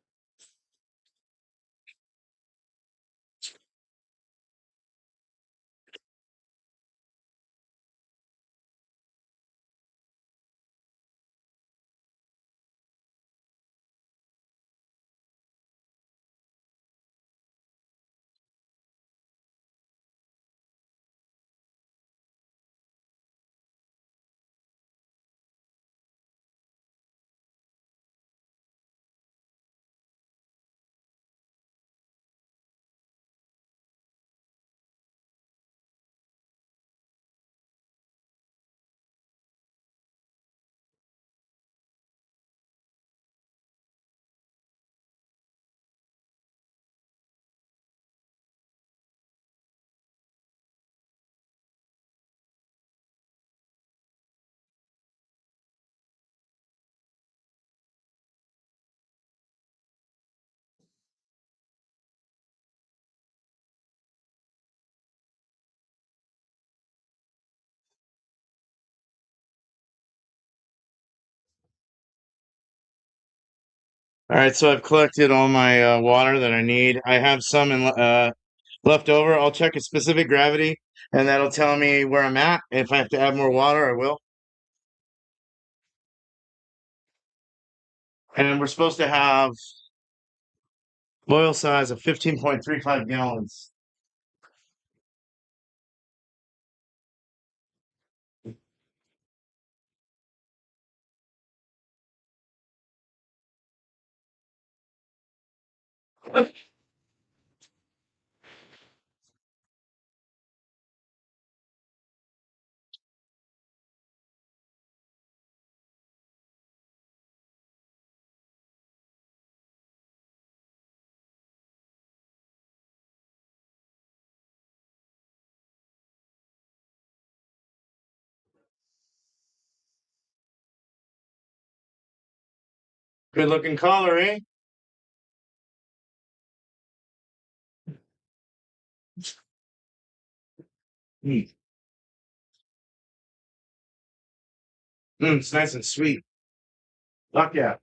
All right, so I've collected all my water that I need. I have some left over. I'll check a specific gravity, and that'll tell me where I'm at. If I have to add more water, I will. And we're supposed to have boil size of 15.35 gallons. Good looking color, eh? Mm. It's nice and sweet. Fuck yeah.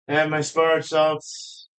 Add my sparge salts.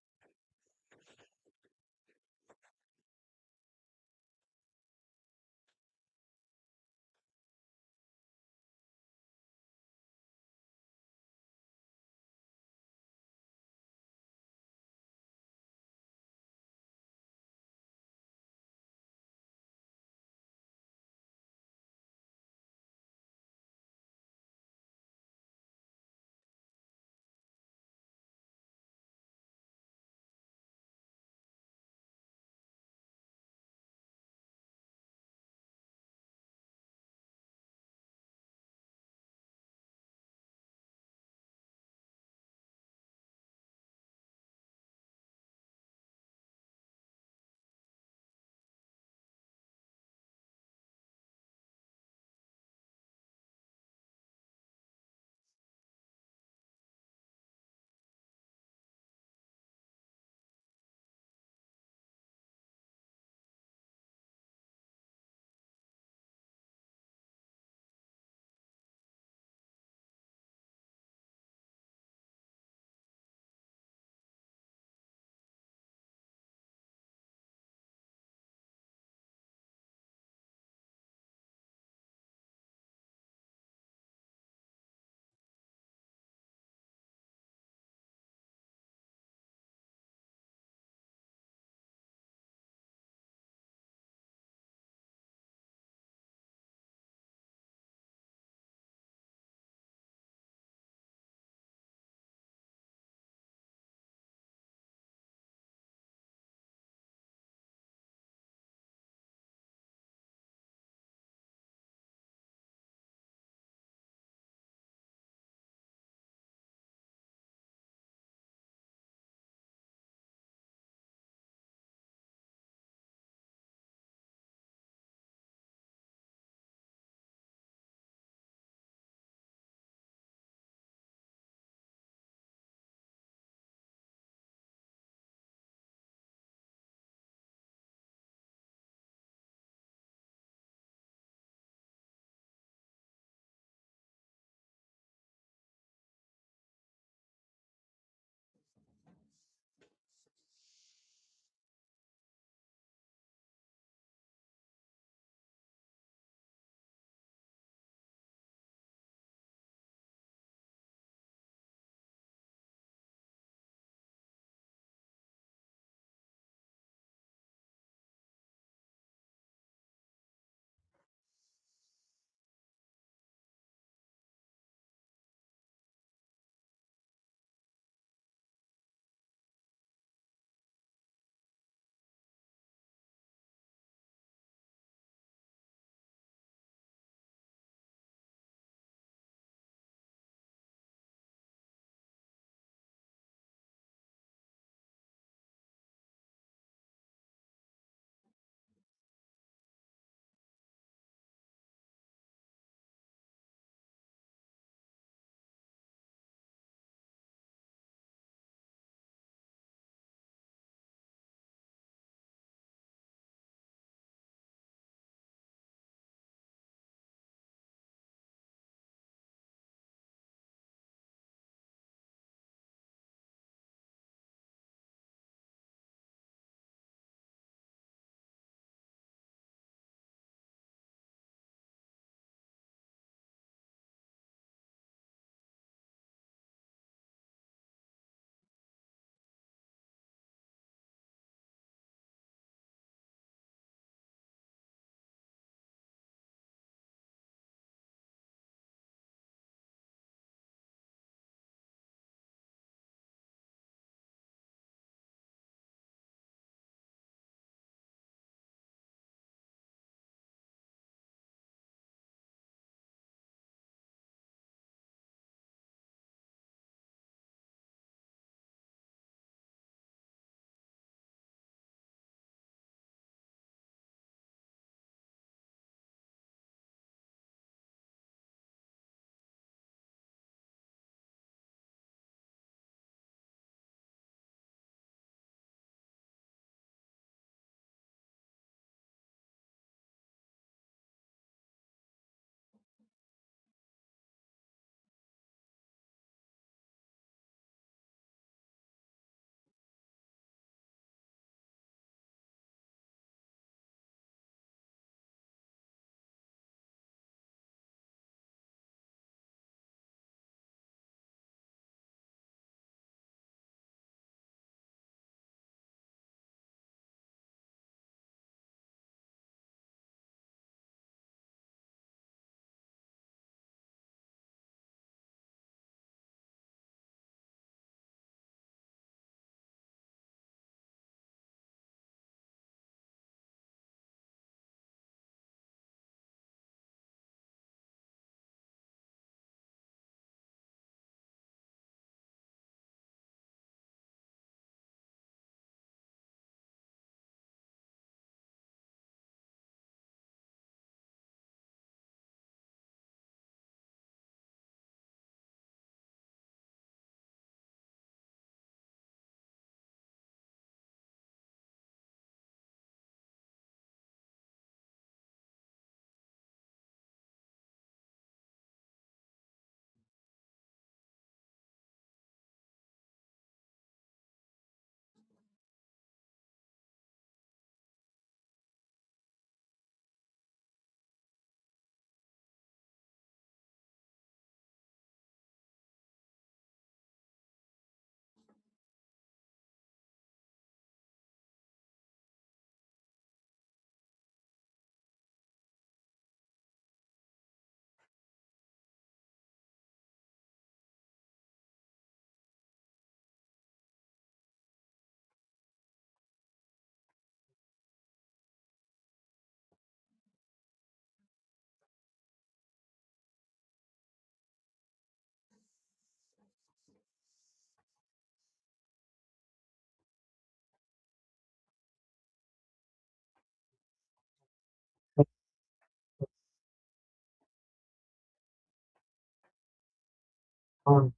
All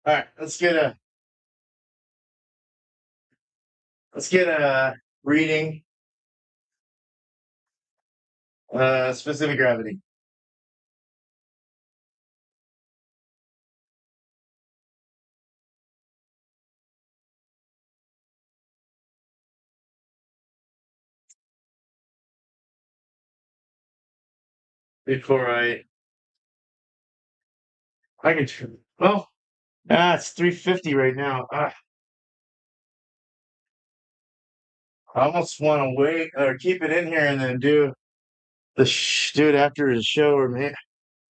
right, let's get a reading, specific gravity. Before I can, well, it's 350 right now. I almost want to wait or keep it in here and then do it after the show, or maybe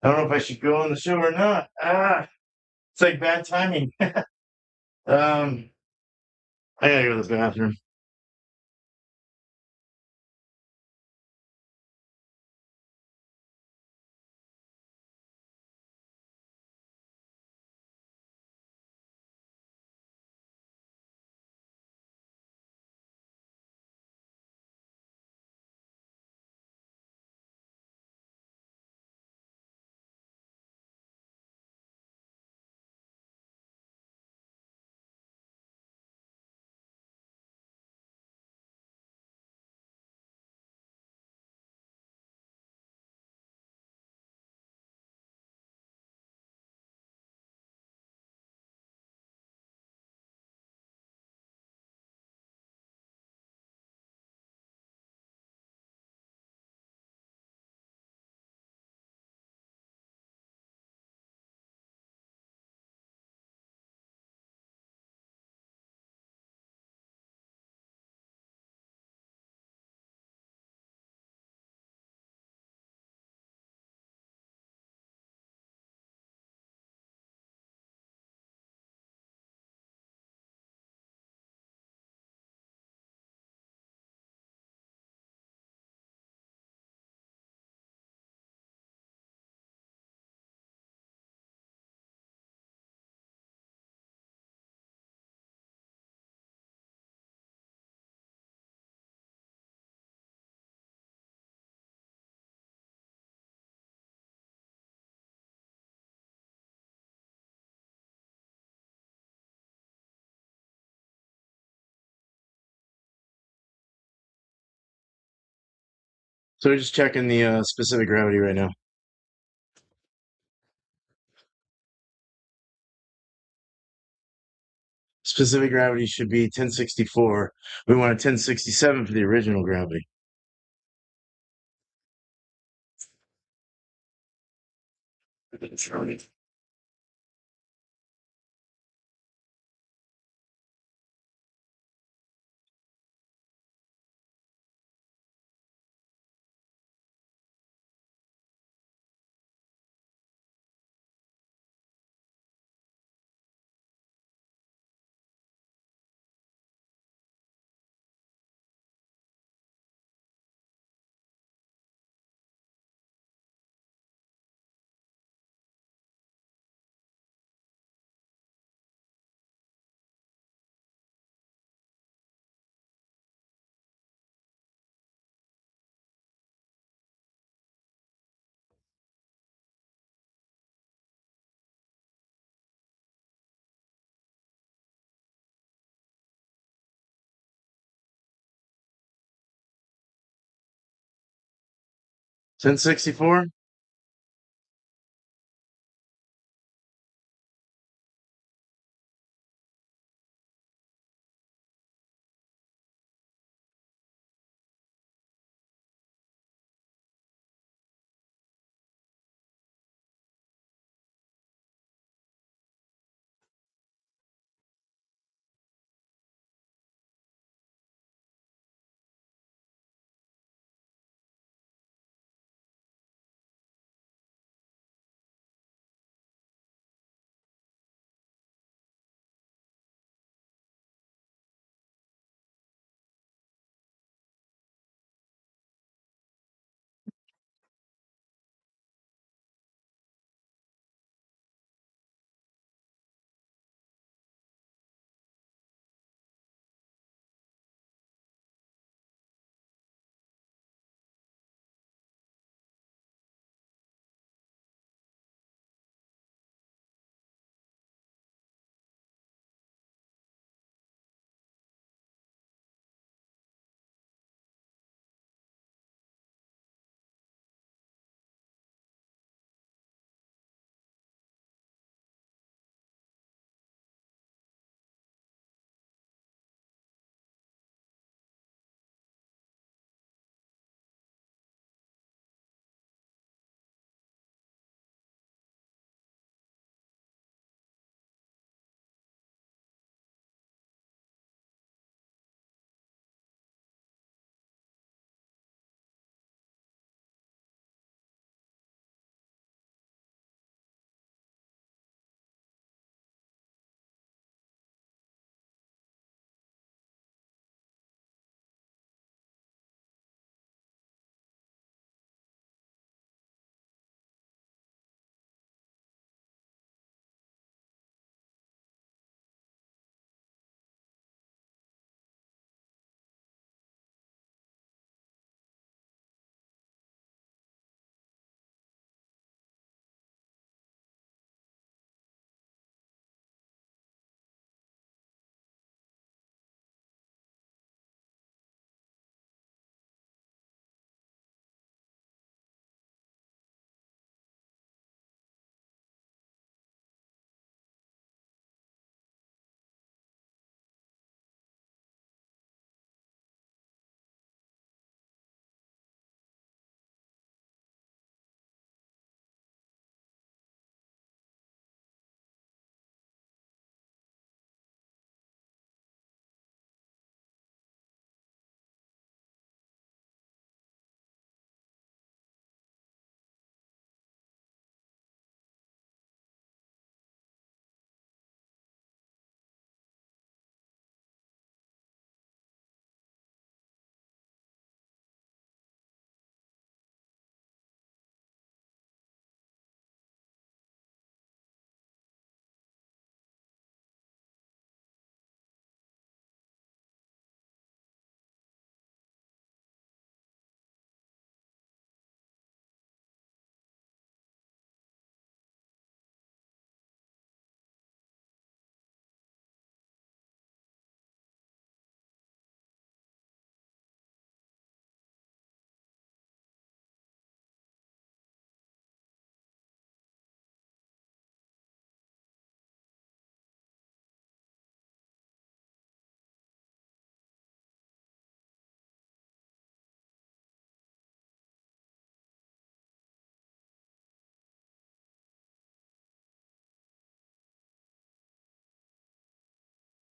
I don't know if I should go on the show or not. It's like bad timing. Um, I gotta go to the bathroom. So we're just checking the specific gravity right now. Specific gravity should be 1064. We want a 1067 for the original gravity. Ten 64.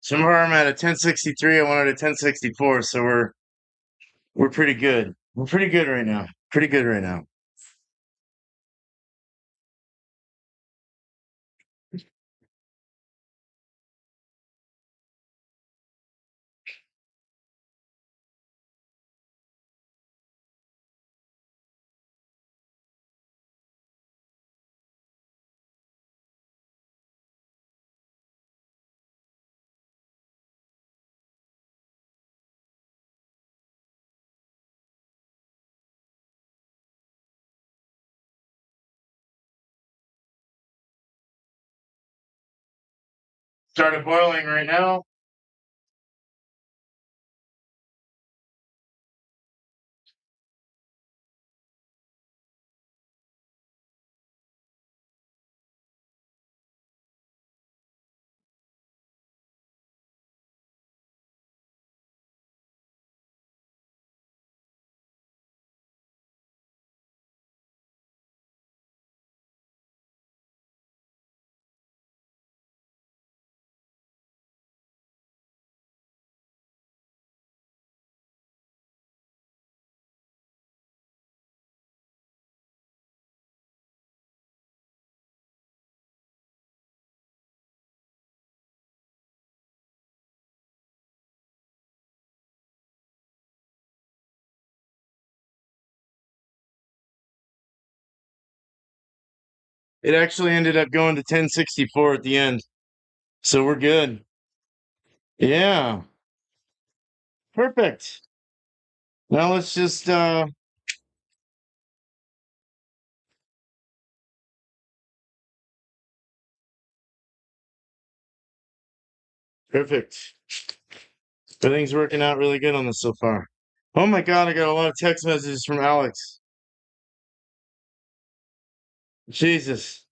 So far I'm at a 1063. I wanted a 1064, so we're pretty good. We're pretty good right now. Pretty good right now. Started boiling right now. It actually ended up going to 1064 at the end. So we're good. Yeah. Perfect. Now let's just perfect. Everything's working out really good on this so far. Oh my God, I got a lot of text messages from Alex. Jesus.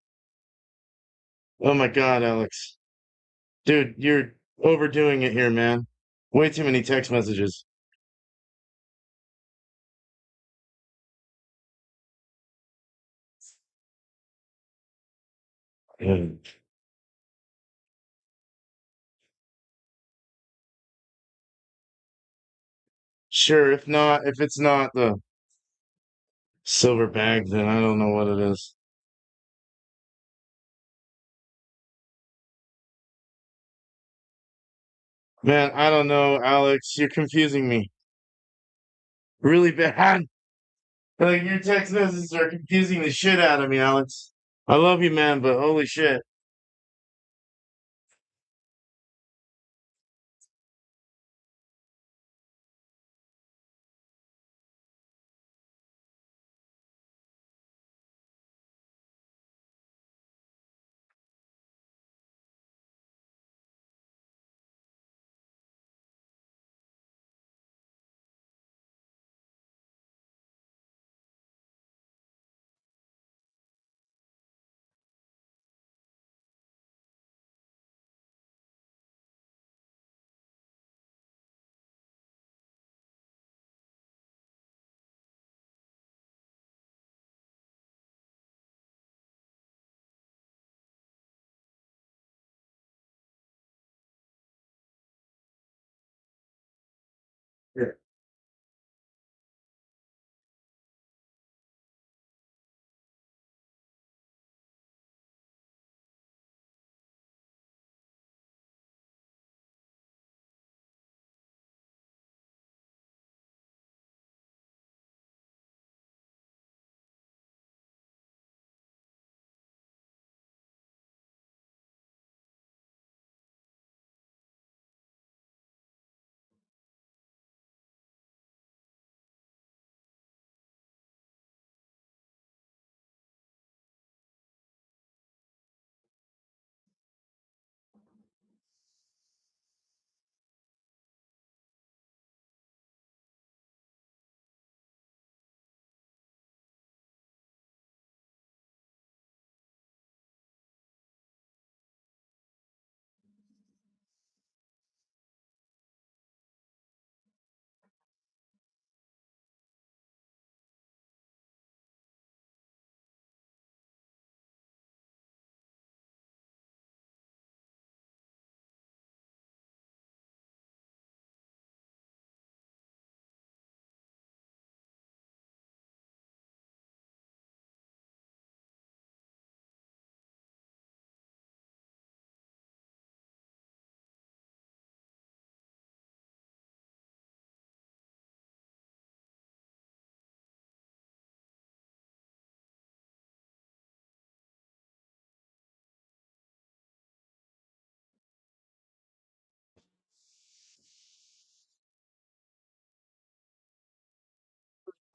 Oh my God, Alex. Dude, you're overdoing it here, man. Way too many text messages. Yeah. Sure, if it's not the silver bag, then I don't know what it is. Man, I don't know, Alex. You're confusing me really bad. Like your text messages are confusing the shit out of me, Alex. I love you, man, but holy shit.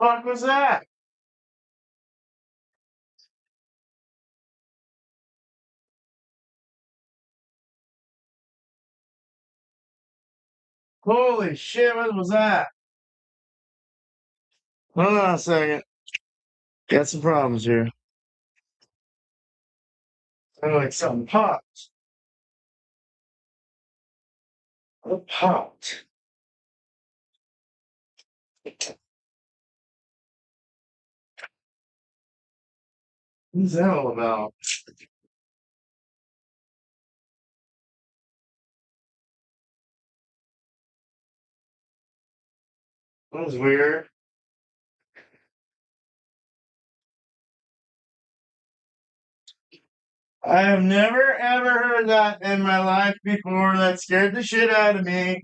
Fuck was that? Holy shit, what was that? Hold on a second. Got some problems here. Sounded like something popped. What popped? What's that all about? That was weird. I have never ever heard that in my life before. That scared the shit out of me.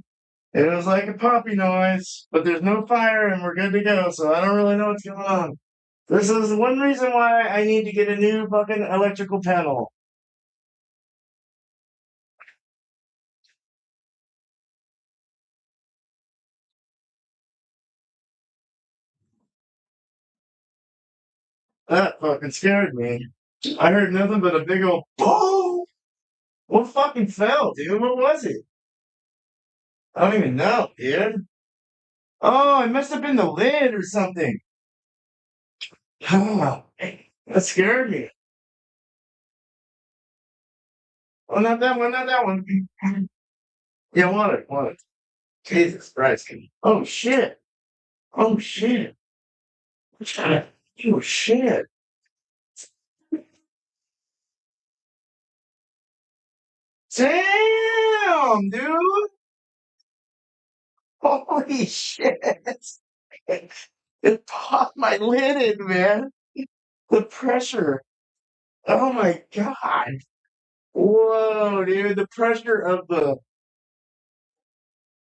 It was like a poppy noise, but there's no fire and we're good to go, so I don't really know what's going on. This is one reason why I need to get a new fucking electrical panel. That fucking scared me. I heard nothing but a big old boom. What fucking fell, dude? What was it? I don't even know, dude. Oh, it must have been the lid or something. Oh, that scared me. Oh, not that one, not that one. Yeah, water, water. Jesus Christ. Oh, shit. Oh, shit. Oh, shit. Damn, dude. Holy shit. It popped my lid in, man. The pressure. Oh my God. Whoa, dude. The pressure of the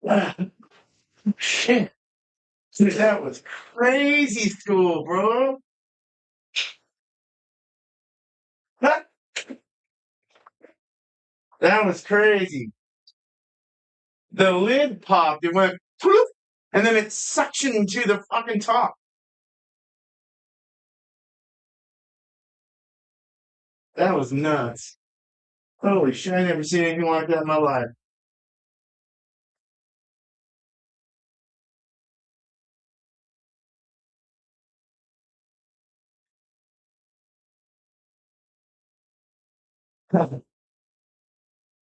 ah, shit. Dude, that was crazy school, bro. That, that was crazy. The lid popped. It went poof, and then it suctioned to the fucking top. That was nuts. Holy shit. I never seen anything like that in my life.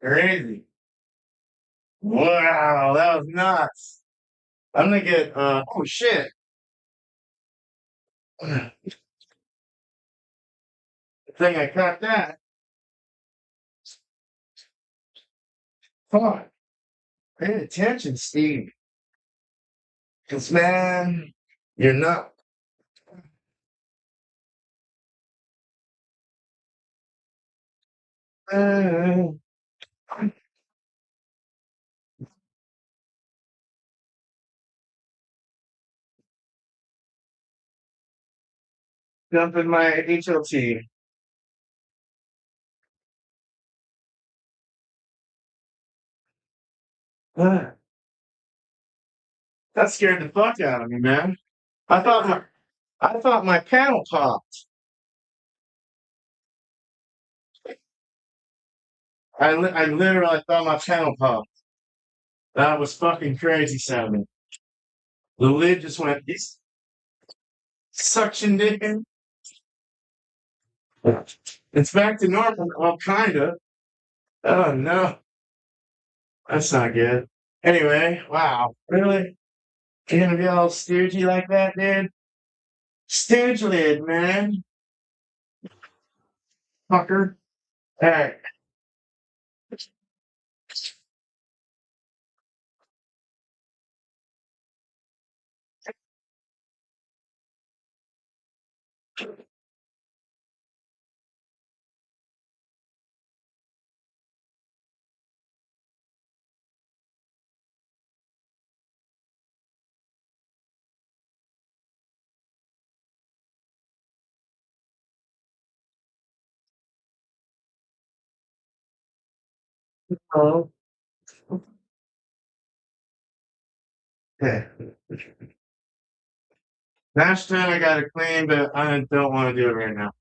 Crazy. Wow, that was nuts. I'm gonna get oh shit. I think I caught that. Fuck. Pay attention, Steve. Cause man, you're not uh, dumping my HLT. Uh, that scared the fuck out of me, man. I thought my I thought my panel popped. I literally thought my panel popped. That was fucking crazy sounding. The lid just went suctioned in. It's back to normal. Well, kinda. Oh no, that's not good. Anyway, wow, really? You're gonna be all stoogey like that, dude? Stooge lid, man. Fucker. Alright. Oh, okay. Mash tun I gotta clean, but I don't want to do it right now.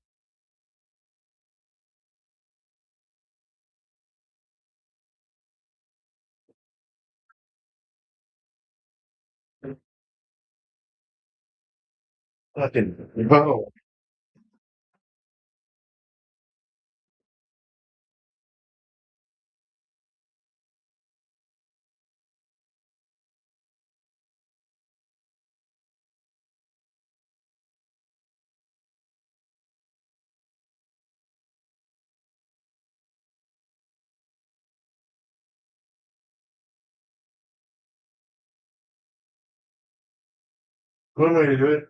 Fucking bro. One way to do it.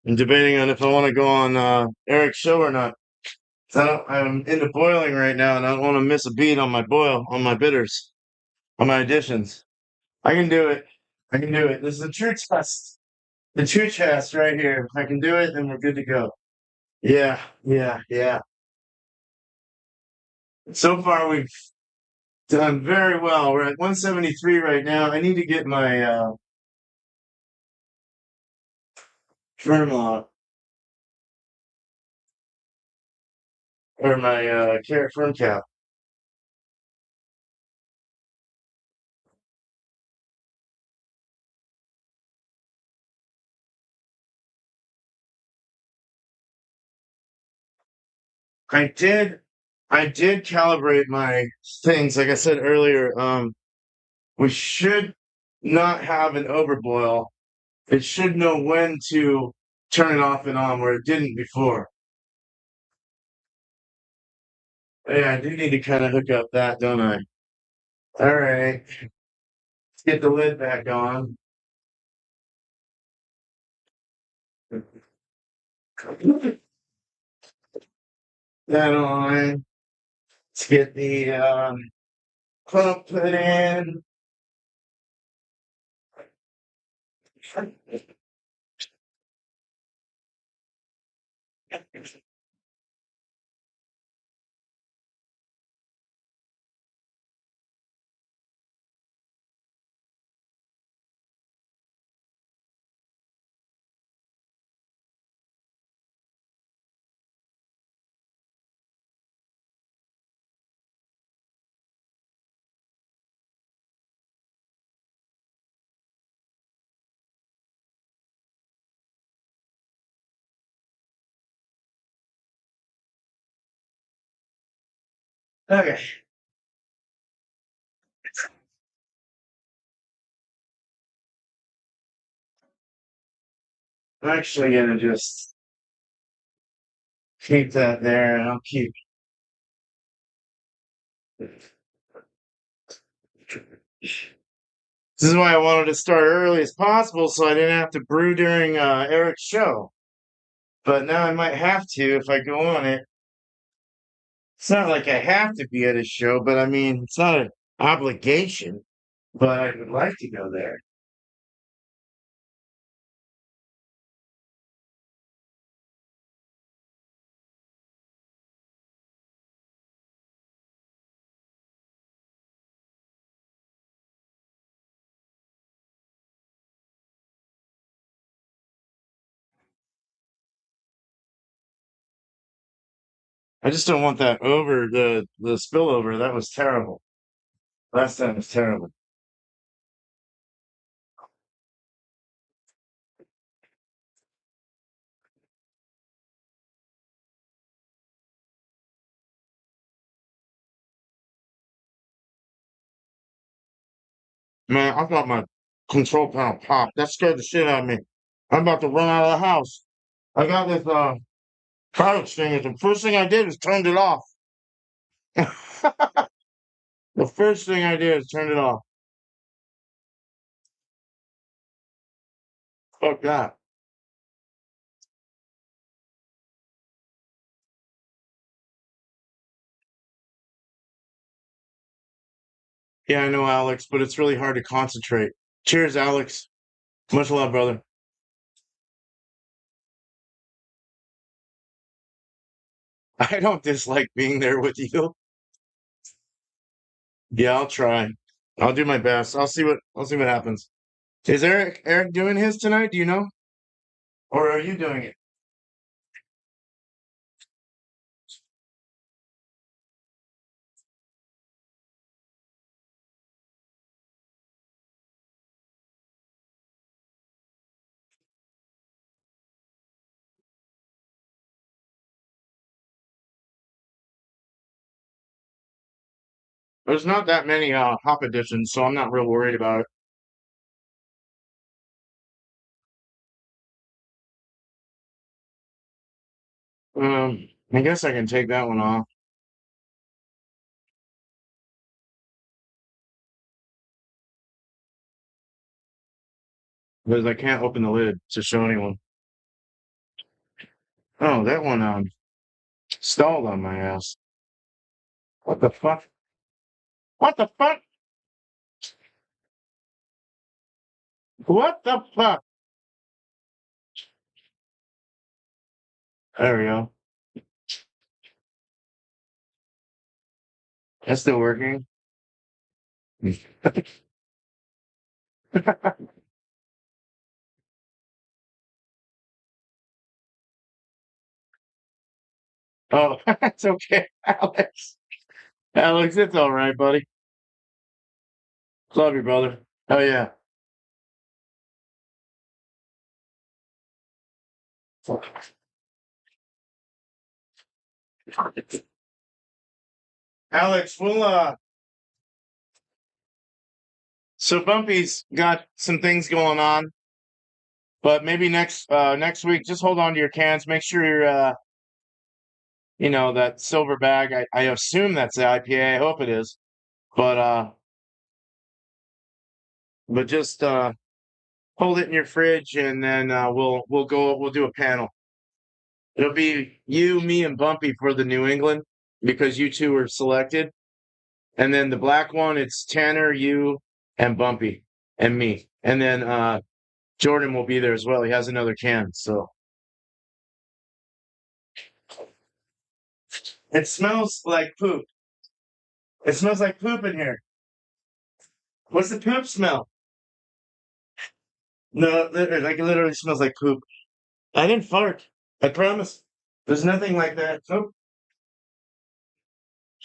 I'm debating on if I want to go on Eric's show or not. I'm into boiling right now, and I don't want to miss a beat on my boil, on my bitters, on my additions. I can do it. I can do it. This is a true test. The true test right here. If I can do it, then we're good to go. Yeah, yeah, yeah. So far, we've done very well. We're at 173 right now. I need to get my firm lock or my carrot firm cap. I did, I did calibrate my things. Like I said earlier, we should not have an overboil. It should know when to turn it off and on where it didn't before. Yeah, I do need to kind of hook up that, don't I? All right, let's get the lid back on. That on. Let's get the pump put in. Okay, I'm actually gonna just keep that there, and I'll keep. This is why I wanted to start early as possible, so I didn't have to brew during Eric's show. But now I might have to if I go on it. It's not like I have to be at a show, but I mean, it's not an obligation. But I would like to go there. I just don't want that over the spillover. That was terrible. Last time was terrible. Man, I thought my control panel popped. That scared the shit out of me. I'm about to run out of the house. I got this fire extinguisher. The first thing I did was turned it off. The first thing I did is turn it off. Fuck that. Yeah, I know, Alex, but it's really hard to concentrate. Cheers, Alex. Much love, brother. I don't dislike being there with you. Yeah, I'll try. I'll do my best. I'll see what happens. Is Eric doing his tonight? Do you know? Or are you doing it? There's not that many hop editions, so I'm not real worried about it. I guess I can take that one off because I can't open the lid to show anyone. Oh, that one stalled on my ass. What the fuck? What the fuck? What the fuck? There we go. That's still working. Oh, it's okay, Alex. Alex, it's all right, buddy. Love you, brother. Oh yeah. Alex, so Bumpy's got some things going on, but maybe next week, just hold on to your cans. Make sure you're that silver bag. I assume that's the IPA. I hope it is. But just hold it in your fridge and then we'll do a panel. It'll be you, me, and Bumpy for the New England because you two were selected. And then the black one, it's Tanner, you, and Bumpy, and me. And then Jordan will be there as well. He has another can. So it smells like poop. It smells like poop in here. What's the poop smell? No, like it literally smells like poop. I didn't fart. I promise. There's nothing like that. Nope.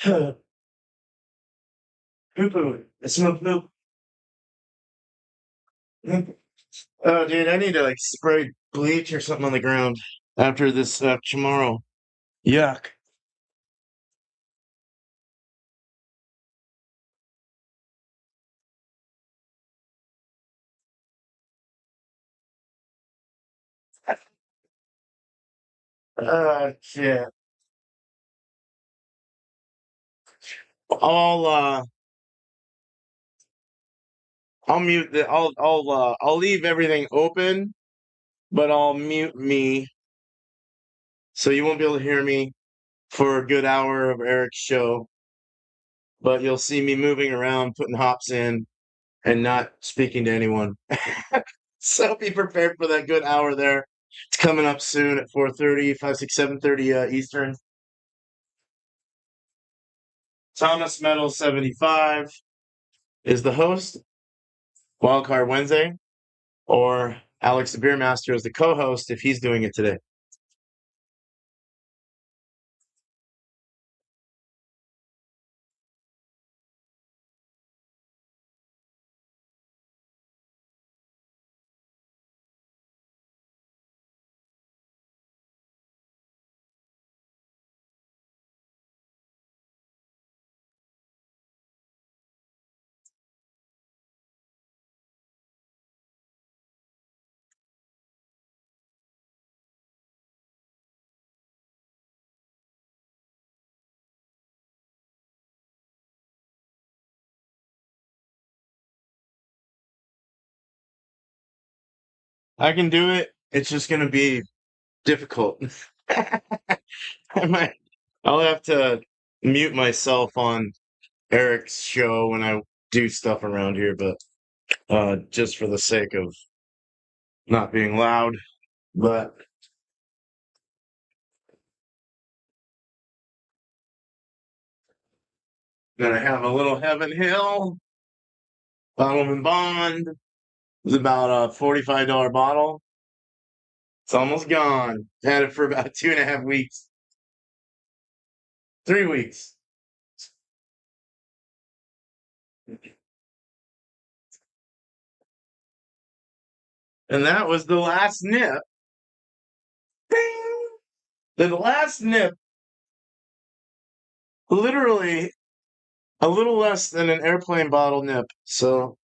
Poo poo. It smells poop. Oh, dude, I need to like spray bleach or something on the ground after this tomorrow. Yuck. Shit. I'll uh I'll mute the I'll leave everything open, but I'll mute me so you won't be able to hear me for a good hour of Eric's show. But you'll see me moving around, putting hops in, and not speaking to anyone. So be prepared for that good hour there. It's coming up soon at 4:30, 5, 6, 7:30 Eastern. Thomas Metal 75 is the host. Wildcard Wednesday, or Alex the Beer Master is the co-host if he's doing it today. I can do it. It's just going to be difficult. I might, I'll have to mute myself on Eric's show when I do stuff around here, but just for the sake of not being loud, but then I have a little Heaven Hill bottle and bond. It's about a $45 bottle. It's almost gone. Had it for about 2.5 weeks, 3 weeks. And that was the last nip. Bing! The last nip, literally a little less than an airplane bottle nip. So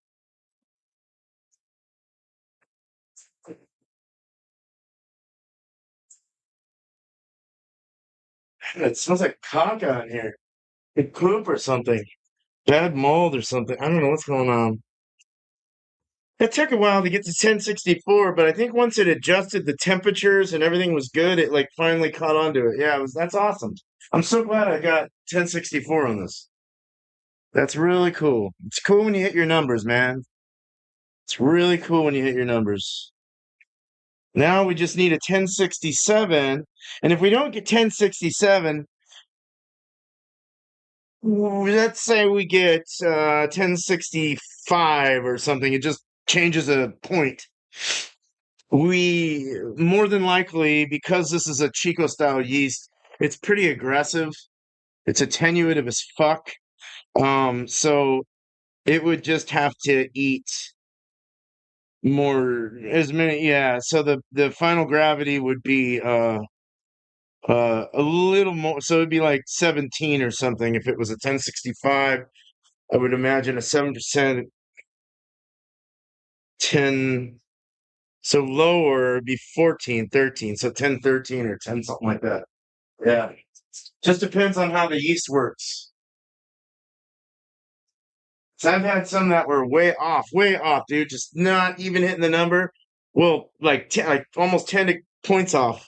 it smells like caca in here. Like poop or something. Bad mold or something. I don't know what's going on. It took a while to get to 1064, but I think once it adjusted the temperatures and everything was good, it like finally caught on to it. Yeah, that's awesome. I'm so glad I got 1064 on this. That's really cool. It's cool when you hit your numbers, man. It's really cool when you hit your numbers. Now we just need a 1067. And if we don't get 1067, let's say we get 1065 or something, it just changes a point. We more than likely, because this is a Chico style yeast, it's pretty aggressive. It's attenuative as fuck. So it would just have to eat more as many, yeah. So the final gravity would be a little more, so it'd be like 17 or something if it was a 1065. I would imagine a 7% 10, so lower would be 14, 13, so 10, 13 or 10 something like that. Yeah. Just depends on how the yeast works. So I've had some that were way off, dude. Just not even hitting the number. Well, like 10, like almost 10 points off,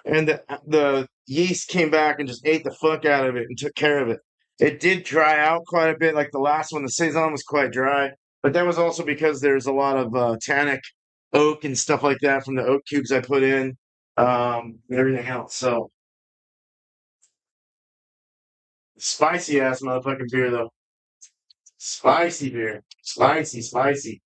and the yeast came back and just ate the fuck out of it and took care of it. It did dry out quite a bit. Like the last one, the saison was quite dry, but that was also because there's a lot of tannic oak and stuff like that from the oak cubes I put in, and everything else. So spicy ass motherfucking beer though. Spicy beer. Spicy, spicy.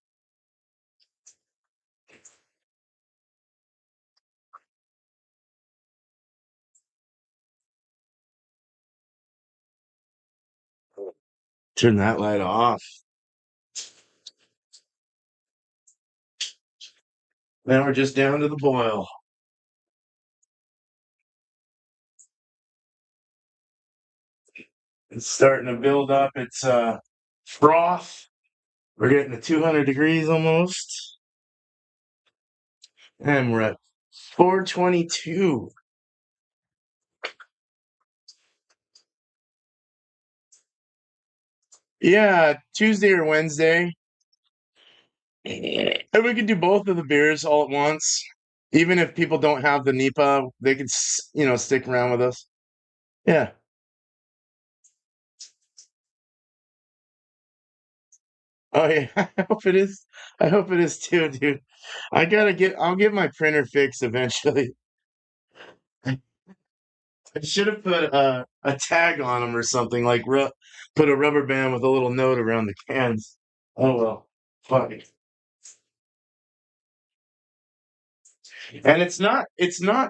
Turn that light off. Now we're just down to the boil. It's starting to build up its froth. We're getting to 200 degrees almost. And we're at 422. Yeah, Tuesday or Wednesday. And we can do both of the beers all at once. Even if people don't have the NEPA, they could, stick around with us. Yeah. Oh yeah. I hope it is. I hope it is too, dude. I'll get my printer fixed eventually. I should have put a tag on them or something, like put a rubber band with a little note around the cans. Oh well, fuck it. And it's not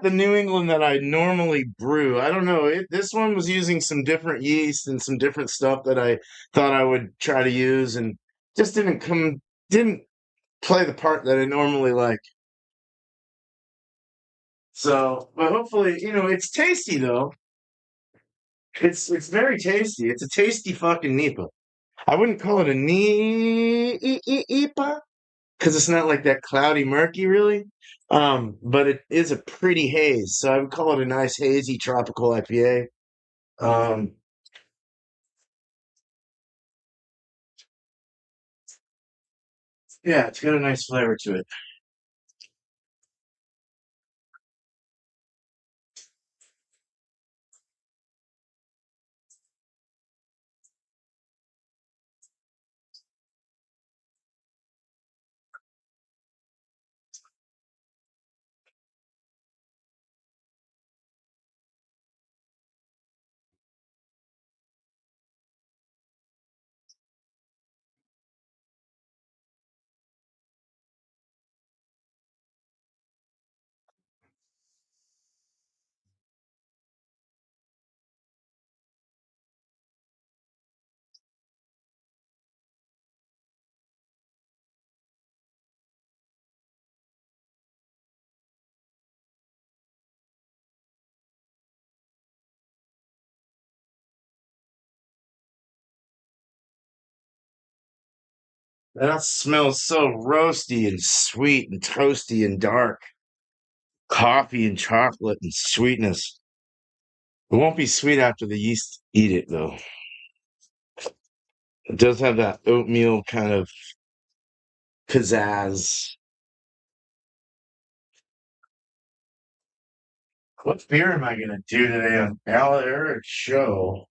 the New England that I normally brew. I don't know. This one was using some different yeast and some different stuff that I thought I would try to use, and just didn't play the part that I normally like. So, but hopefully, it's tasty though. It's very tasty. It's a tasty fucking Nipa. I wouldn't call it a Nipa because it's not like that cloudy murky really. But it is a pretty haze, so I would call it a nice hazy tropical IPA. Um, yeah, it's got a nice flavor to it. That smells so roasty and sweet and toasty and dark. Coffee and chocolate and sweetness. It won't be sweet after the yeast eat it, though. It does have that oatmeal kind of pizzazz. What beer am I going to do today on Eric's show?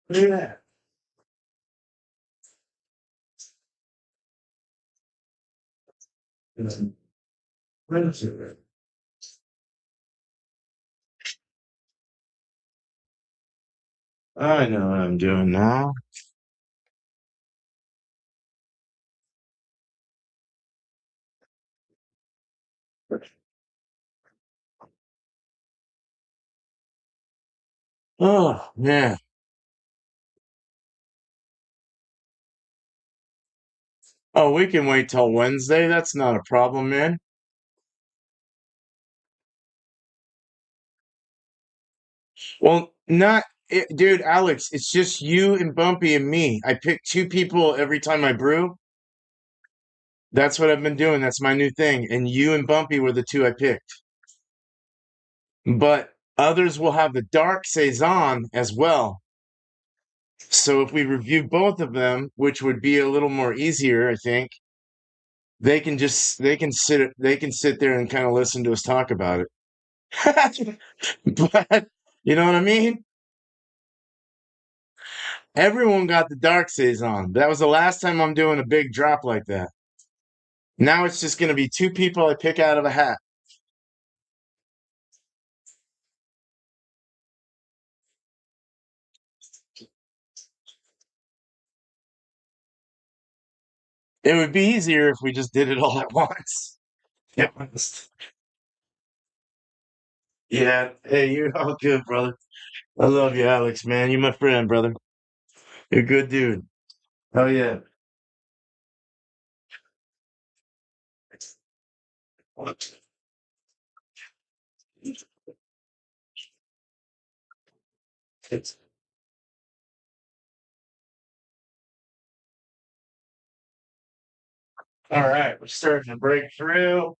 Look at that. What is it? I know what I'm doing now. Oh, yeah. Oh, we can wait till Wednesday. That's not a problem, man. Well, not it, dude, Alex, it's just you and Bumpy and me. I pick two people every time I brew. That's what I've been doing. That's my new thing. And you and Bumpy were the two I picked. But others will have the dark saison as well. So if we review both of them, which would be a little more easier, I think, they can sit there and kind of listen to us talk about it. But you know what I mean? Everyone got the dark saison. That was the last time I'm doing a big drop like that. Now it's just going to be two people I pick out of a hat. It would be easier if we just did it all at once. Yeah. Yeah. Hey, you're all good, brother. I love you, Alex, man. You're my friend, brother. You're a good dude. Oh yeah. It's all right. We're starting to break through.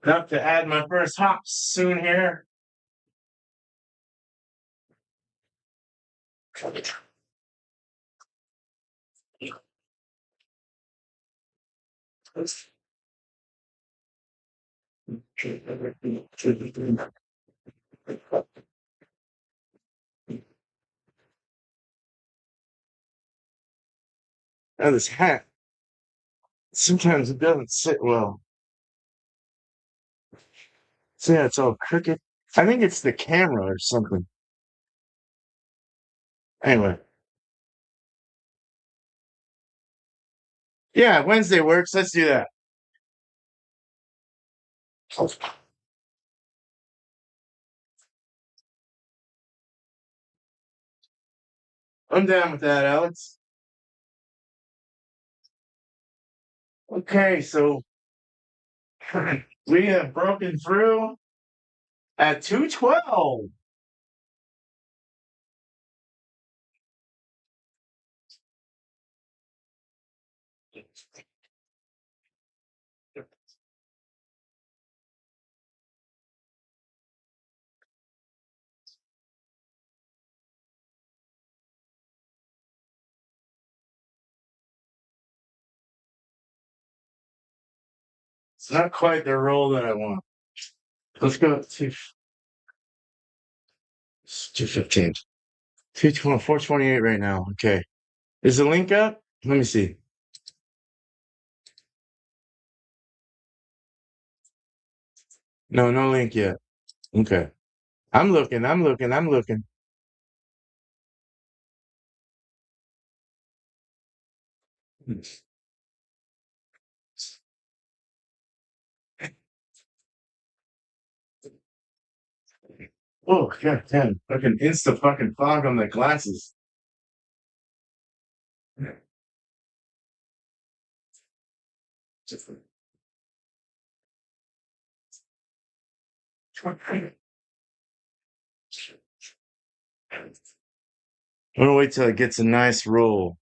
Enough to add my first hops soon here. Now this hat, sometimes it doesn't sit well. So yeah, it's all crooked. I think it's the camera or something. Anyway, yeah, Wednesday works. Let's do that. I'm down with that, Alex. Okay, so we have broken through at 212. It's not quite the roll that I want. Let's go to 215. 220, 428 right now. Okay. Is the link up? Let me see. No, no link yet. Okay. I'm looking. Oh, god damn. Fucking insta fucking fog on the glasses. I'm gonna wait till it gets a nice roll.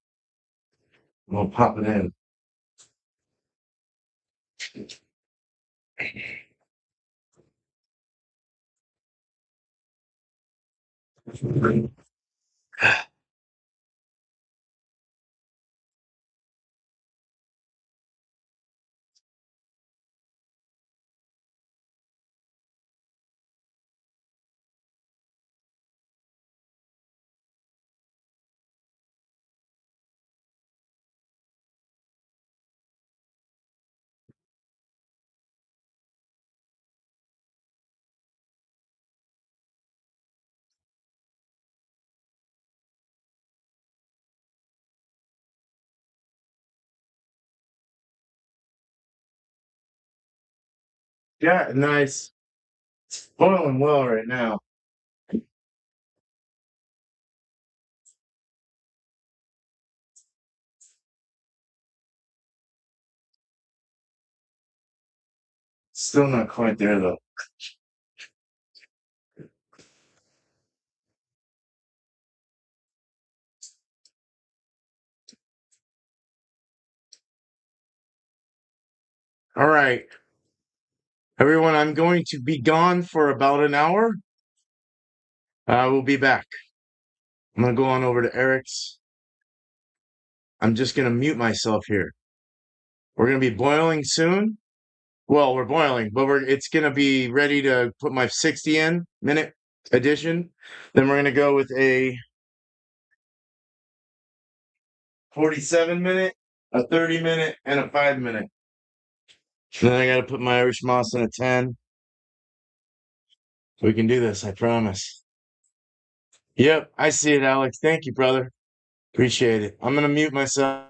We'll pop it in. Yeah, nice. It's boiling well right now. Still not quite there though. All right, everyone, I'm going to be gone for about an hour. We'll be back. I'm gonna go on over to Eric's. I'm just gonna mute myself here. We're gonna be boiling soon. Well, we're boiling, but it's gonna be ready to put my 60 in minute addition. Then we're gonna go with a 47 minute, a 30 minute, and a 5 minute. Then I gotta put my Irish moss in a 10. We can do this, I promise. Yep, I see it, Alex. Thank you, brother. Appreciate it. I'm gonna mute myself.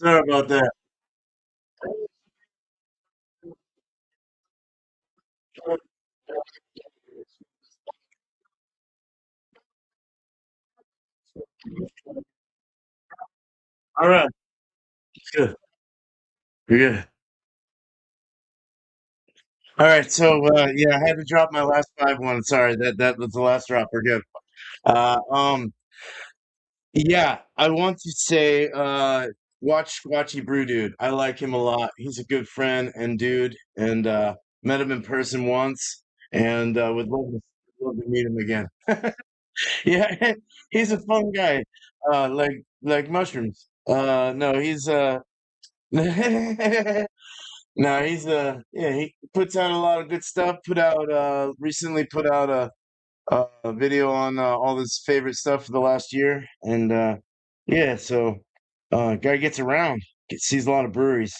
Sorry about that. All right. Good. You're good. All right. So yeah, I had to drop my last five one. Sorry, that was the last drop. We're good. Uh, um, yeah, I want to say, watch Brew dude. I like him a lot. He's a good friend and dude, and met him in person once, and love to meet him again. Yeah, he's a fun guy. Like mushrooms. No, he's no, he's yeah, he puts out a lot of good stuff. Put out recently put out a video on all his favorite stuff for the last year, and yeah, so guy gets around, sees a lot of breweries.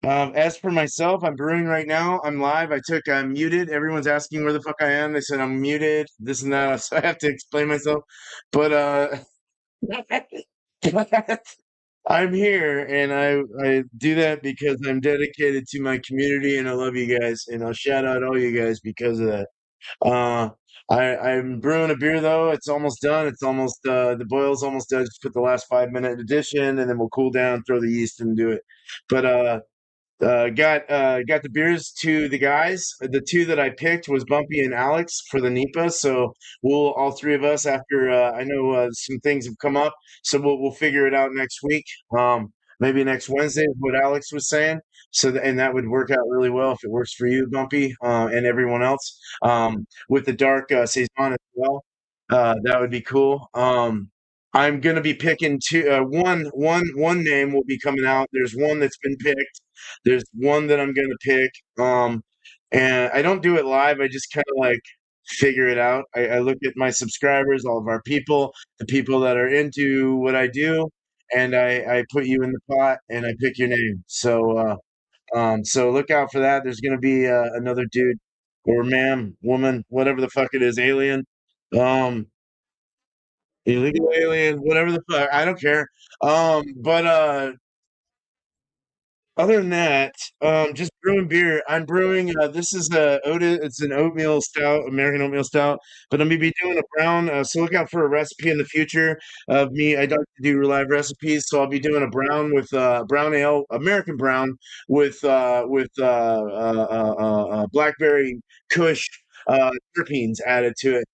As for myself, I'm brewing right now. I'm live. I'm muted. Everyone's asking where the fuck I am. They said I'm muted, this and that, so I have to explain myself. But but I'm here, and I do that because I'm dedicated to my community, and I love you guys, and I'll shout out all you guys because of that. Uh, I'm brewing a beer though. It's almost done. It's almost the boil's almost done. Just put the last 5 minute addition, and then we'll cool down, throw the yeast, and do it. But got the beers to the guys. The two that I picked was Bumpy and Alex for the NEPA. So we'll all three of us after I know some things have come up, so we'll figure it out next week. Maybe next Wednesday is what Alex was saying. So and that would work out really well if it works for you, Bumpy, and everyone else. With the dark saison as well, that would be cool. I'm gonna be picking one name will be coming out. There's one that's been picked. There's one that I'm gonna pick. And I don't do it live. I just kind of like figure it out. I look at my subscribers, all of our people, the people that are into what I do, and I put you in the pot and I pick your name. So look out for that. There's gonna be another dude or ma'am, woman, whatever the fuck it is, alien. Um, Illegal alien, whatever the fuck, I don't care. But other than that, just brewing beer. I'm brewing. This is it's an oatmeal stout, American oatmeal stout. But I'm gonna be doing a brown. So look out for a recipe in the future of me. I like to do live recipes, so I'll be doing a brown with brown ale, American brown with blackberry Kush terpenes added to it.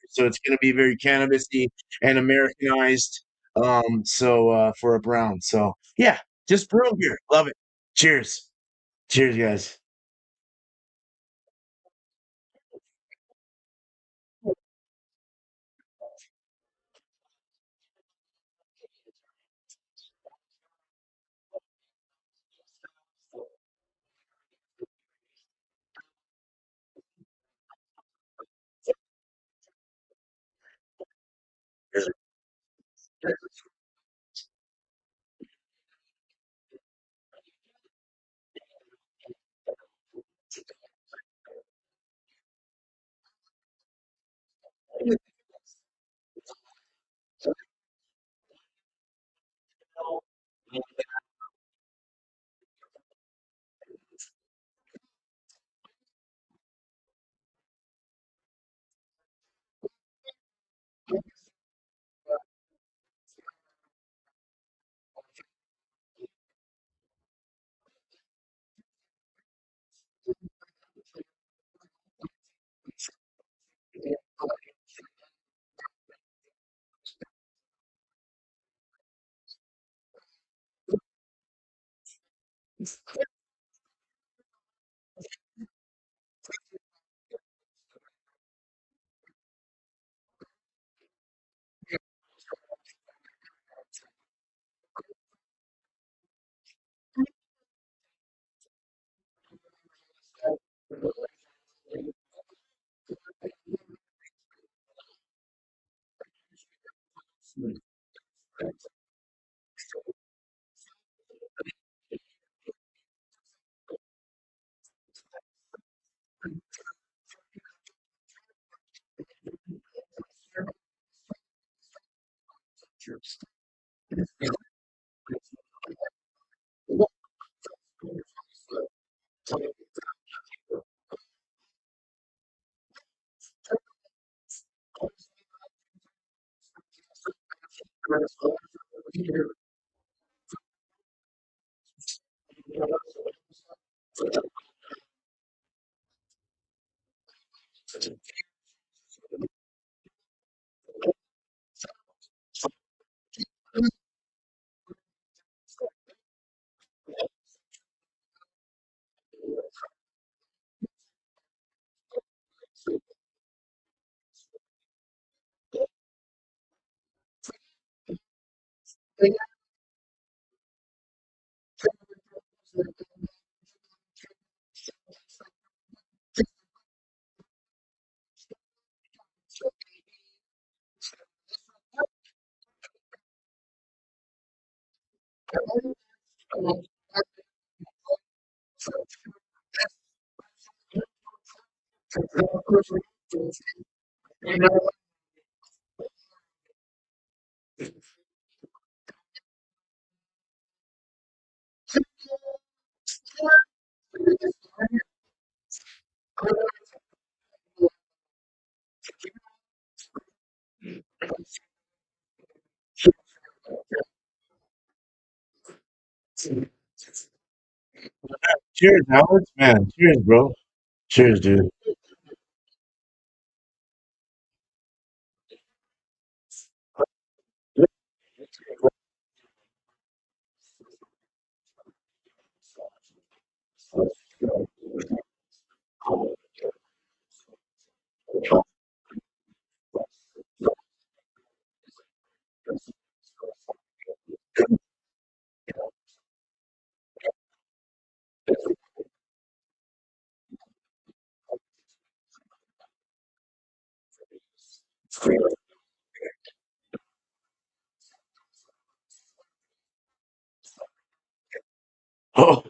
So it's going to be very cannabisy and Americanized. For a brown. So yeah, just brew beer. Love it. Cheers. Cheers, guys. Cheers, Alex. Man, cheers, bro. Cheers, dude. Oh,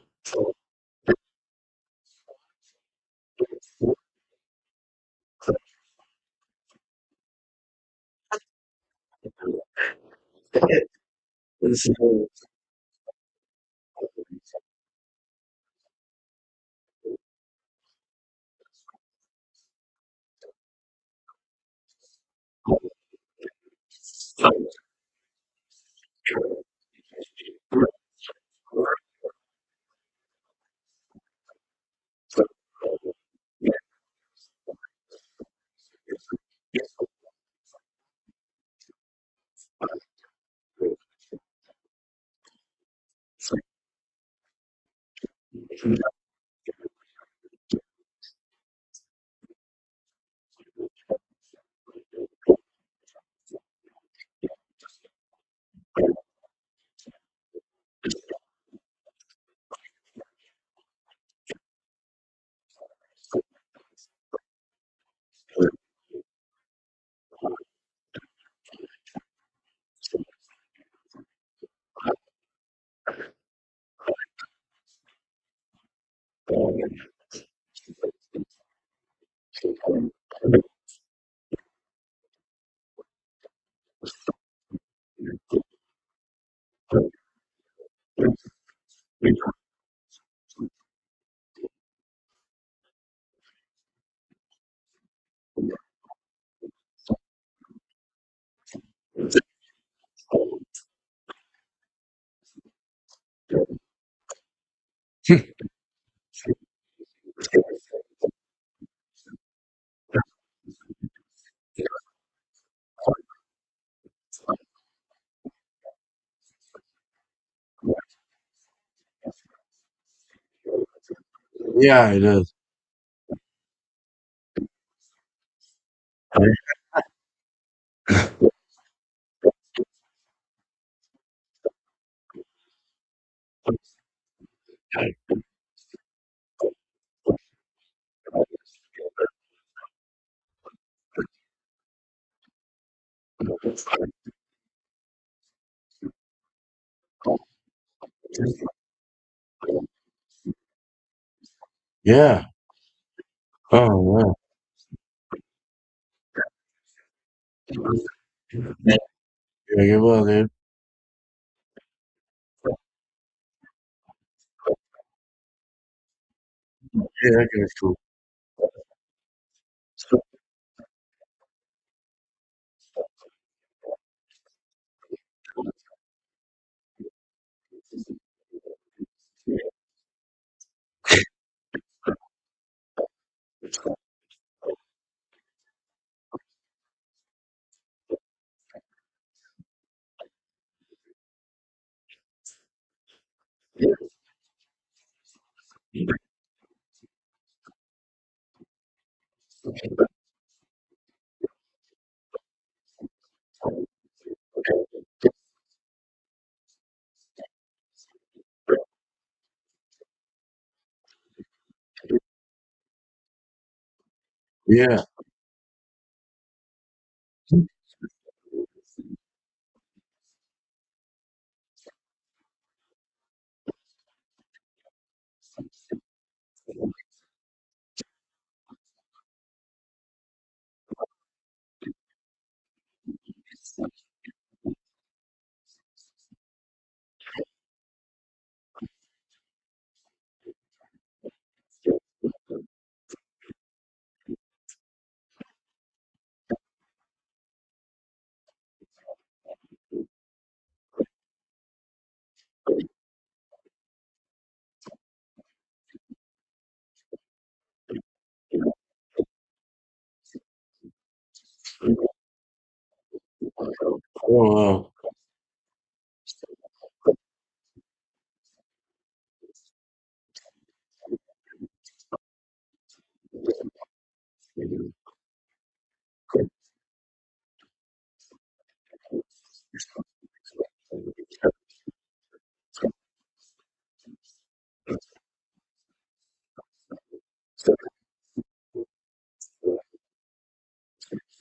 yeah, it is. Yeah. Oh, yeah. Yeah, get well, dude. Yeah, that guy's cool. Yeah. Oh, wow.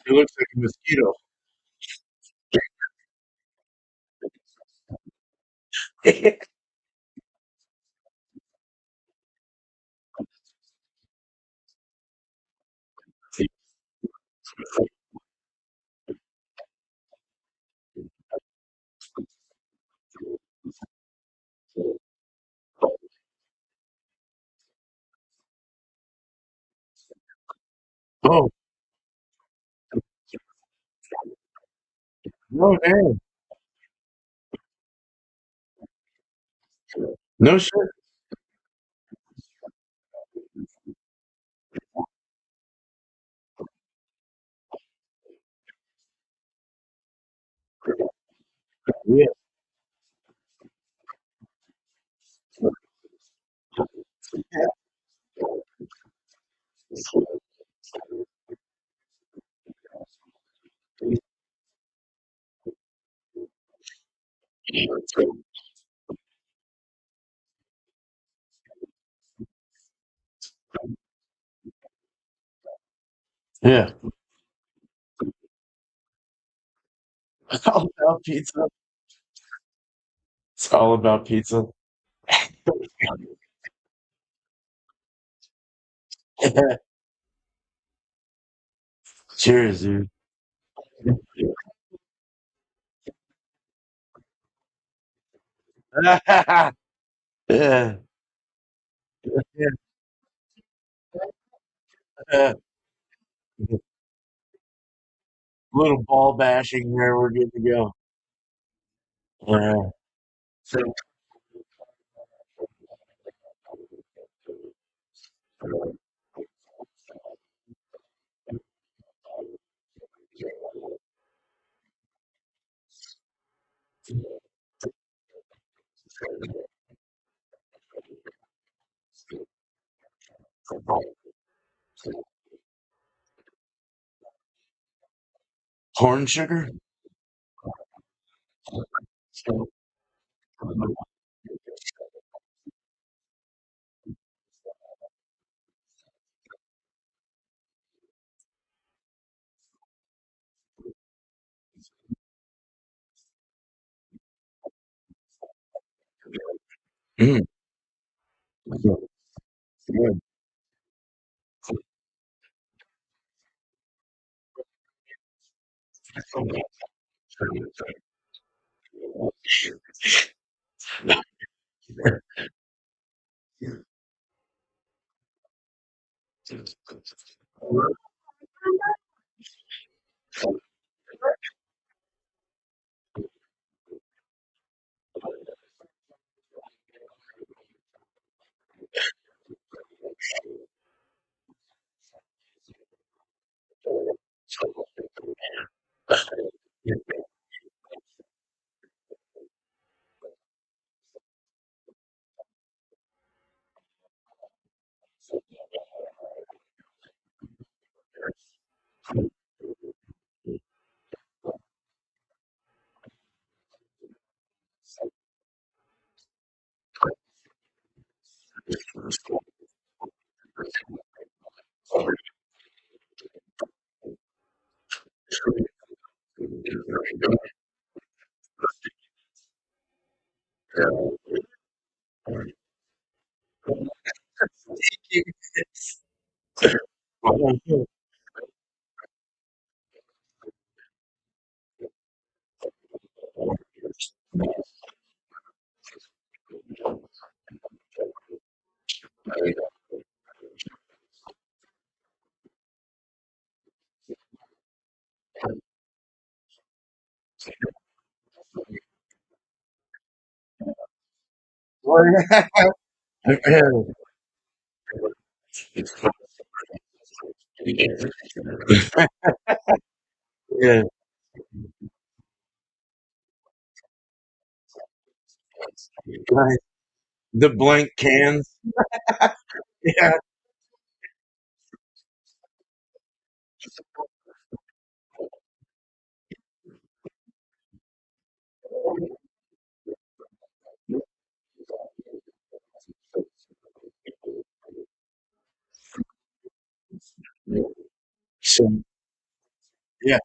It looks like a mosquito. Oh, no, damn. No shit. Yeah. Yeah. All about pizza. It's all about pizza. Cheers, dude. Yeah. Yeah. Yeah. Little ball bashing there. We're good to go. Yeah. So, corn sugar? Mm. Yeah. Yeah, right. The blank cans. Yeah. So, yeah.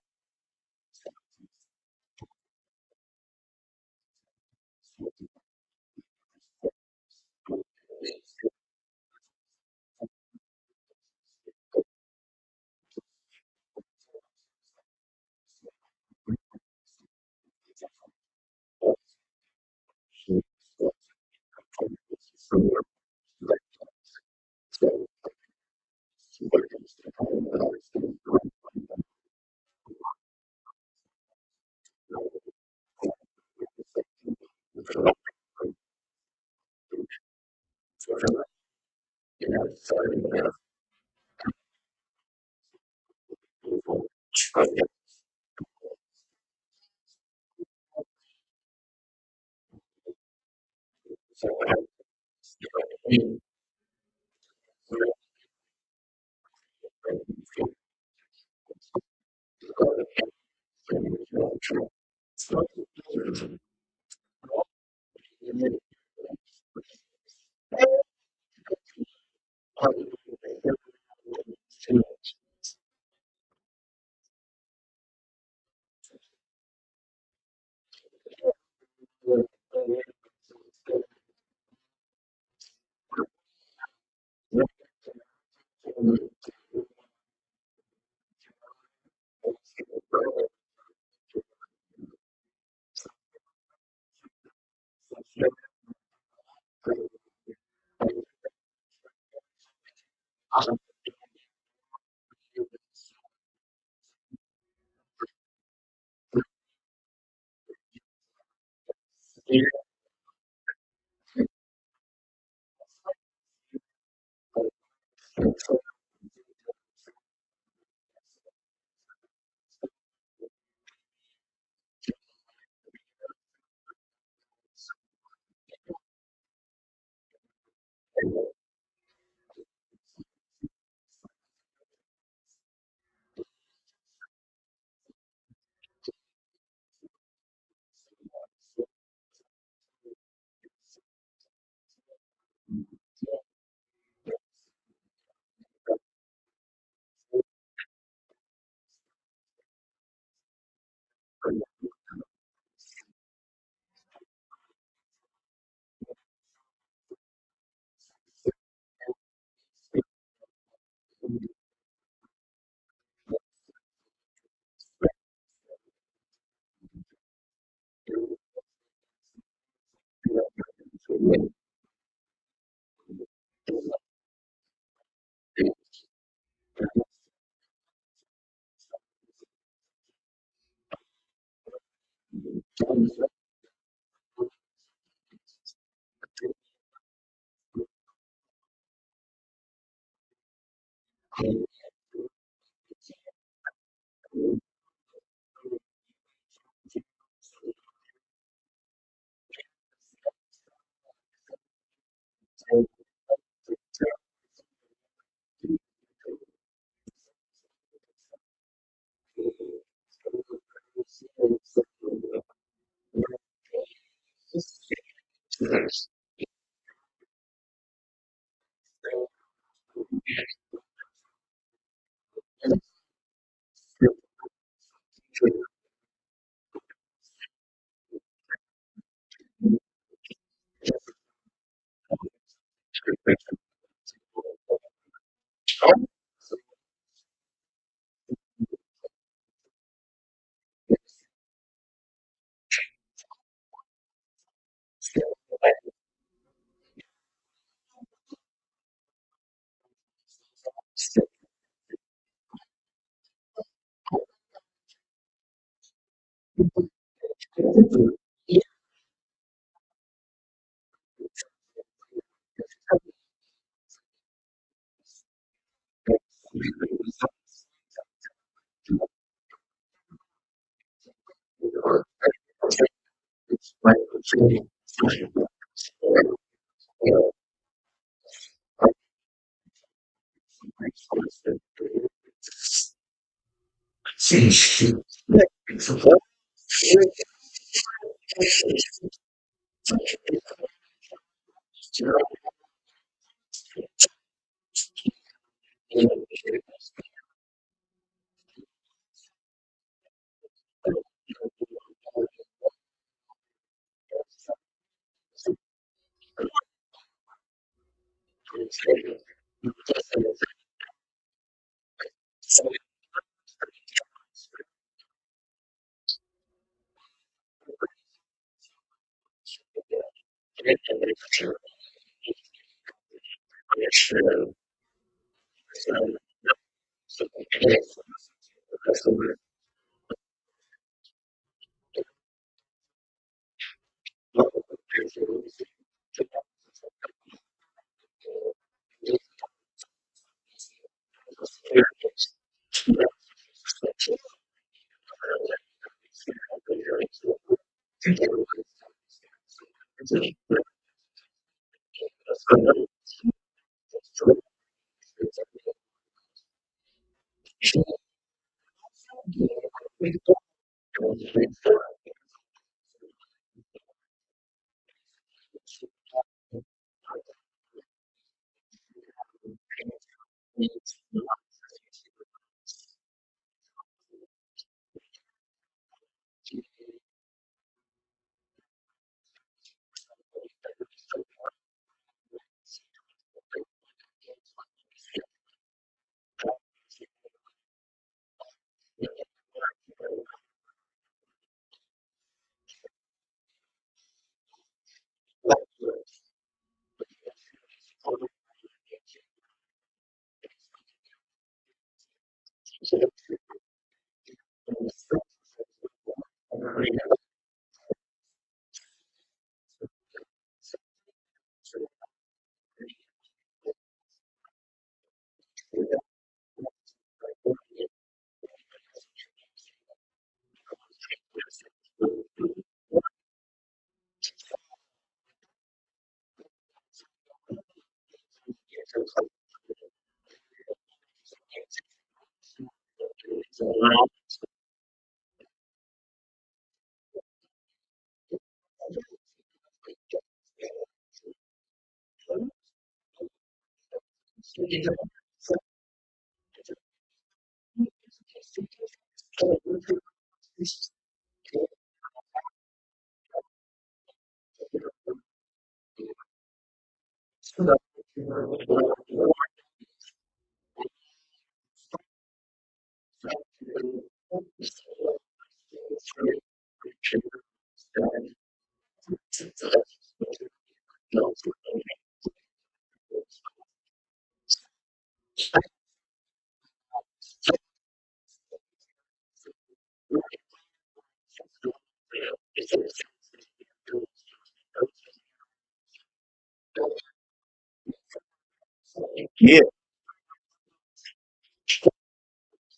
Yeah.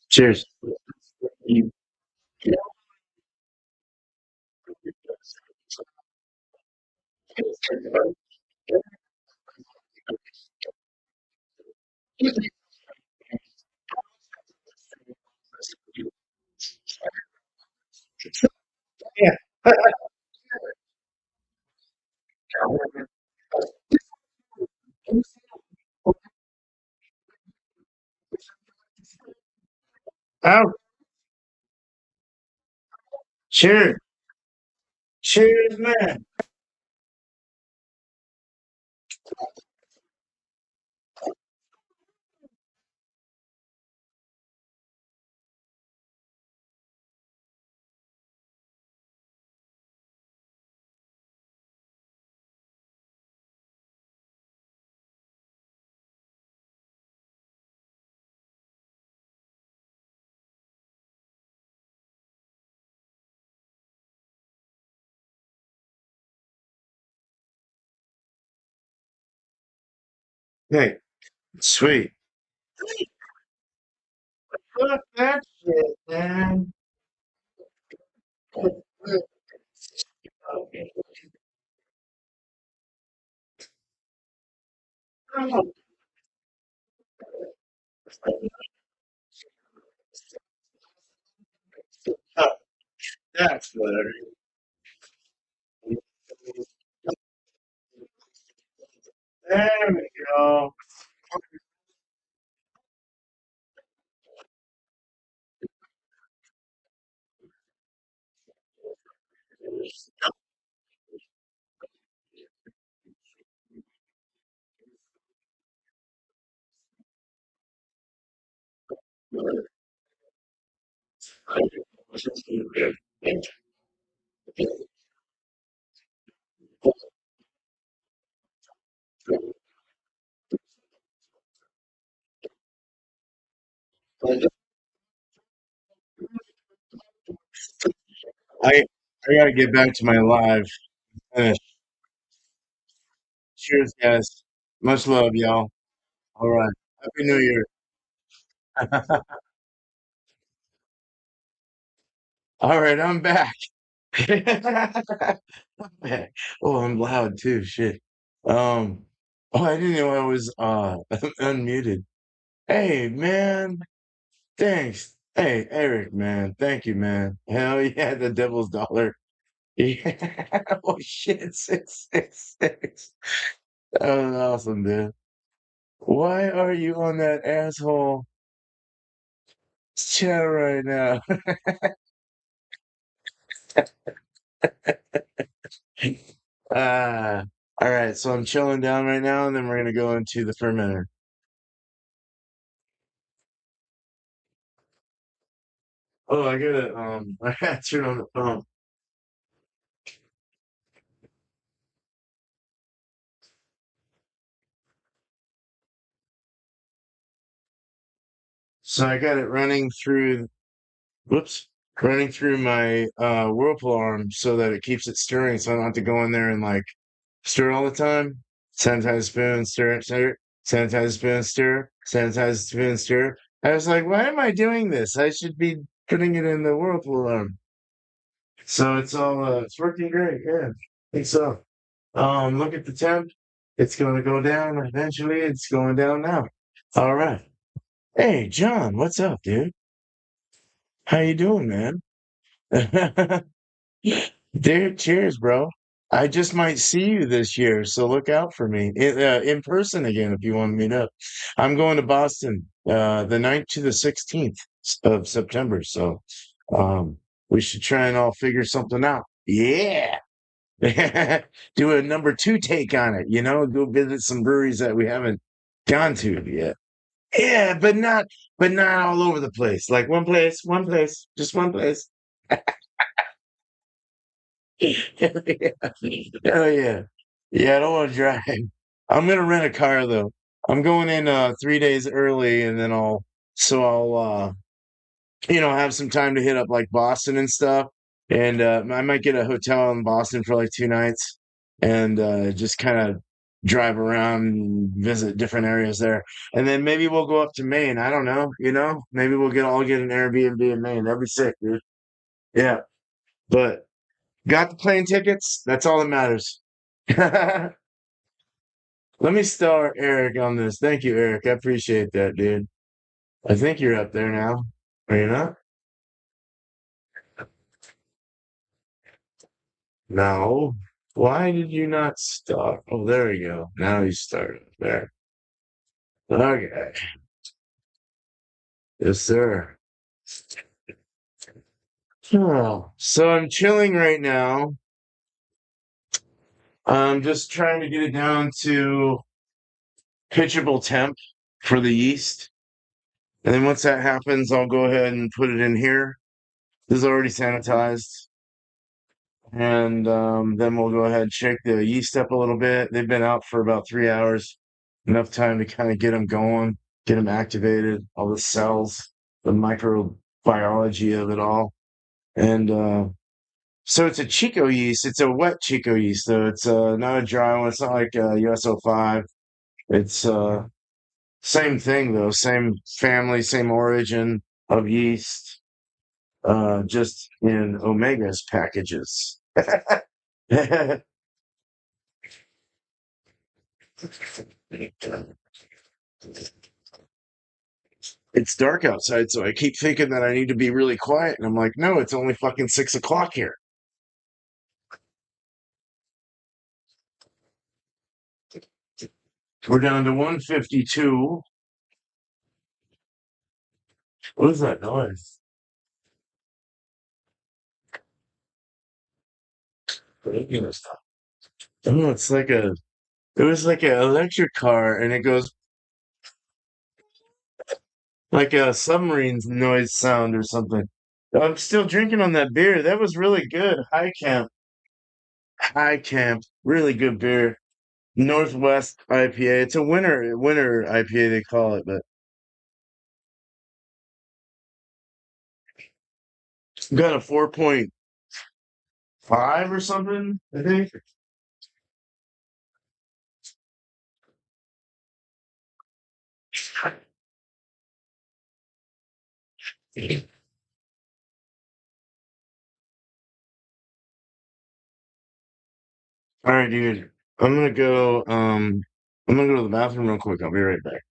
Cheers. Yeah. Oh, cheers. Cheers, man. Hey, sweet. Fuck that shit, man. That's better. There we go. I I gotta get back to my live. Finish. Cheers, guys. Much love, y'all. All right. Happy New Year. All right, I'm back. I'm back. Oh, I'm loud too. Shit. Um. Oh, I didn't know I was unmuted. Hey, man. Thanks. Hey, Eric, man. Thank you, man. Hell yeah, the devil's dollar. Yeah. Oh shit, 666. That was awesome, dude. Why are you on that asshole chat right now? Ah, all right. So I'm chilling down right now, and then we're gonna go into the fermenter. Oh, I gotta I gotta turn on the phone. So I got it running through. Whoops, running through my whirlpool arm so that it keeps it stirring, so I don't have to go in there and like stir all the time. Sanitize spoon, stir, stir, sanitize spoon, stir, sanitize spoon, stir. I was like, why am I doing this? I should be putting it in the whirlpool arm. So it's all it's working great. Yeah, I think so. Look at the temp. It's going to go down eventually. It's going down now. All right. Hey, John, what's up, dude? How you doing, man? Dude, cheers, bro. I just might see you this year, so look out for me in person again if you want to meet up. I'm going to Boston the 9th to the 16th of September, so um, we should try and all figure something out. Yeah. Do a number two take on it, go visit some breweries that we haven't gone to yet. Yeah, but not all over the place. Like one place, just one place. Hell yeah. Hell yeah. Yeah, I don't want to drive. I'm gonna rent a car though. I'm going in 3 days early and then I'll have some time to hit up like Boston and stuff. And I might get a hotel in Boston for like 2 nights and just kind of drive around and visit different areas there. And then maybe we'll go up to Maine. I don't know. Maybe we'll get an Airbnb in Maine. That'd be sick, dude. Yeah. But got the plane tickets. That's all that matters. Let me star Eric on this. Thank you, Eric. I appreciate that, dude. I think you're up there now. Are you not? No. Why did you not start? Oh, there we go. Now you started. There. Okay. Yes, sir. Oh, so I'm chilling right now. I'm just trying to get it down to pitchable temp for the yeast. And then once that happens, I'll go ahead and put it in here. This is already sanitized. And then we'll go ahead and shake the yeast up a little bit. They've been out for about 3 hours, enough time to kind of get them going, get them activated, all the cells, the microbiology of it all. And so it's a Chico yeast. It's a wet Chico yeast, though. It's not a dry one. It's not like USO5. It's same thing though, same family, same origin of yeast, just in Omega's packages. It's dark outside, so I keep thinking that I need to be really quiet, and I'm like, no, it's only fucking 6 o'clock here. We're down to 152. What is that noise? Oh, it's like it was like an electric car, and it goes like a submarine's noise sound or something. I'm still drinking on that beer. That was really good. High camp, really good beer. Northwest IPA. It's a winter IPA they call it, but it's got a 4.5 or something, I think. All right, dude. I'm gonna go. I'm gonna go to the bathroom real quick. I'll be right back.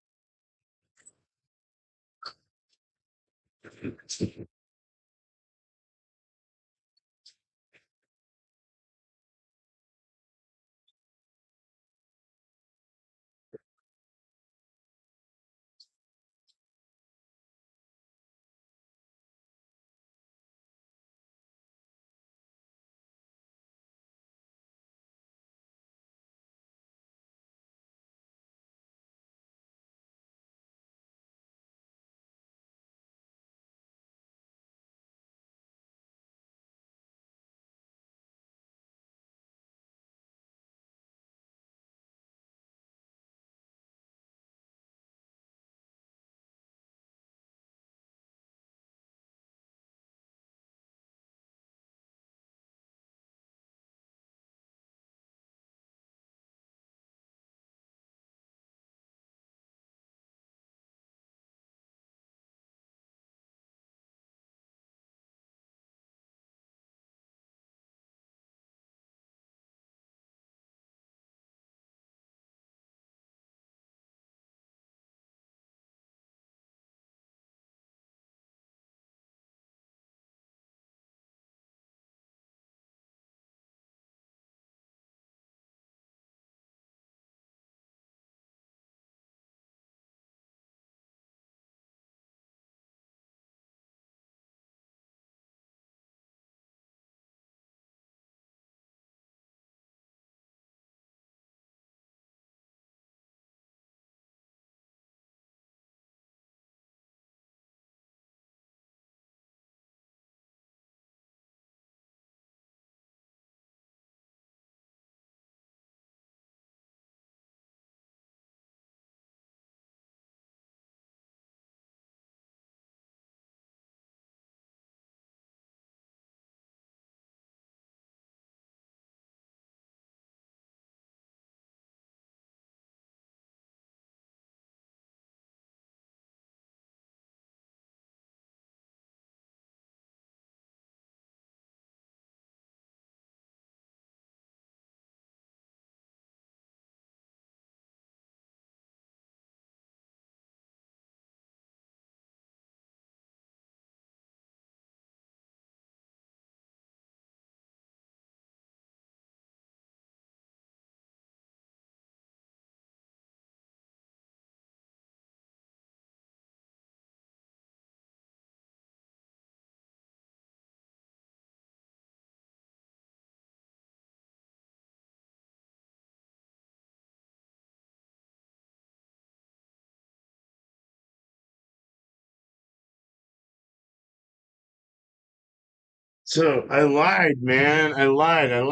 So I lied, man. I lied. And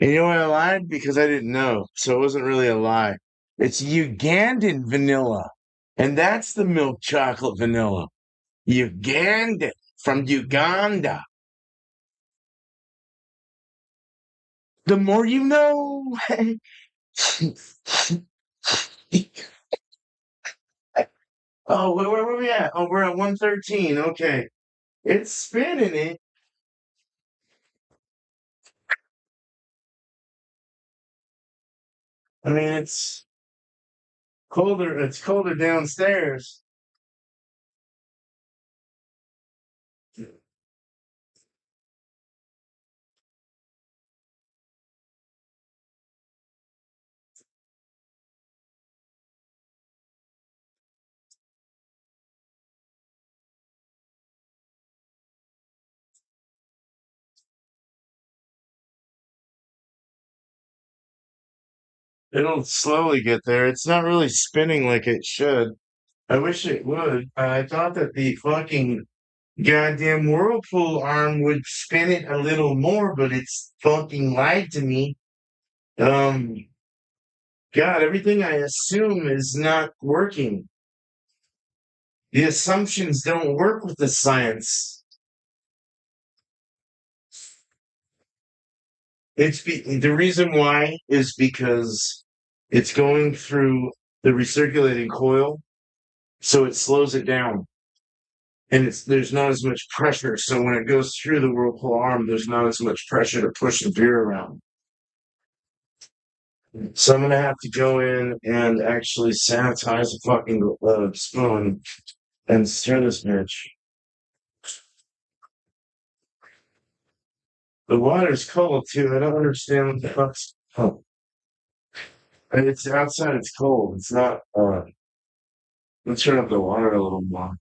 you know why I lied? Because I didn't know. So it wasn't really a lie. It's Ugandan vanilla. And that's the milk chocolate vanilla. Ugandan from Uganda. The more you know. Oh, where were we at? Oh, we're at 113. Okay. It's spinning it. I mean, it's colder downstairs. It'll slowly get there. It's not really spinning like it should. I wish it would. I thought that the fucking goddamn whirlpool arm would spin it a little more, but it's fucking lied to me. Um, God, everything I assume is not working. The assumptions don't work with the science. The reason why is because it's going through the recirculating coil, so it slows it down. And there's not as much pressure. So when it goes through the whirlpool arm, there's not as much pressure to push the beer around. So I'm gonna have to go in and actually sanitize the fucking spoon and stir this bitch. The water's cold too. I don't understand what the fuck's. Oh, it's outside. It's cold. It's not. Let's turn up the water a little more.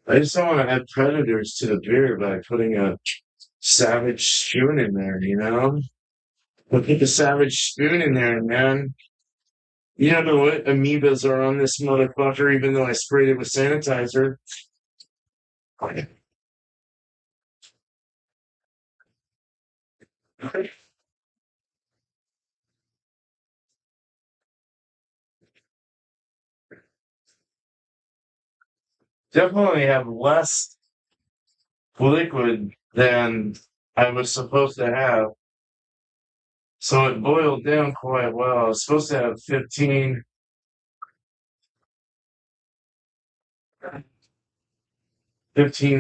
I just don't want to add predators to the beer by putting a savage spoon in there. You know, we'll put the savage spoon in there, man. You don't know what amoebas are on this motherfucker, even though I sprayed it with sanitizer. Definitely have less liquid than I was supposed to have. So it boiled down quite well. I was supposed to have 15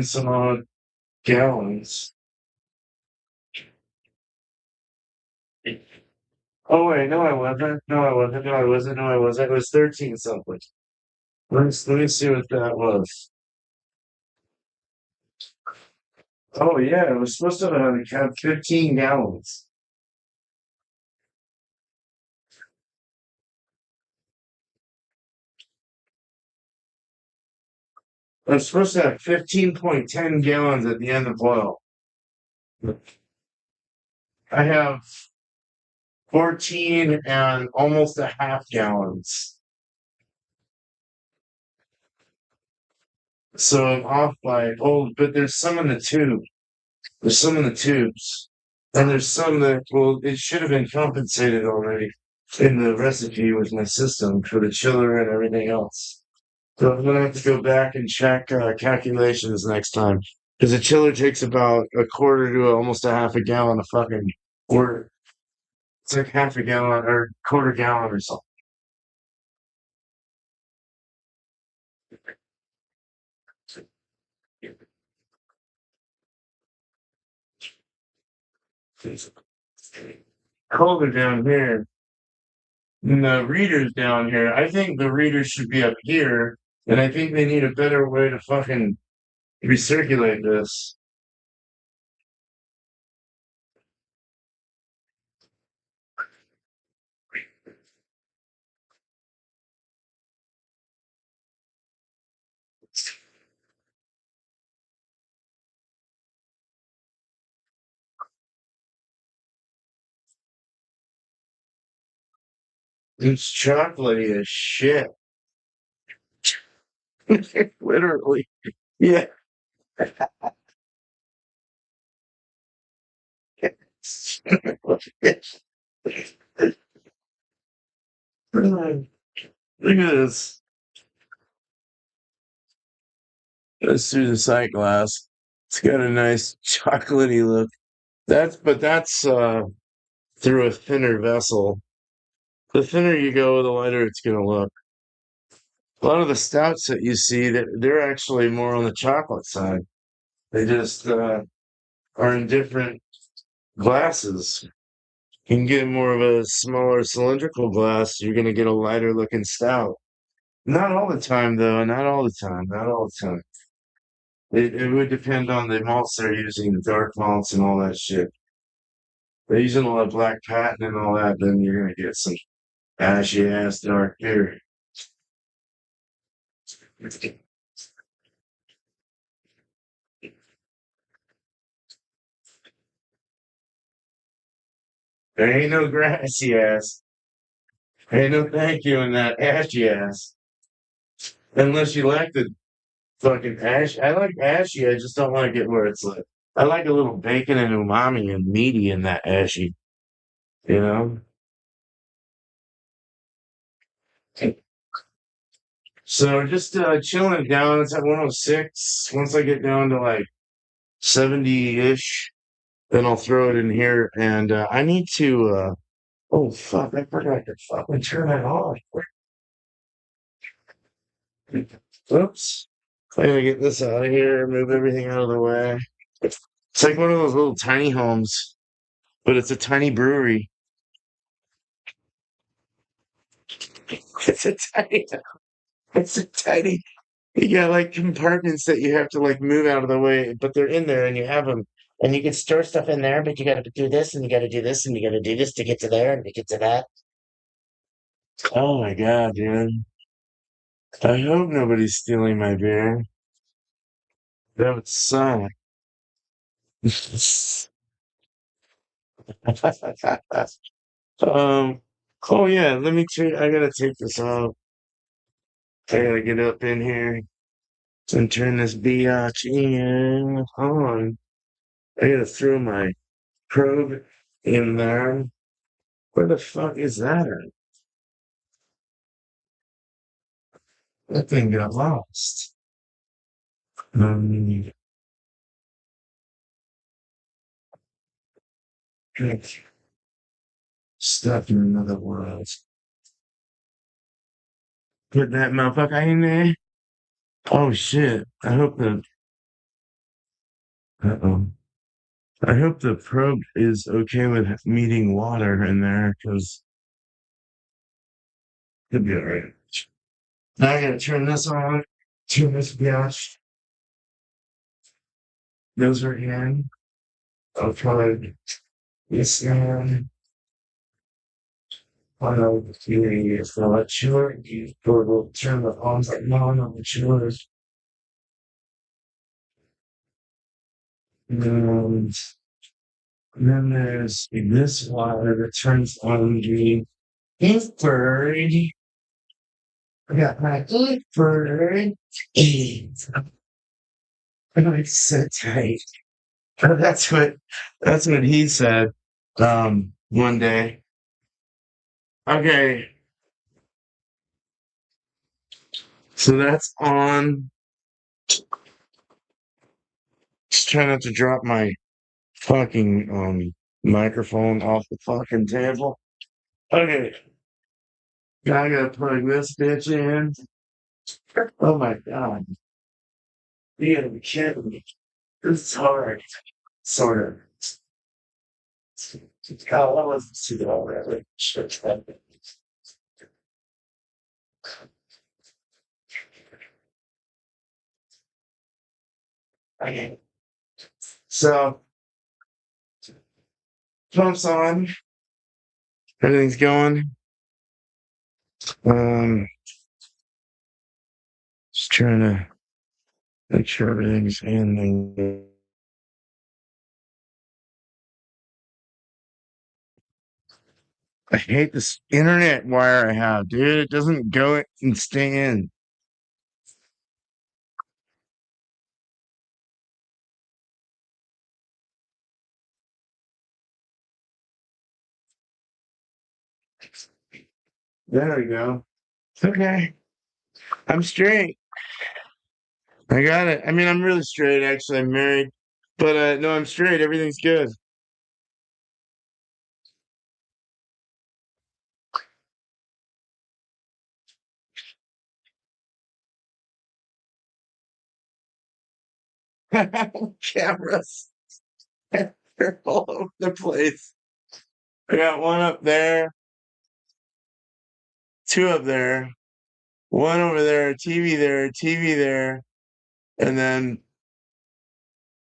some odd gallons. Oh wait, no I wasn't. No I wasn't. No I wasn't. No I wasn't. It was 13 something. Let me see what that was. Oh yeah, it was supposed to have 15 gallons. I was supposed to have 15.10 gallons at the end of boil. I have 14 and almost a half gallons. So I'm off by but there's some in the tube. There's some in the tubes. And there's some that, well, it should have been compensated already in the recipe with my system for the chiller and everything else. So I'm gonna have to go back and check calculations next time. Because the chiller takes about a quarter to almost a half a gallon of fucking, or it's like half a gallon or quarter gallon or something. It's colder down here. And the readers down here. I think the readers should be up here, and I think they need a better way to fucking recirculate this. It's chocolatey as shit. Literally. Yeah. Look at this. Let's do the sight glass. It's got a nice chocolatey look. That's through a thinner vessel. The thinner you go, the lighter it's gonna look. A lot of the stouts that you see, that they're actually more on the chocolate side. They just are in different glasses. You can get more of a smaller cylindrical glass, you're gonna get a lighter looking stout. Not all the time though, not all the time, not all the time. It would depend on the malts they're using, the dark malts and all that shit. They're using a lot of black patent and all that, then you're gonna get some ashy ass dark beer. There ain't no grassy ass. There ain't no thank you in that ashy ass. Unless you like the fucking ash. I like ashy. I just don't like it where it's like. I like a little bacon and umami and meaty in that ashy. You know. So just chilling it down. It's at 106. Once I get down to like 70-ish, then I'll throw it in here. And I need to. Oh fuck! I forgot to fucking turn it off. Oops. I gotta get this out of here. Move everything out of the way. It's like one of those little tiny homes, but it's a tiny brewery. It's a tiny, it's a tiny, you got like compartments that you have to like move out of the way, but they're in there and you have them. And you can store stuff in there, but you got to do this and you got to do this and you got to do this to get to there and to get to that. Oh my God, dude. I hope nobody's stealing my beer. That would suck. um, oh yeah, let me take, I gotta take this off. I gotta get up in here and turn this biatch in on. I gotta throw my probe in there. Where the fuck is that at? That thing got lost. Um, like, stuck in another world. Put that motherfucker in there. Oh shit. Uh-oh. I hope the probe is okay with meeting water in there, because it'll be alright. Now I gotta turn this on. Turn this biatch. Those are in. I'll try this one. On the theory is the chiller. You will turn the on the chillers. And then there's this wire that turns on the infrared. I got my infrared. Oh, it's so tight. That's what he said one day. Okay, so that's on. Just try not to drop my fucking microphone off the fucking table. Okay, now I gotta plug this bitch in. Oh my God, you gotta be kidding me. This is hard. Sort of. God, I wasn't see it already. Shit. Okay, so pumps on. Everything's going. Um, just trying to make sure everything's in there. I hate this internet wire I have, dude. It doesn't go and stay in. There we go. Okay. I'm straight. I got it. I mean, I'm really straight, actually. I'm married. But no, I'm straight. Everything's good. Cameras. They're all over the place. I got one up there, two up there, one over there, TV there, and then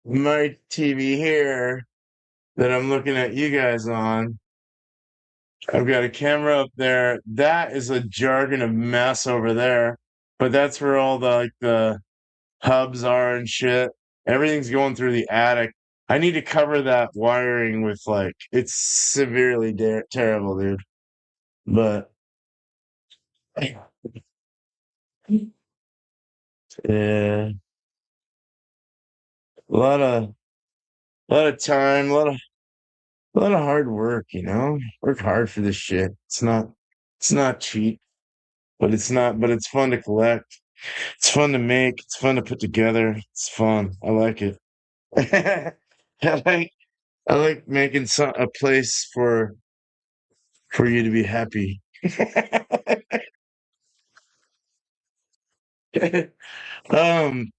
my TV here that I'm looking at you guys on. I've got a camera up there. That is a jargon of mess over there. But that's where all the like the hubs are and shit. Everything's going through the attic. I need to cover that wiring with like it's severely terrible, dude. But yeah, a lot of time, a lot of hard work, you know. Work hard for this shit. It's not cheap, but it's fun to collect. It's fun to make. It's fun to put together. It's fun. I like it. I like I like making a place for you to be happy.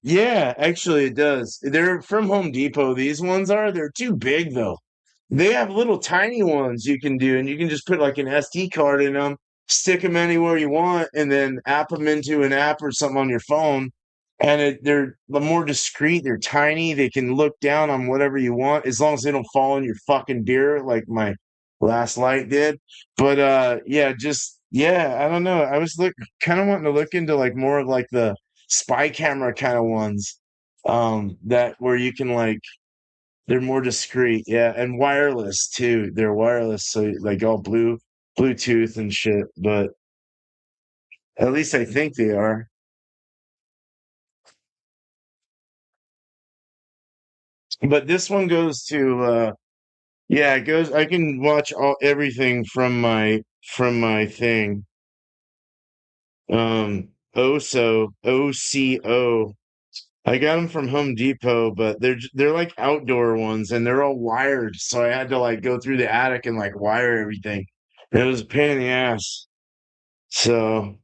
Yeah, actually it does. They're from Home Depot. These ones are. They're too big though. They have little tiny ones you can do, and you can just put like an SD card in them, stick them anywhere you want, and then app them into an app or something on your phone. And they're the more discreet. They're tiny. They can look down on whatever you want, as long as they don't fall in your fucking beer like my last light did. But yeah, just yeah, I don't know. I was kind of wanting to look into like more of like the spy camera kind of ones, that where you can like they're more discreet, yeah, and wireless too. They're wireless, so like all Bluetooth and shit. But at least I think they are. But this one goes to yeah, it goes. I can watch everything from my thing. OCO. I got them from Home Depot, but they're like outdoor ones, and they're all wired. So I had to like go through the attic and like wire everything. It was a pain in the ass. So,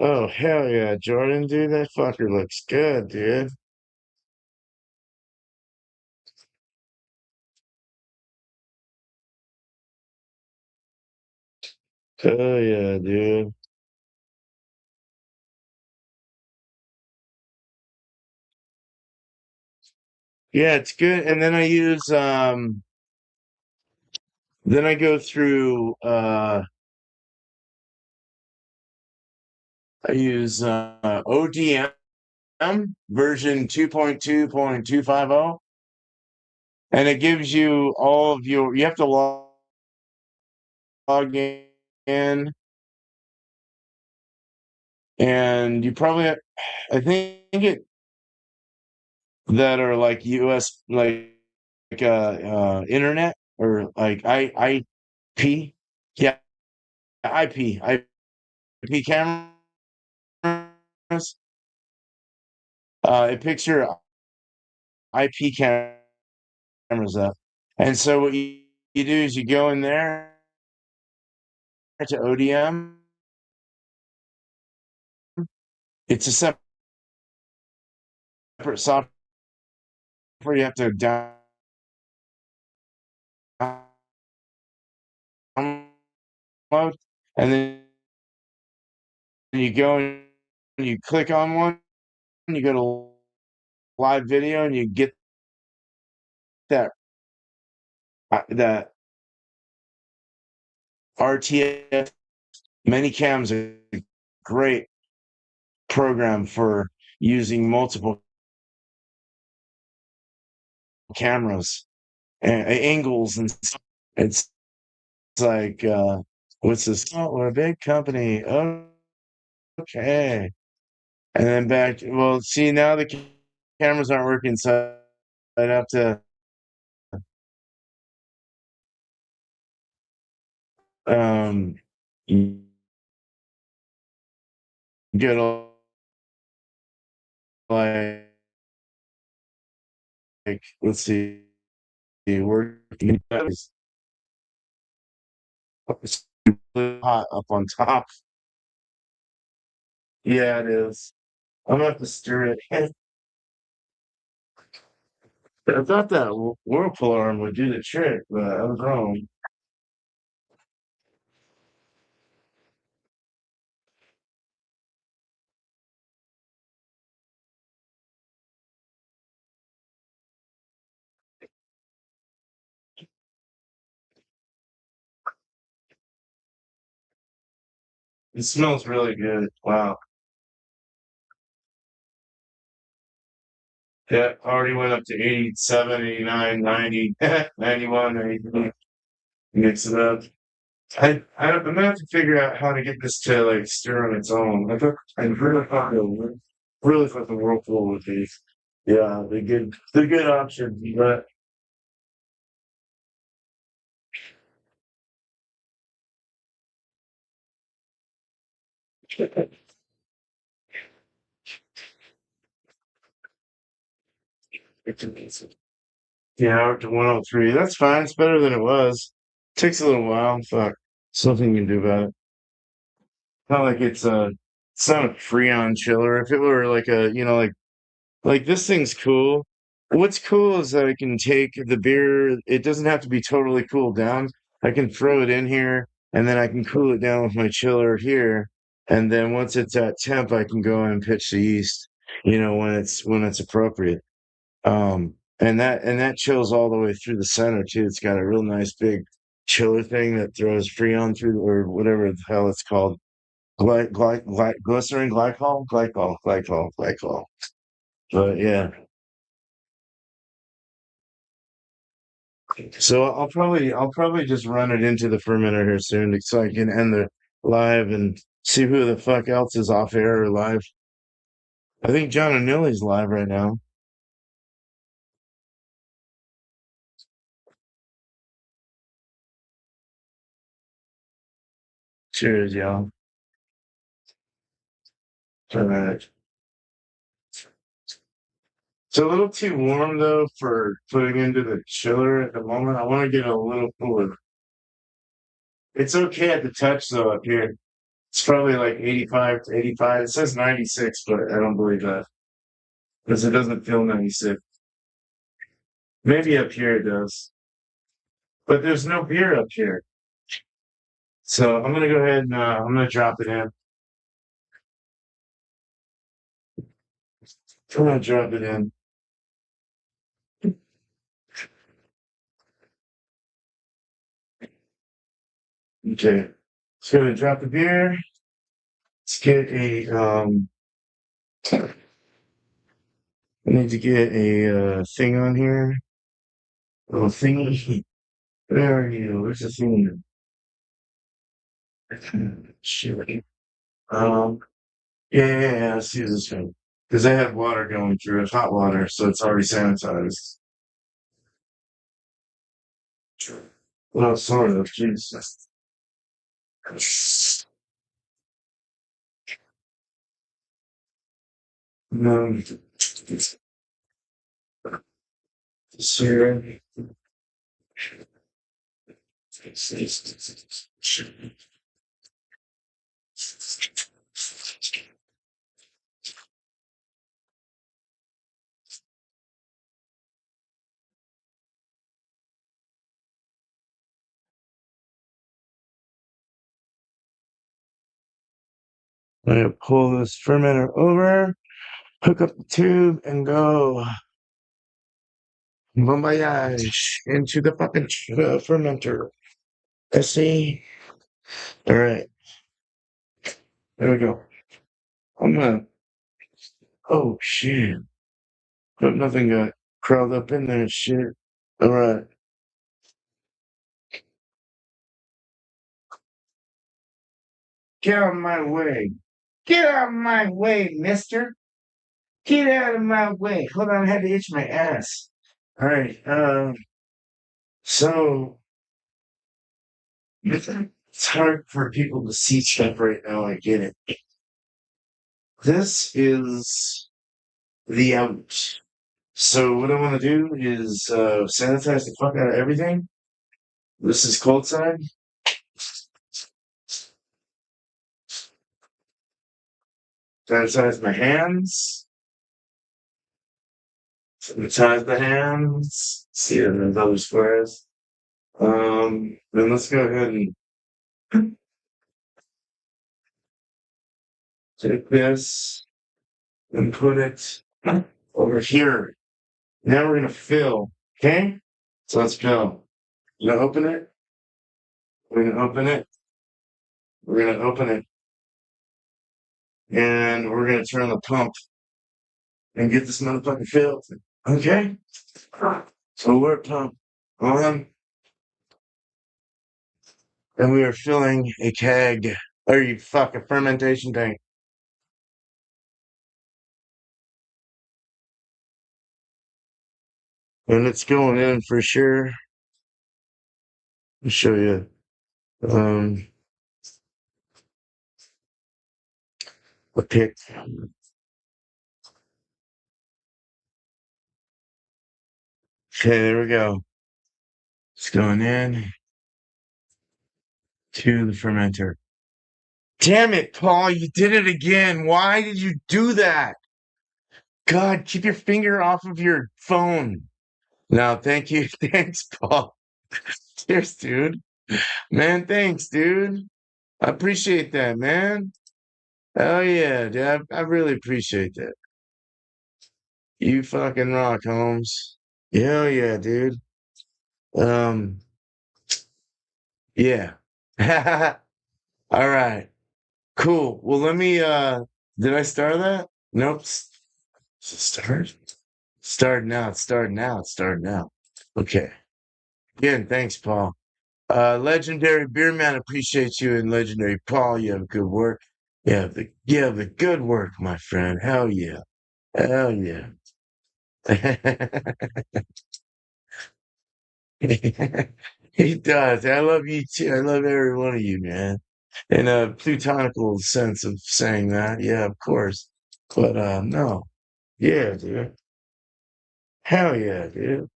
oh hell yeah, Jordan, dude, that fucker looks good, dude. Oh yeah, dude. Yeah, it's good. And then I go through I use ODM version 2.2.250, and it gives you all of you have to log in, and you probably I think it that are like US internet or like IP. Yeah, IP cameras. It picks your IP cameras up. And so what you do is you go in there to ODM. It's a separate software you have to download, and then you go and you click on one, you go to live video, and you get that that RTF. Many cams are a great program for using multiple cameras and angles and stuff. It's like what's this? Oh, we're a big company. Okay. And then back. Well, see now the cameras aren't working, so I'd have to um get like let's see, working it's really hot up on top. Yeah, it is. I'm gonna have to stir it. I thought that whirlpool arm would do the trick, but I was wrong. It smells really good. Wow. Yeah, already went up to 87, 89, 90, 91, 92. Mix it up. I'm gonna have to figure out how to get this to like stir on its own. I really thought the whirlpool would be, yeah, the good option. But yeah, up to 103. That's fine. It's better than it was. Takes a little while. Fuck. Something you can do about it. Not like it's not a Freon chiller. If it were like a, like this thing's cool. What's cool is that I can take the beer, it doesn't have to be totally cooled down. I can throw it in here and then I can cool it down with my chiller here. And then once it's at temp, I can go and pitch the yeast, when it's appropriate. And that chills all the way through the center too. It's got a real nice big chiller thing that throws Freon through or whatever the hell it's called. Glycerin glycol. But yeah, so I'll probably just run it into the fermenter here soon so I can end the live and see who the fuck else is off air or live. I think John and Nilly's live right now. Cheers, y'all. All right. It's a little too warm though for putting into the chiller at the moment. I want to get a little cooler. It's okay at the touch though up here. It's probably like 85 to 85. It says 96, but I don't believe that because it doesn't feel 96. Maybe up here it does, but there's no beer up here. So I'm gonna go ahead and I'm gonna drop it in. I'm gonna drop it in. Okay. So gonna drop the beer. Let's get a I need to get a thing on here. A little thingy. Where are you? Where's the thing? Shit. Um yeah, let's use this one. Because I have water going through it, hot water, so it's already sanitized. Well, sort of, Jesus. Um, Syrup. I'm gonna pull this fermenter over, hook up the tube, and go. Bon voyage into the fucking fermenter. Let's see. All right, there we go. I'm gonna. Oh shit! Hope nothing got crawled up in there. Shit. All right. Get out of my way. Get out of my way, mister. Get out of my way. Hold on, I had to itch my ass. All right. So it's hard for people to see stuff right now. I get it. This is the out. So what I want to do is sanitize the fuck out of everything. This is cold side. Sanitize my hands. Sanitize the hands. See it in those squares. Then let's go ahead and take this and put it over here. Now we're gonna fill. Okay? So let's fill. You gonna open it? We're gonna open it. We're gonna open it. And we're gonna turn the pump and get this motherfucker filled. Okay? So we're pump on. And we are filling a keg. Or you fuck a fermentation tank. And it's going in for sure. I'll show you. Um a pic. Okay, there we go. It's going in to the fermenter. Damn it, Paul, you did it again. Why did you do that? God, keep your finger off of your phone. No, thank you. Thanks, Paul. Cheers, dude. Man, thanks, dude. I appreciate that, man. Oh yeah, dude. I really appreciate that. You fucking rock, Holmes. Hell yeah, dude. Um, yeah. All right. Cool. Well, let me did I start that? Nope. Start? Start now. It's starting now. It's starting now. Okay. Again, thanks, Paul. Legendary Beer Man, appreciate you, and Legendary Paul, you have good work. You have the good work, my friend. Hell yeah. Hell yeah. He does. I love you too. I love every one of you, man. In a plutonical sense of saying that. Yeah, of course. But no. Yeah, dude. Hell yeah, dude.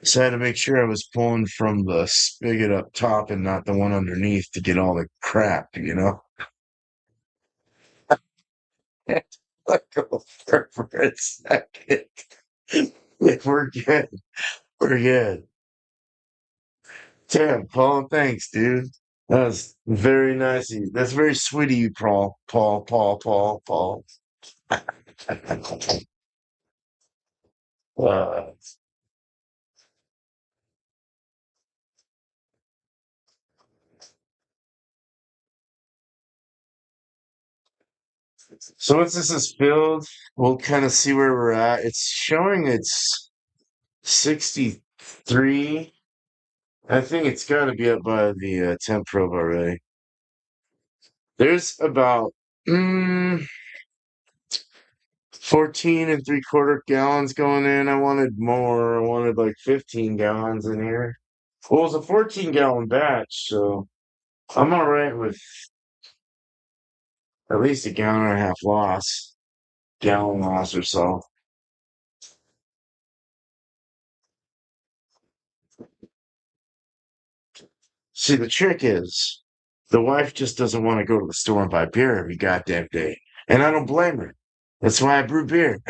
So I had to make sure I was pulling from the spigot up top and not the one underneath to get all the crap, you know? Like for a second. Yeah, we're good. We're good. Damn, Paul, thanks, dude. That was very nice of you. That's very sweet of you, Paul. Paul. Uh, so once this is filled, we'll kind of see where we're at. It's showing it's 63. I think it's got to be up by the temp probe already. There's about mm, 14 and 3/4 gallons going in. I wanted more. I wanted like 15 gallons in here. Well, it was a 14-gallon batch, so I'm all right with at least a gallon and a half loss, gallon loss or so. See, the trick is the wife just doesn't want to go to the store and buy beer every goddamn day. And I don't blame her. That's why I brew beer.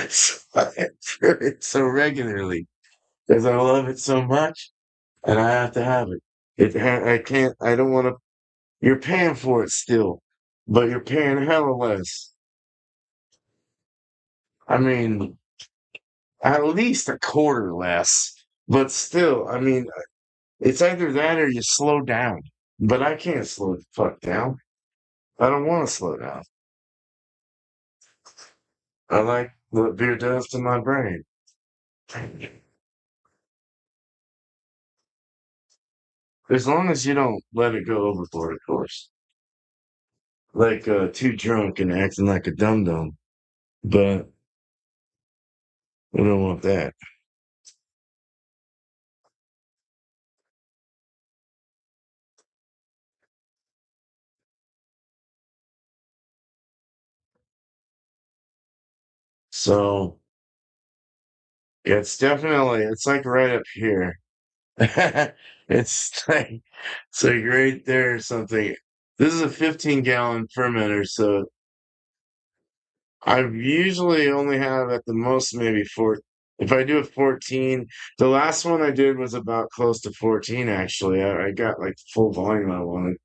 So I brew it so regularly because I love it so much and I have to have it. I can't, I don't want to, you're paying for it still, but you're paying hella less. I mean, at least a quarter less, but still, I mean, it's either that or you slow down. But I can't slow the fuck down. I don't want to slow down. I like what beer does to my brain. As long as you don't let it go overboard, of course. Like too drunk and acting like a dum dum. But we don't want that. So yeah, it's like right up here. It's like right there or something. This is a 15-gallon fermenter, so I usually only have at the most maybe four. If I do a 14, the last one I did was about close to 14 actually. I got like full volume I wanted.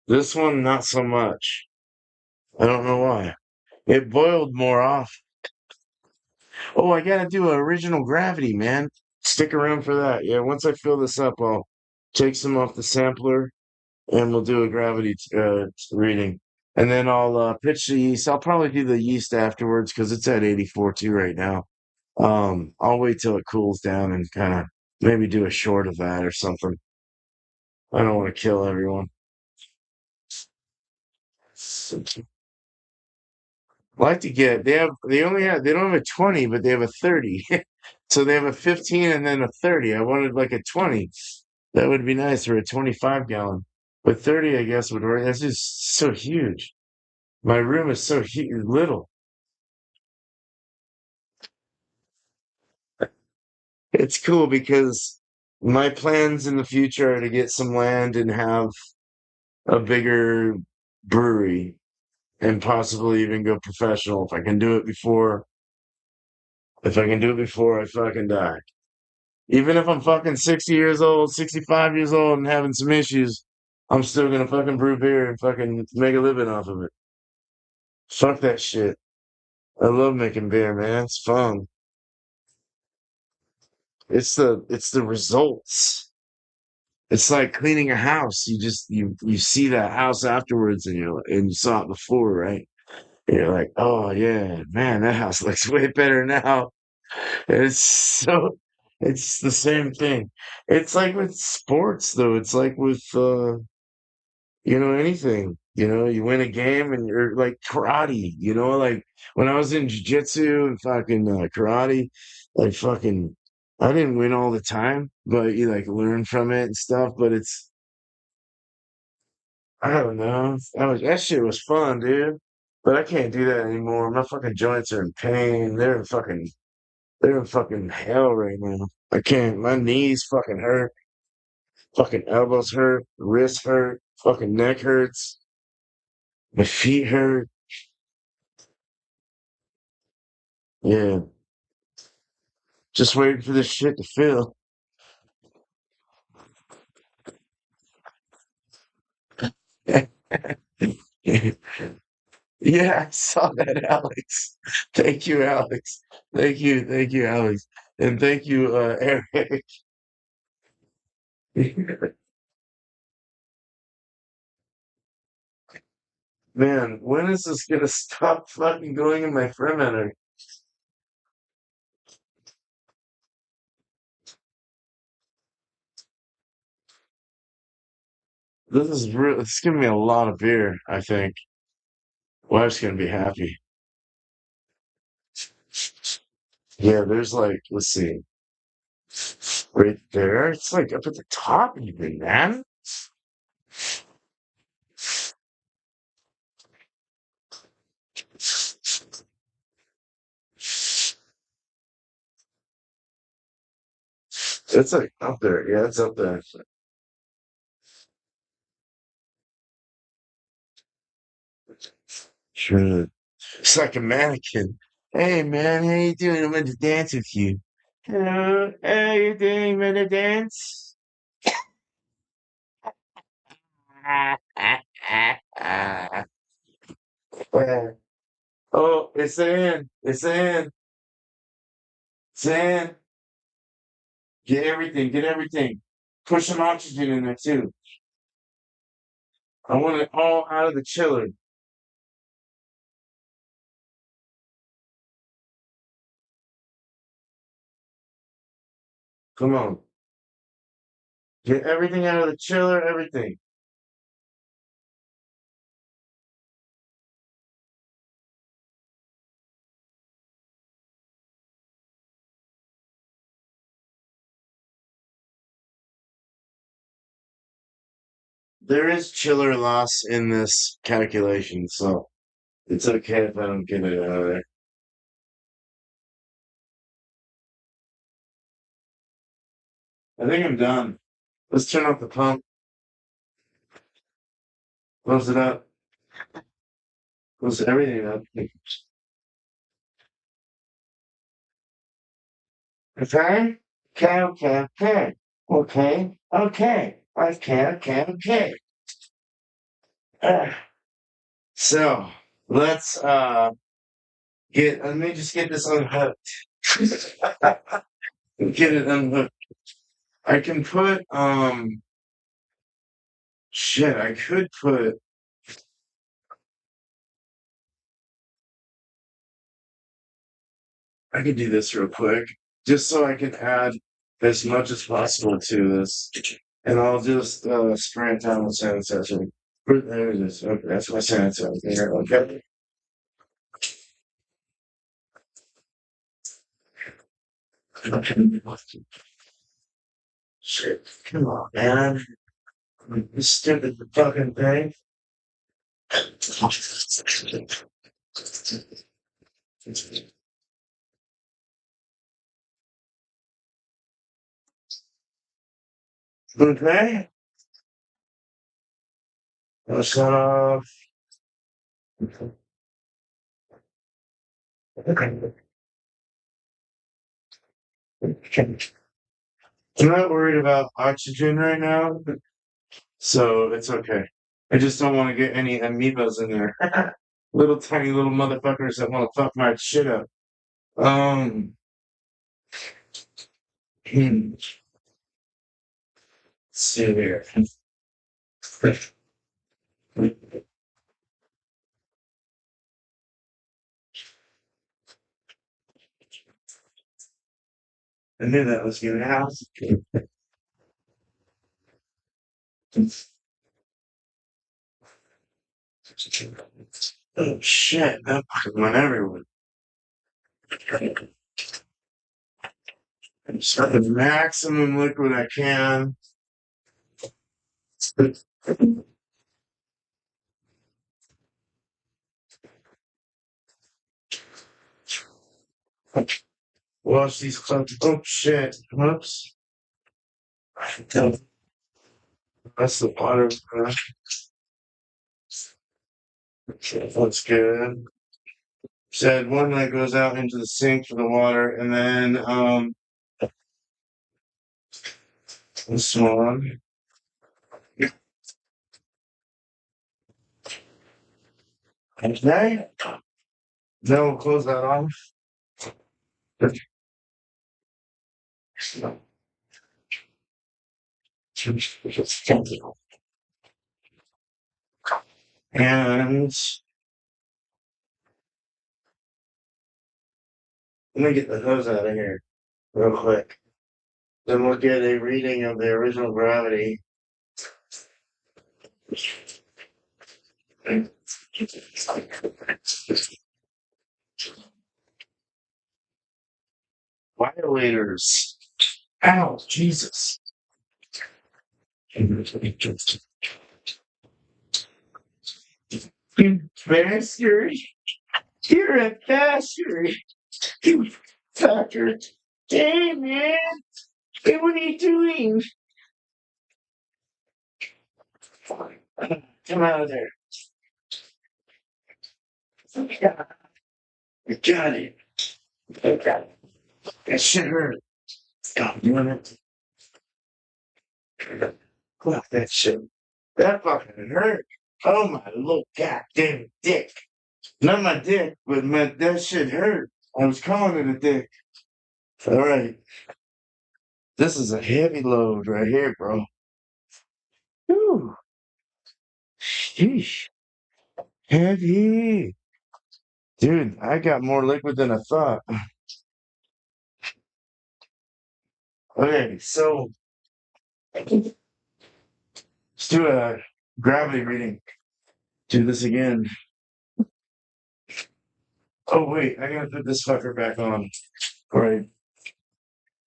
This one, not so much. I don't know why. It boiled more off. Oh, I gotta do original gravity, man. Stick around for that. Yeah, once I fill this up, I'll take some off the sampler and we'll do a gravity reading. And then I'll pitch the yeast. I'll probably do the yeast afterwards because it's at 84 too right now. I'll wait till it cools down and kind of maybe do a short of that or something. I don't want to kill everyone. I like to get they don't have a 20, but they have a 30. So they have a 15 and then a 30. I wanted like a 20. That would be nice for a 25-gallon. But 30, I guess, would work. That's just so huge. My room is so little. It's cool because my plans in the future are to get some land and have a bigger brewery and possibly even go professional if I can do it before I fucking die. Even if I'm fucking 60 years old, 65 years old and having some issues, I'm still gonna fucking brew beer and fucking make a living off of it. Fuck that shit. I love making beer, man. It's fun. It's the results. It's like cleaning a house. You see that house afterwards and you saw it before, right? And you're like, oh yeah, man, that house looks way better now. It's so it's the same thing. It's like with sports though. It's like with anything. You win a game and you're like karate, like when I was in jiu-jitsu and fucking karate, like fucking I didn't win all the time, but you like learn from it and stuff, but I don't know. That shit was fun, dude. But I can't do that anymore. My fucking joints are in pain. They're in fucking hell right now. I can't. My knees fucking hurt. Fucking elbows hurt. Wrists hurt. Fucking neck hurts. My feet hurt. Yeah. Just waiting for this shit to fill. Yeah, I saw that, Alex. Thank you, Alex. Thank you, Alex. And thank you, Eric. Man, when is this gonna stop fucking going in my fermenter? It's giving me a lot of beer, I think. Wife's gonna be happy. Yeah, there's like, let's see, right there. It's like up at the top even, man. It's like up there. Yeah, it's up there. Sure. It's like a mannequin. Hey man, how you doing? I'm going to dance with you. Hello, how you doing? I'm gonna dance. Oh, it's in. It's in. It's in. Get everything. Get everything. Put some oxygen in there too. I want it all out of the chiller. Come on. Get everything out of the chiller. Everything. There is chiller loss in this calculation, so it's okay if I don't get it out of there. I think I'm done. Let's turn off the pump. Close it up. Close everything up. Okay? Okay, okay, okay. Okay, okay. Okay. Ah, so let's let me just get this unhooked. Get it unhooked. I can put shit, I could do this real quick. Just so I can add as much as possible to this. And I'll just spray it down with sanitizer. There it is. Okay, that's my sanitizer. Here, okay. Shit, come on, man. This stupid fucking thing. Okay. Let's shut off. Okay. I'm not worried about oxygen right now, so it's okay. I just don't want to get any amoebas in there. Little tiny little motherfuckers that want to fuck my shit up. Um, let's see here. I knew that was gonna happen. Oh shit, that fucking went everywhere. Just the maximum liquid I can. Wash these clubs. Oh shit. Whoops. That's the water. That's good. Said one that goes out into the sink for the water, and then this one. Okay. Then we'll close that off. And let me get the hose out of here real quick. Then we'll get a reading of the original gravity. Violators. Ow, Jesus. You bastard. You're a bastard. You fucker. Hey, man. Hey, what are you doing? Come out of there. You got it. You got it. That shit hurt. God damn it. Fuck that shit. That fucking hurt. Oh my little goddamn dick. Not my dick, but that shit hurt. I was calling it a dick. All right. This is a heavy load right here, bro. Whew. Sheesh. Heavy. Dude, I got more liquid than I thought. Okay, so let's do a gravity reading. Do this again. Oh, wait, I gotta put this fucker back on. All right.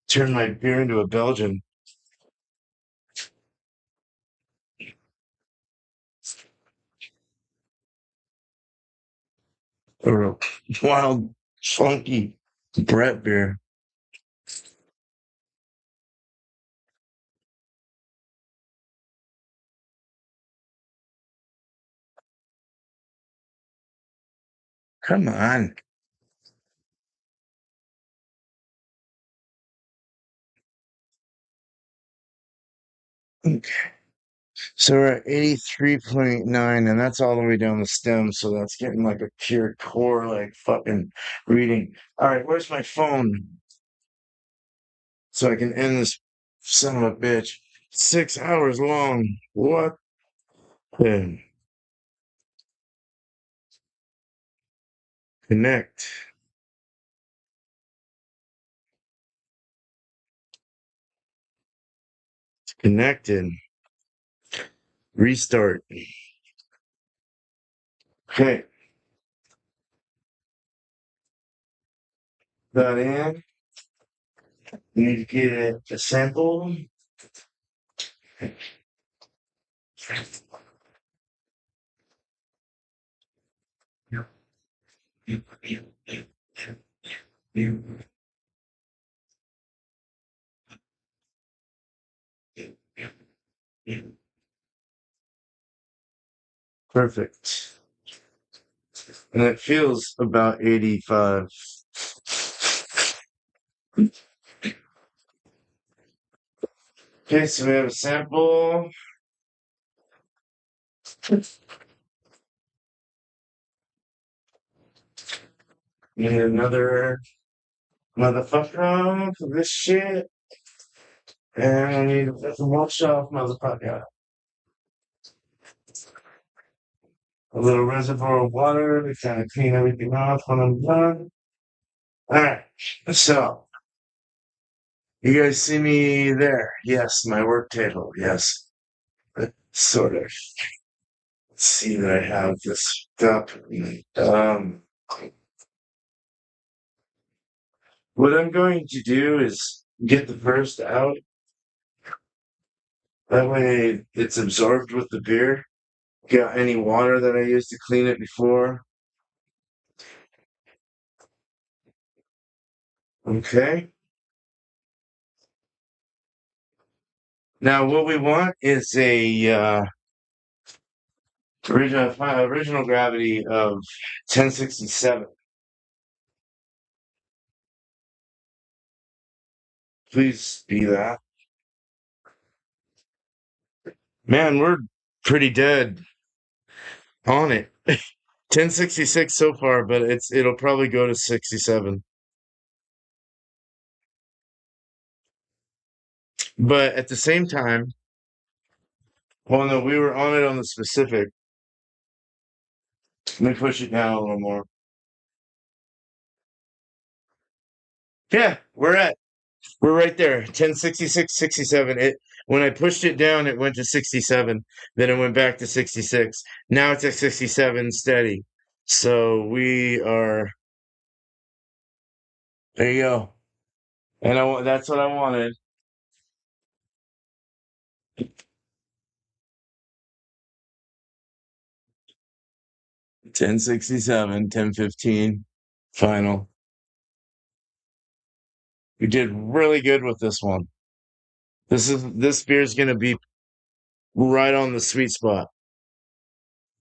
Turn my beer into a Belgian. Or a wild, funky Brett beer. Come on. Okay. So we're at 83.9, and that's all the way down the stem. So that's getting like a pure core, like fucking reading. All right, where's my phone? So I can end this son of a bitch. 6 hours long. What? the- Connect. It's connected. Restart. Okay. That in. You need to get a sample. Perfect. And it feels about 85. Okay, so we have a sample. Need another motherfucker for this shit. And I need a wash off motherfucker. A little reservoir of water to kind of clean everything off when I'm done. Alright, so you guys see me there? Yes, my work table. Yes, sort of. Let's see that I have this up. Um, what I'm going to do is get the first out. That way it's absorbed with the beer. Got any water that I used to clean it before? Okay. Now what we want is a original gravity of 1067. Please be that. Man, we're pretty dead on it. 1066 so far, but it'll probably go to 67. But at the same time, well, no, we were on it on the specific. Let me push it down a little more. Yeah, we're right there. 1066, 67. It when I pushed it down, it went to 67. Then it went back to 66. Now it's at 67 steady. So we are there you go. And that's what I wanted. 1067, 1015. Final. We did really good with this one. This beer is gonna be right on the sweet spot.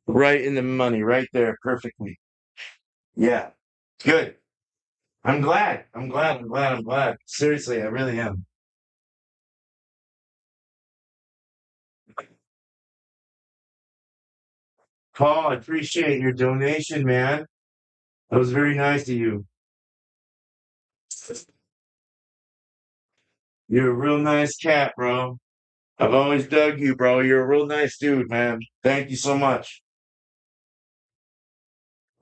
Right in the money, right there, perfectly. Yeah. Good. I'm glad. I'm glad. I'm glad. I'm glad. Seriously, I really am. Paul, I appreciate your donation, man. That was very nice of you. You're a real nice cat, bro. I've always dug you, bro. You're a real nice dude, man. Thank you so much.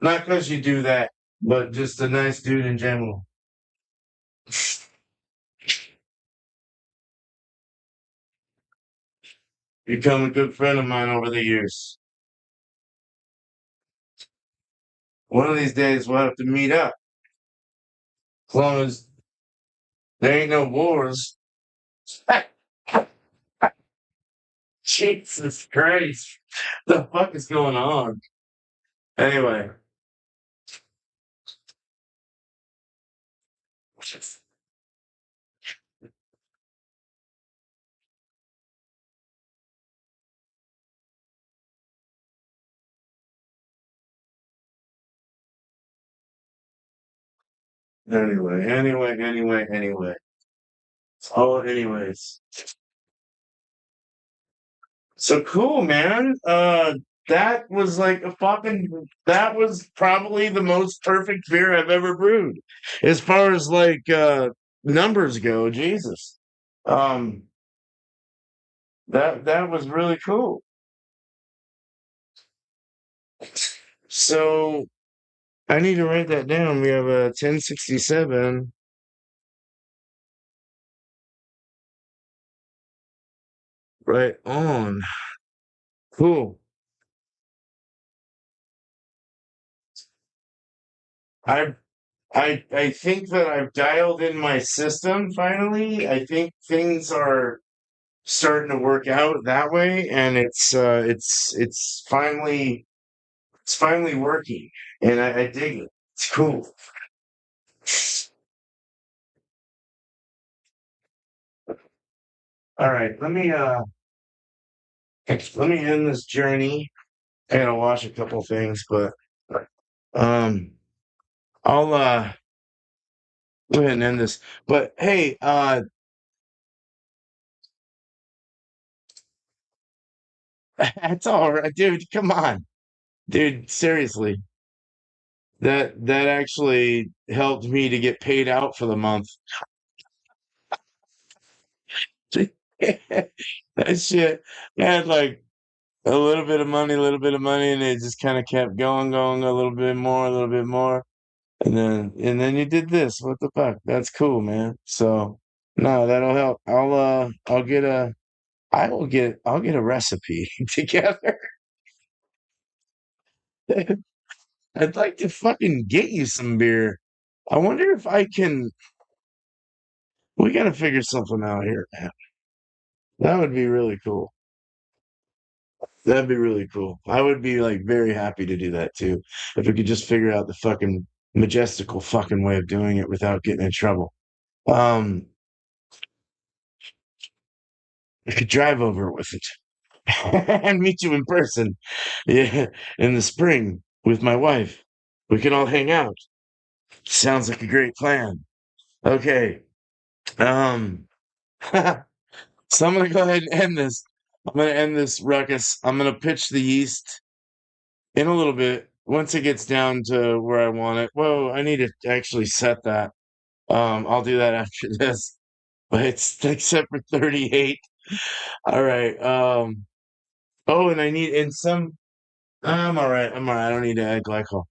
Not because you do that, but just a nice dude in general. You become a good friend of mine over the years. One of these days we'll have to meet up. As long as there ain't no wars. Jesus Christ. The fuck is going on? Anyway. Anyway. Oh, anyways. So cool, man. That was like that was probably the most perfect beer I've ever brewed. As far as like numbers go, Jesus. Um, that was really cool. So I need to write that down. We have a 1067 right on. Cool. I I think that I've dialed in my system finally. I think things are starting to work out that way, and it's finally working, and I dig it. It's cool. All right, let me end this journey. I gotta wash a couple things, but um I'll go ahead and end this. But hey, that's all right, dude. Come on, dude. Seriously, that actually helped me to get paid out for the month. That shit. I had like a little bit of money, and it just kind of kept going, a little bit more, a little bit more, and then you did this. What the fuck? That's cool, man. So no, that'll help. I'll get a recipe together. I'd like to fucking get you some beer. I wonder if I can. We got to figure something out here, man. That would be really cool. That'd be really cool. I would be like very happy to do that too. If we could just figure out the fucking majestical fucking way of doing it without getting in trouble. Um, I could drive over with it and meet you in person. Yeah, in the spring with my wife. We can all hang out. Sounds like a great plan. Okay. Um, so I'm gonna go ahead and end this. I'm gonna end this ruckus. I'm gonna pitch the yeast in a little bit once it gets down to where I want it. Whoa, I need to actually set that. I'll do that after this. But it's except for 38. All right. Oh, and I need in some I'm all right. I'm all right. I don't need to add glycol.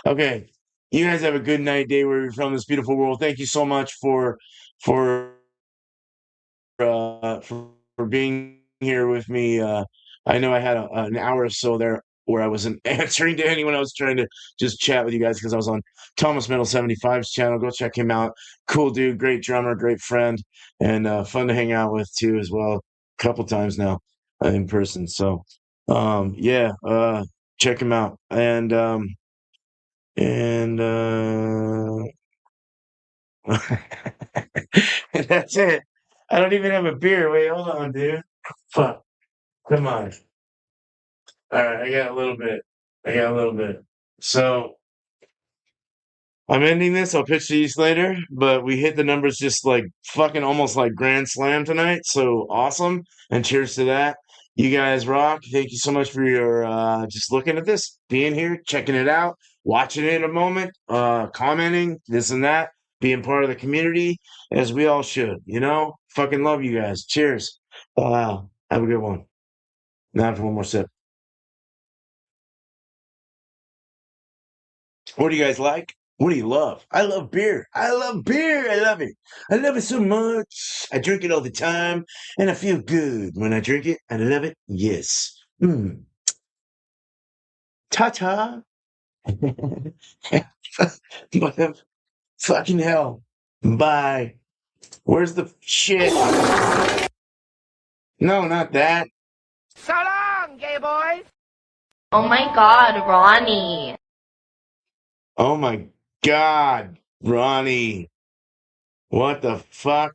Okay. You guys have a good night, day where you're from this beautiful world. Thank you so much for for being here with me. I know I had an hour or so there where I wasn't answering to anyone. I was trying to just chat with you guys because I was on Thomas Metal 75's channel. Go check him out. Cool dude, great drummer, great friend, and fun to hang out with too as well. A couple times now in person. So yeah, check him out. And and that's it. I don't even have a beer. Wait, hold on, dude. Fuck. Come on. All right, I got a little bit. I got a little bit. So I'm ending this. I'll pitch these later, but we hit the numbers just like fucking almost like grand slam tonight. So awesome. And cheers to that. You guys rock. Thank you so much for your just looking at this, being here, checking it out, watching it in a moment, commenting, this and that, being part of the community, as we all should, you know? Fucking love you guys. Cheers. Have a good one. Now for one more sip. What do you guys like? What do you love? I love beer. I love beer. I love it. I love it so much. I drink it all the time, and I feel good when I drink it. I love it. Yes. Mm. Ta ta. Fucking hell. Bye. Where's the shit? No, not that. So long, gay boys! Oh my god, Ronnie. Oh my God, Ronnie. What the fuck?